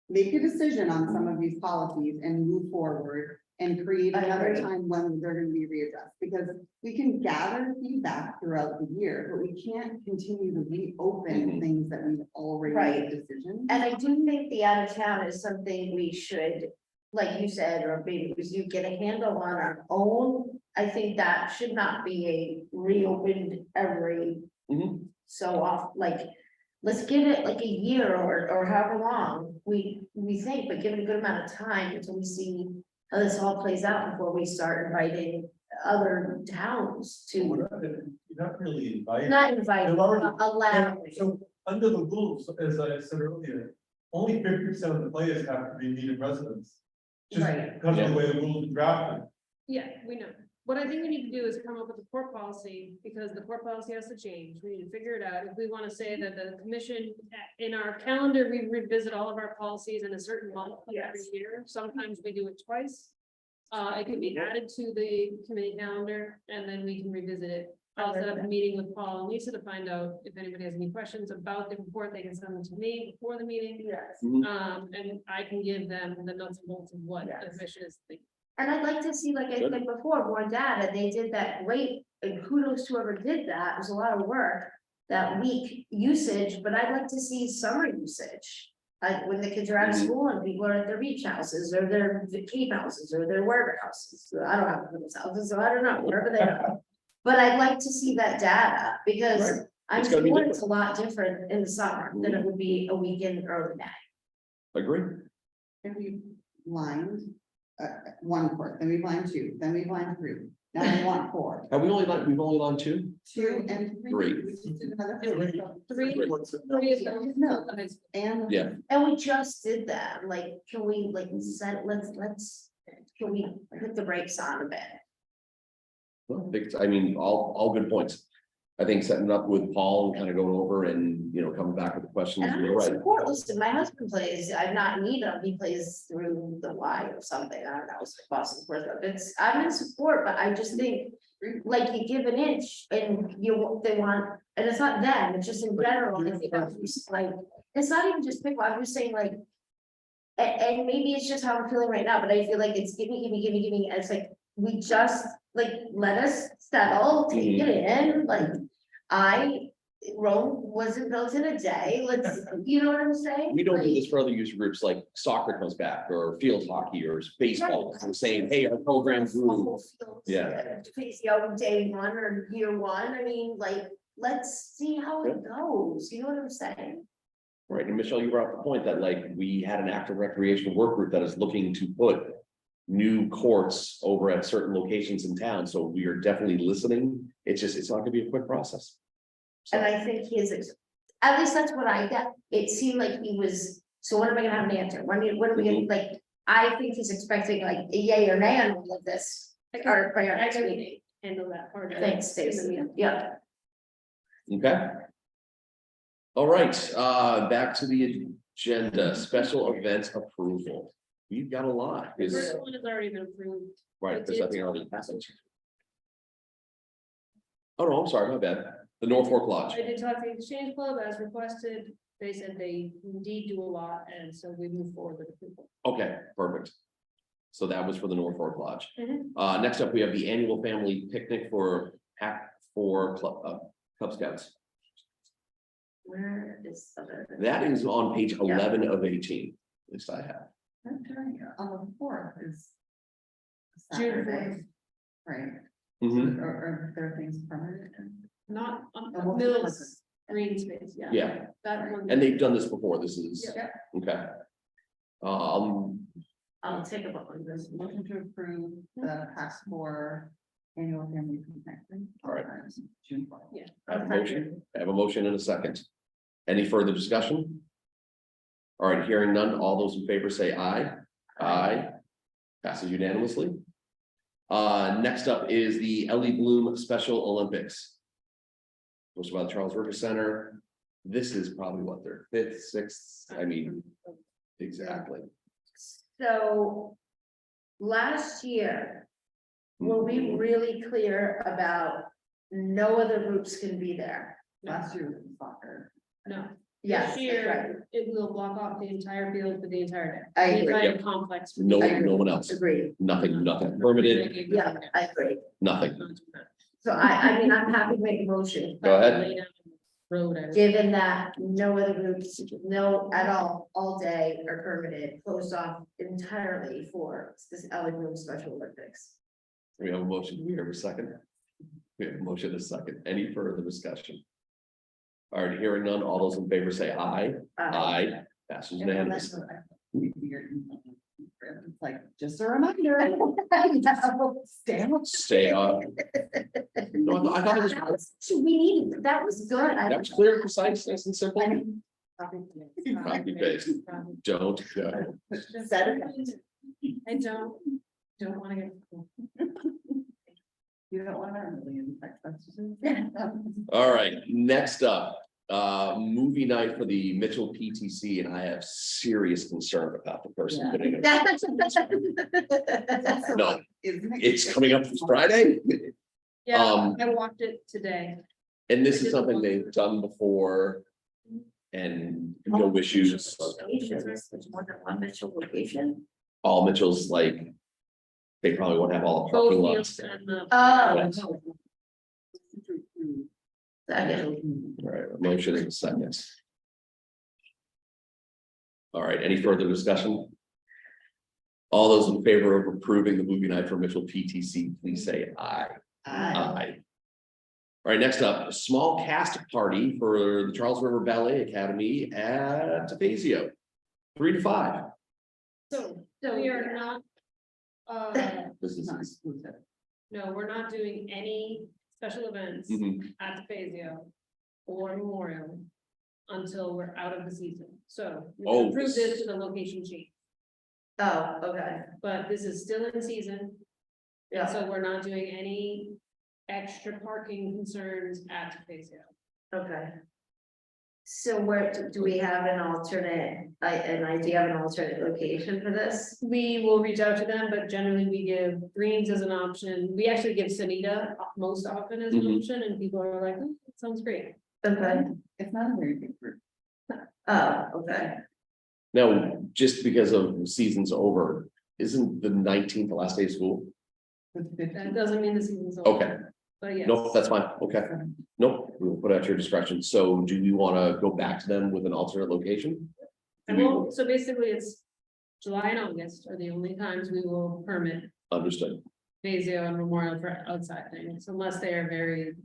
Speaker 5: make a decision on some of these policies and move forward and create
Speaker 7: I
Speaker 5: another
Speaker 7: agree.
Speaker 5: time when they're gonna be readdressed, because we can gather feedback throughout the year, but we can't continue to reopen
Speaker 1: Mhm.
Speaker 5: things that we've already
Speaker 7: Right.
Speaker 5: made decisions.
Speaker 7: And I do think the out of town is something we should, like you said, or maybe it was you, get a handle on our own. I think that should not be a reopened every
Speaker 1: Mhm.
Speaker 7: so off, like, let's give it like a year or however long we think, but give it a good amount of time until we see how this all plays out before we start inviting other towns
Speaker 4: You're
Speaker 7: to,
Speaker 4: not really invited.
Speaker 7: not invite,
Speaker 4: They've already-
Speaker 7: allow.
Speaker 4: So, under the rules, as I said earlier, only 50% of the players have to be Needham residents. Just
Speaker 7: Right.
Speaker 4: because of the way the rules are drafted.
Speaker 2: Yeah, we know. What I think we need to do is come up with a court policy, because the court policy has to change. We need to figure it out. If we want to say that the commission, in our calendar, we revisit all of our policies in a certain month every
Speaker 7: Yes.
Speaker 2: year. Sometimes we do it twice. It can be added to the committee calendar, and then we can revisit it. I'll set up a meeting with Paul and Lisa to find out if anybody has any questions about the report. They can send them to me before the meeting.
Speaker 7: Yes.
Speaker 2: And I can give them the nuts and bolts of what the
Speaker 7: Yes.
Speaker 2: commission is thinking.
Speaker 7: And I'd like to see, like I
Speaker 1: Good.
Speaker 7: said before, more data. They did that great, and kudos to whoever did that. It was a lot of work. That week usage, but I'd like to see summer usage. Like when the kids are out of
Speaker 1: Mhm.
Speaker 7: school and people are at their beach houses or their cave houses or their wherever houses. I don't have those houses, so I don't know, wherever they are. But I'd like to see that data because
Speaker 1: Right.
Speaker 7: I'm
Speaker 1: It's gonna be
Speaker 7: sure it's a lot different in the summer than it would be a weekend or a day.
Speaker 1: Agree.
Speaker 5: If we blind, one court, then we blind two, then we blind three, now we want four.
Speaker 1: Have we've only done 2?
Speaker 5: Two and three.
Speaker 1: Three.
Speaker 5: We just did another
Speaker 2: Three.
Speaker 5: three.
Speaker 2: Three is the-
Speaker 5: No. And.
Speaker 1: Yeah.
Speaker 7: And we just did that, like, can we like set, can we put the brakes on a bit?
Speaker 1: I think, I mean, all good points. I think setting it up with Paul and kind of going over and, you know, coming back with the questions.
Speaker 7: And I'm
Speaker 1: you're
Speaker 7: in
Speaker 1: right.
Speaker 7: support, listen, my husband plays, I'm not in need of, he plays through the Y or something, I don't know, it's Boston's worth of, I'm in support, but I just think. Like you give an inch and they want, and it's not them, it's just in general, I think that's like, it's not even just people, I'm just saying like. And maybe it's just how I'm feeling right now, but I feel like it's gimme, and it's like, we just, like, let us settle, take it in, like. Rome wasn't built in a day, let's, you know what I'm saying?
Speaker 1: We don't do
Speaker 7: Like,
Speaker 1: this for other user groups like soccer comes back or field hockey or baseball. I'm saying, hey, our program grew. Yeah.
Speaker 7: Face day one or year one, I mean, like, let's see how it goes, you know what I'm saying?
Speaker 1: Right, and Michelle, you brought up the point that like we had an active recreation work group that is looking to put new courts over at certain locations in town, so we are definitely listening. It's just, it's not gonna be a quick process. So,
Speaker 7: And I think at least that's what I got, it seemed like he was, so when am I gonna have an answer, what are we gonna, like, I think he's expecting like a yay or nay on all of this, or by our
Speaker 2: I
Speaker 7: next
Speaker 2: can
Speaker 7: meeting.
Speaker 2: handle that part. of it.
Speaker 7: Thanks, Stacy, yeah.
Speaker 1: okay. All right, back to the agenda, special event approval. We've got a lot,
Speaker 2: The
Speaker 1: is,
Speaker 2: first one has already been approved.
Speaker 1: right, there's nothing already. Oh, no, I'm sorry, my bad. The Norfolk Lodge.
Speaker 2: I did talk to the Exchange Club as requested. They said they indeed do a lot, and so we move forward with approval.
Speaker 1: Okay, perfect. So that was for the Norfolk Lodge.
Speaker 2: Mhm.
Speaker 1: Next up, we have the annual family picnic for Cub Scouts.
Speaker 7: Where is other?
Speaker 1: That is on page 11 of 18, at least I have.
Speaker 5: I'm telling you, on the fourth is.
Speaker 2: June
Speaker 5: Saturday, right,
Speaker 1: Mhm.
Speaker 5: or there are things permanent.
Speaker 2: Not
Speaker 5: Oh,
Speaker 2: on
Speaker 5: what
Speaker 2: Mills
Speaker 5: was it?
Speaker 2: green space, yeah.
Speaker 1: Yeah,
Speaker 2: That one.
Speaker 1: and they've done this before, this is,
Speaker 2: Yeah.
Speaker 1: okay.
Speaker 7: I'll take a look on this.
Speaker 5: Motion to approve the past four annual family picnic.
Speaker 1: All right.
Speaker 5: June 4th.
Speaker 2: Yeah.
Speaker 1: I have a motion, I have a motion and a second. Any further discussion? All right, hearing none, all those in favor say aye. Aye. Passes unanimously. Next up is the Ellie Bloom Special Olympics. Hosted by the Charles River Center. This is probably what, their fifth, sixth, I mean, exactly.
Speaker 7: So. Last year. Were we really clear about no other groups can be there?
Speaker 5: Last year was soccer.
Speaker 2: No,
Speaker 7: Yes,
Speaker 2: this
Speaker 7: that's right.
Speaker 2: year, it will block off the entire field for the entire day.
Speaker 7: I
Speaker 2: The
Speaker 7: agree.
Speaker 2: entire
Speaker 1: Yep.
Speaker 2: complex.
Speaker 1: No,
Speaker 7: I agree.
Speaker 1: no one else,
Speaker 7: Agreed,
Speaker 1: nothing permitted,
Speaker 7: yeah, I agree.
Speaker 1: nothing.
Speaker 7: So I mean, I'm happy to make a motion,
Speaker 1: Go ahead.
Speaker 2: Lay down the Road. I would-
Speaker 7: given that no other groups, no at all day are permitted, closed off entirely for this Ellie Bloom Special Olympics.
Speaker 1: We have a motion, do we have a second? We have a motion and a second, any further discussion? All right, hearing none, all those in favor say aye. Aye. Passes
Speaker 5: And that's
Speaker 1: unanimously.
Speaker 5: what I- It's like, just a reminder. Stay on.
Speaker 1: Stay on. No, I thought it was,
Speaker 7: That was- We needed, that was good.
Speaker 1: that was clear, concise, nice and simple. Copy paste. Don't go.
Speaker 7: Said
Speaker 2: I don't wanna get.
Speaker 5: You don't want to really text messages.
Speaker 1: All right, next up, movie night for the Mitchell PTC, and I have serious concern about the person putting it. No, it's coming up this Friday,
Speaker 2: Yeah,
Speaker 1: Um,
Speaker 2: I walked it today.
Speaker 1: and this is something they've done before. And no issues,
Speaker 7: There's more than one Mitchell location.
Speaker 1: all Mitchell's like. They probably won't have all the
Speaker 2: Both
Speaker 1: parking
Speaker 2: fields
Speaker 1: lots.
Speaker 2: and the.
Speaker 7: Oh. Second.
Speaker 1: All right, a motion in a second. All right, any further discussion? All those in favor of approving the movie night for Mitchell PTC, please say aye. Aye. All right, next up, a small cast party for the Charles River Ballet Academy at Tafazio. 3 to 5.
Speaker 2: So we are not.
Speaker 1: This is.
Speaker 5: Not exclusive.
Speaker 2: No, we're not doing any special events
Speaker 1: Mhm.
Speaker 2: at the Fazio or Memorial until we're out of the season. So we
Speaker 1: Oh,
Speaker 2: can approve
Speaker 1: this-
Speaker 2: this to the location sheet,
Speaker 7: Oh, okay.
Speaker 2: but this is still in season.
Speaker 7: Yeah.
Speaker 2: And so we're not doing any extra parking concerns at Topazio.
Speaker 7: Okay. So where, do we have an alternate, an idea of an alternate location for this?
Speaker 2: We will reach out to them, but generally we give greens as an option. We actually give Sunita most often as an
Speaker 1: Mhm.
Speaker 2: option, and people are like, "Hmm, that sounds great."
Speaker 7: Okay,
Speaker 5: It's not a very big group.
Speaker 7: oh, okay.
Speaker 1: Now, just because of season's over, isn't the 19th the last day of school?
Speaker 2: That doesn't mean the season's over.
Speaker 1: Okay,
Speaker 2: But yes.
Speaker 1: nope, that's fine, okay. Nope, we will put out your discretion. So do we want to go back to them with an alternate location?
Speaker 2: And we'll, so basically it's July and August are the only times we will permit
Speaker 1: Understood.
Speaker 2: Fazio and Memorial for outside things, unless they are very.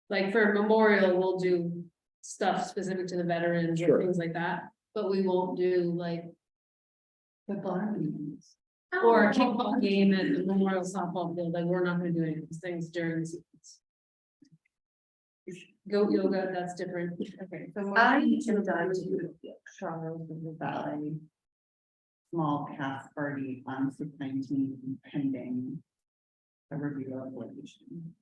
Speaker 2: Like for Memorial, we'll do stuff specific to the veterans
Speaker 1: Sure.
Speaker 2: or things like that, but we won't do like.
Speaker 5: The barns.
Speaker 2: Or a kickball game at the Memorial softball field, like we're not gonna do any of these things during the seasons. Goat yoga, that's different. Okay.
Speaker 5: So
Speaker 7: I
Speaker 5: motion
Speaker 7: am
Speaker 5: to
Speaker 7: done
Speaker 5: approve Charles of the Valley. Small cast party on 6/19 pending. A review of location.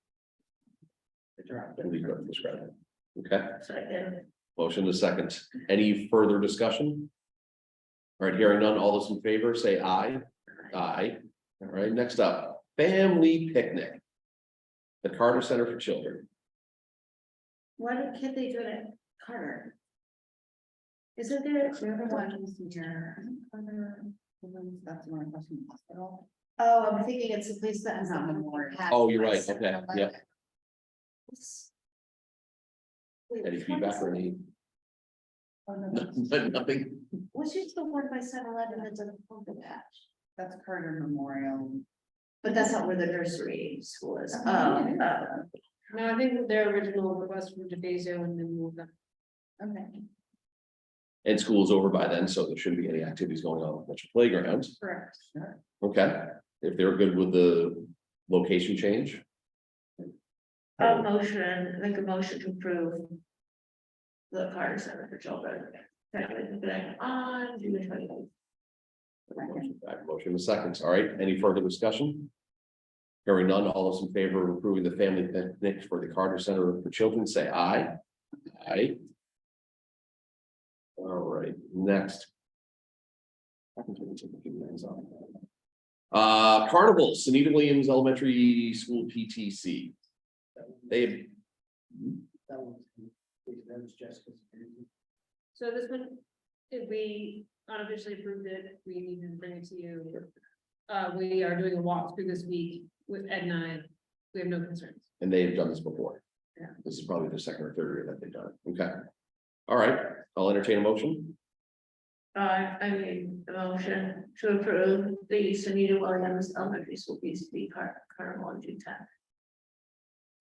Speaker 5: The director.
Speaker 1: Leave it described. Okay,
Speaker 7: Second.
Speaker 1: motion to second. Any further discussion? All right, hearing none, all those in favor say aye. Aye. All right, next up, family picnic. The Carter Center for Children.
Speaker 7: Why can't they do it at Carter? Isn't there?
Speaker 5: The other one is here. That's one question hospital.
Speaker 7: Oh, I'm thinking it's a place that has
Speaker 5: Not
Speaker 7: a
Speaker 5: Memorial.
Speaker 1: Oh, you're right, okay, yeah.
Speaker 7: Wait,
Speaker 1: Any
Speaker 7: which one
Speaker 1: feedback
Speaker 7: is
Speaker 1: or
Speaker 7: it?
Speaker 1: any?
Speaker 5: Oh, no, that's-
Speaker 1: Nothing.
Speaker 7: Which is the one by 7-Eleven that's a pumpkin patch?
Speaker 5: That's Carter Memorial.
Speaker 7: But that's not where the nursery school is.
Speaker 5: Oh,
Speaker 2: No, I think their original request from DeFazio and then moved them.
Speaker 5: Okay.
Speaker 1: And school's over by then, so there shouldn't be any activities going on at the playgrounds.
Speaker 2: Correct.
Speaker 1: Okay, if they're good with the location change.
Speaker 7: Motion, make a motion to approve. The Carter Center for Children. On June 29th.
Speaker 1: Motion in seconds. All right, any further discussion? Hearing none, all those in favor of approving the family picnic for the Carter Center for Children, say aye. Aye. All right, next. Carnival, Sunita Williams Elementary School PTC. They,
Speaker 3: That was Jessica's.
Speaker 2: So this one, if we unofficially approved it, we needed to bring it to you. We are doing a walkthrough this week with Ed and I. We have no concerns.
Speaker 1: and they've done this before.
Speaker 2: Yeah.
Speaker 1: This is probably the second or third year that they've done it. Okay. All right, I'll entertain a motion.
Speaker 7: I mean, a motion to approve the Sunita Williams Elementary School PCB Carnival on June 10th.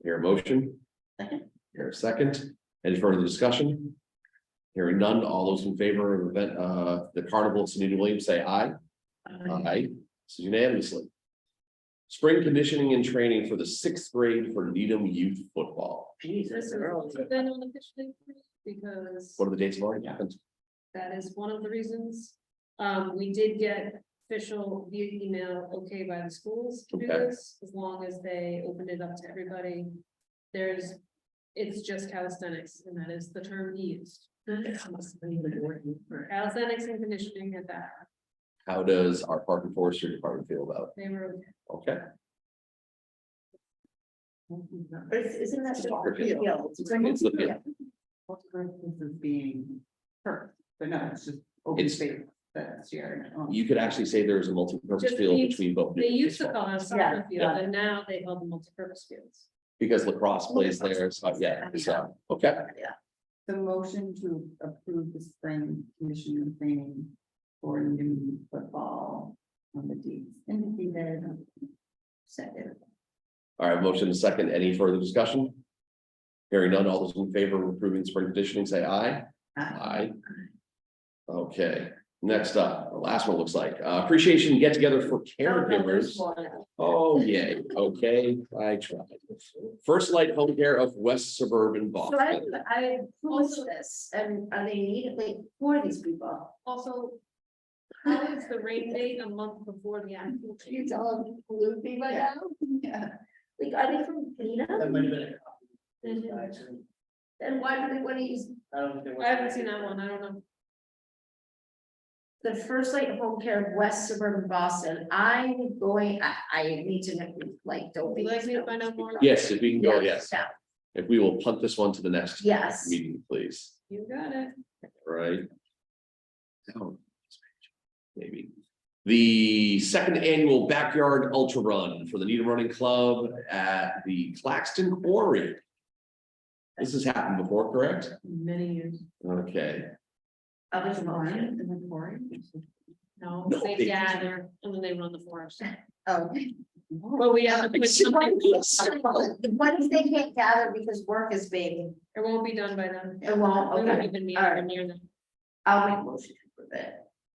Speaker 1: Hear a motion?
Speaker 7: Second.
Speaker 1: Hear a second. Any further discussion? Hearing none, all those in favor of event, the Carnival of Sunita Williams, say aye. Aye. This is unanimously. Spring conditioning and training for the 6th grade for Needham Youth Football.
Speaker 7: Jesus,
Speaker 2: This
Speaker 7: early.
Speaker 2: has been unofficially approved because
Speaker 1: What are the dates have already happened?
Speaker 2: that is one of the reasons. We did get official via email, okay, by the schools to do
Speaker 1: Okay.
Speaker 2: this, as long as they opened it up to everybody. It's just calisthenics, and that is the term used. Calisthenics and conditioning at that,
Speaker 1: How does our Park and Forestry Department feel about
Speaker 2: they were,
Speaker 1: it? Okay,
Speaker 7: Isn't that the
Speaker 1: Soccer
Speaker 7: field?
Speaker 1: field.
Speaker 7: It's
Speaker 1: It's the field.
Speaker 5: This is being hurt, but no, it's just open
Speaker 1: It's-
Speaker 5: space that's here.
Speaker 1: you could actually say there's a multi-purpose
Speaker 2: Just
Speaker 1: field
Speaker 2: the-
Speaker 1: between both.
Speaker 2: they used to
Speaker 1: baseball.
Speaker 2: call it a
Speaker 5: Yeah,
Speaker 2: soccer field, and now they call them multipurpose fields.
Speaker 1: Because lacrosse plays there, so yeah, so, okay,
Speaker 5: The motion to approve the spring conditioning and training for new football on the dates indicated.
Speaker 7: Second.
Speaker 1: all right, motion is second, any further discussion? Hearing none, all those in favor of approving spring conditioning, say aye. Aye. Okay, next up, the last one looks like appreciation get together for caregivers. Oh, yay, okay, I tried. First Light Home Care of West Suburban
Speaker 7: So
Speaker 1: Boston.
Speaker 7: I posted this, and are they needed, like, for these people?
Speaker 2: Also, how is the rain date a month before the actual?
Speaker 7: You tell them Lucy by now?
Speaker 5: Yeah,
Speaker 7: Like, are they from
Speaker 3: That
Speaker 7: Pina?
Speaker 3: might have been a copy.
Speaker 2: Mhm.
Speaker 7: And why do they want to use
Speaker 3: I don't think there was.
Speaker 2: I haven't seen that one, I don't know.
Speaker 7: the First Light Home Care of West Suburban Boston? I'm going, I need to know, like, don't
Speaker 2: Would
Speaker 7: be.
Speaker 2: you like me to find out more?
Speaker 1: Yes, if we can go, yes.
Speaker 7: Yeah,
Speaker 1: If we will punt this one to the next
Speaker 7: yes.
Speaker 1: meeting, please.
Speaker 2: You got it.
Speaker 1: Right. Oh, maybe. The second annual Backyard Ultra Run for the Needham Running Club at the Claxton Quarry. This has happened before, correct?
Speaker 2: Many years.
Speaker 1: Okay,
Speaker 7: I was wrong.
Speaker 2: No,
Speaker 1: No,
Speaker 2: they
Speaker 1: they-
Speaker 2: gather and then they run the forest.
Speaker 5: Oh.
Speaker 2: But we have to put something,
Speaker 7: What if they can't gather because work is being,
Speaker 2: it won't be done by then.
Speaker 7: it won't,
Speaker 2: We won't
Speaker 7: okay,
Speaker 2: even be
Speaker 7: all right.
Speaker 2: anywhere near them.
Speaker 7: I'll make a motion to approve it.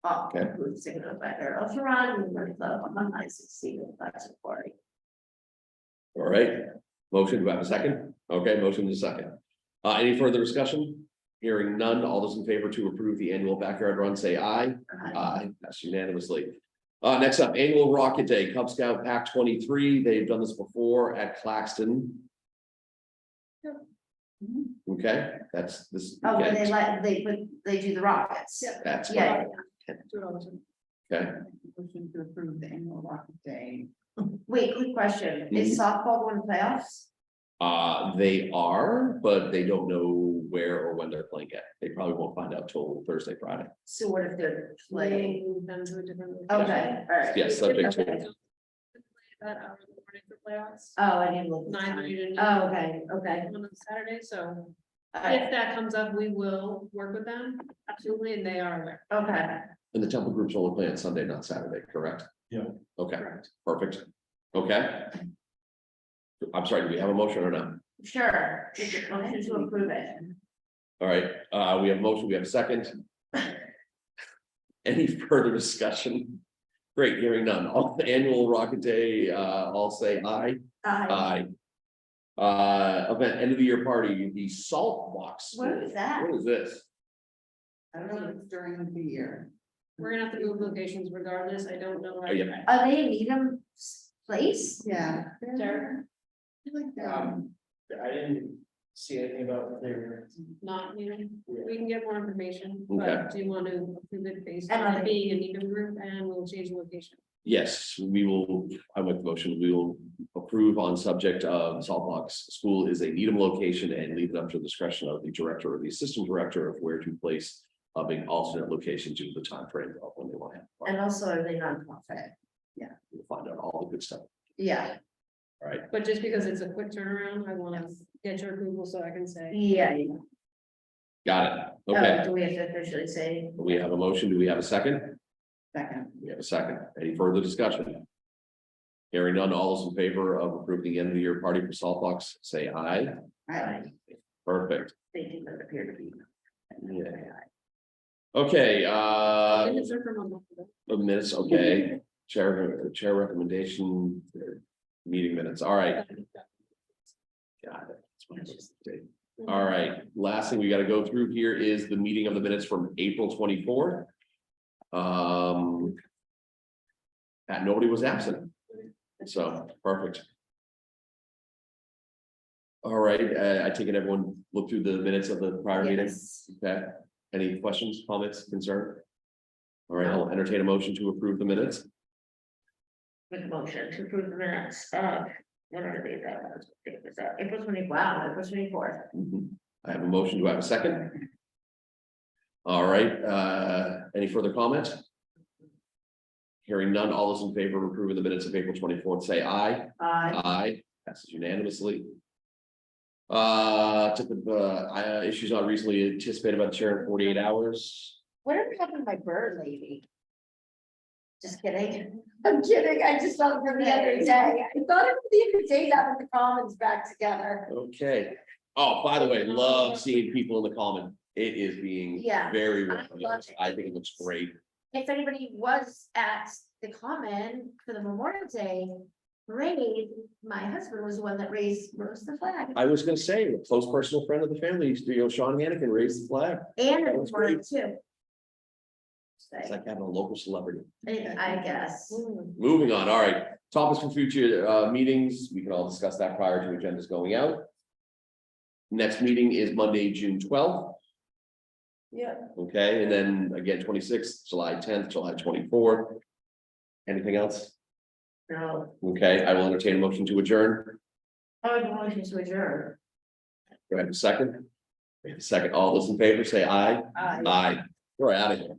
Speaker 7: Oh,
Speaker 1: Okay.
Speaker 7: approve signal by their ultra run, and run club on I succeed with that's a quarry.
Speaker 1: all right. Motion, do I have a second? Okay, motion is second. Any further discussion? Hearing none, all those in favor to approve the annual Backyard Run, say aye. Aye, that's unanimously. Next up, annual Rocket Day, Cub Scout Pack 23. They've done this before at Claxton. Okay, that's this.
Speaker 7: Oh, when
Speaker 1: okay,
Speaker 7: they do the rockets.
Speaker 2: Yeah.
Speaker 1: That's what
Speaker 7: Yeah,
Speaker 2: Do it all the time.
Speaker 1: okay.
Speaker 5: Motion to approve the annual Rocket Day.
Speaker 7: wait, quick question, is softball going to playoffs?
Speaker 1: They are, but they don't know where or when they're playing yet. They probably won't find out till Thursday, Friday.
Speaker 7: So what if they're playing?
Speaker 2: Move them to a different.
Speaker 7: Okay, all right.
Speaker 1: Yes, subject to.
Speaker 7: Okay.
Speaker 2: That hour in the morning for playoffs.
Speaker 7: Oh, I didn't look. at the
Speaker 2: 9
Speaker 7: time.
Speaker 2: to noon.
Speaker 7: Oh, okay, okay.
Speaker 2: On Saturday, so
Speaker 7: All right,
Speaker 2: if that comes up, we will work with them, absolutely, and they are aware.
Speaker 7: okay.
Speaker 1: And the Temple Group's only playing Sunday, not Saturday, correct?
Speaker 4: Yeah.
Speaker 1: Okay,
Speaker 2: Correct.
Speaker 1: perfect. Okay. I'm sorry, do we have a motion or not?
Speaker 7: Sure, is it motion to approve it?
Speaker 1: All right, we have a motion, we have a second. Any further discussion? Great, hearing none. All the annual Rocket Day, all say aye. Aye. Event, end of the year party, the Salt Box.
Speaker 7: What is that?
Speaker 1: What is this?
Speaker 5: I don't know if it's during the year.
Speaker 2: We're gonna have to move locations regardless, I don't know.
Speaker 1: Oh, yeah.
Speaker 7: Are they in Needham place?
Speaker 5: Yeah.
Speaker 2: Derek?
Speaker 5: I like that.
Speaker 3: I didn't see anything about what they were.
Speaker 2: Not, you know, we can get more information,
Speaker 1: Okay.
Speaker 2: but do you want to approve it based
Speaker 7: And
Speaker 2: on
Speaker 7: I-
Speaker 2: it being a Needham group and we'll change the location?
Speaker 1: Yes, we will, I make the motion, we will approve on subject of Salt Box School is a Needham location and leave it up to the discretion of the director or the assistant director of where to place of an alternate location due to the time frame of when they want to have.
Speaker 7: And also, are they nonprofit?
Speaker 1: We'll find out all the good stuff.
Speaker 7: Yeah,
Speaker 1: All right,
Speaker 2: But just because it's a quick turnaround, I wanna get your approval so I can say.
Speaker 7: yeah.
Speaker 1: got it.
Speaker 7: Oh,
Speaker 1: Okay,
Speaker 7: do we have to officially say?
Speaker 1: we have a motion. Do we have a second?
Speaker 5: Second.
Speaker 1: We have a second. Any further discussion? Hearing none, all those in favor of approving the end of the year party for Salt Box, say aye.
Speaker 5: Right.
Speaker 1: Perfect.
Speaker 7: They do not appear to be.
Speaker 1: Yeah. Okay,
Speaker 2: Minutes are from a month ago.
Speaker 1: the minutes, okay, chair recommendation, meeting minutes, all right. Got it. That's what I was saying. All right, last thing we gotta go through here is the meeting of the minutes from April 24th. And nobody was absent, so perfect. All right, I take it everyone looked through the minutes of the prior meeting,
Speaker 7: Yes.
Speaker 1: okay? Any questions, comments, concern? All right, I'll entertain a motion to approve the minutes.
Speaker 7: Make a motion to approve the minutes of, what are they, April 20, wow, April 24th.
Speaker 1: I have a motion. Do I have a second? All right, any further comments? Hearing none, all those in favor of approving the minutes of April 24th, say aye. Aye, passes unanimously. Took the issues not recently anticipated by the chair in 48 hours.
Speaker 7: Whatever happened to my bird lady? Just kidding. I'm kidding. I just saw them the other day. I thought it would be a good day to have the commons back together.
Speaker 1: Okay. Oh, by the way, love seeing people in the common. It is being
Speaker 7: Yeah,
Speaker 1: very
Speaker 7: I
Speaker 1: well.
Speaker 7: love it.
Speaker 1: I think it looks great.
Speaker 7: If anybody was at the common for the Memorial Day parade, my husband was the one that raised the flag.
Speaker 1: I was gonna say, a close personal friend of the family, Sean Hannigan raised the flag.
Speaker 7: And it
Speaker 1: That
Speaker 7: was
Speaker 1: was great.
Speaker 7: too.
Speaker 1: It's like having a local celebrity.
Speaker 7: I guess.
Speaker 1: Moving on, all right, Topics for future meetings, we can all discuss that prior to agendas going out. Next meeting is Monday, June 12th.
Speaker 6: Yeah.
Speaker 1: Okay, and then again, 26th, July 10th, July 24th. Anything else?
Speaker 7: No,
Speaker 1: Okay, I will entertain a motion to adjourn.
Speaker 7: I would want to adjourn.
Speaker 1: Do I have a second? Second, all those in favor say aye.
Speaker 6: Aye.
Speaker 1: Aye. We're out of here.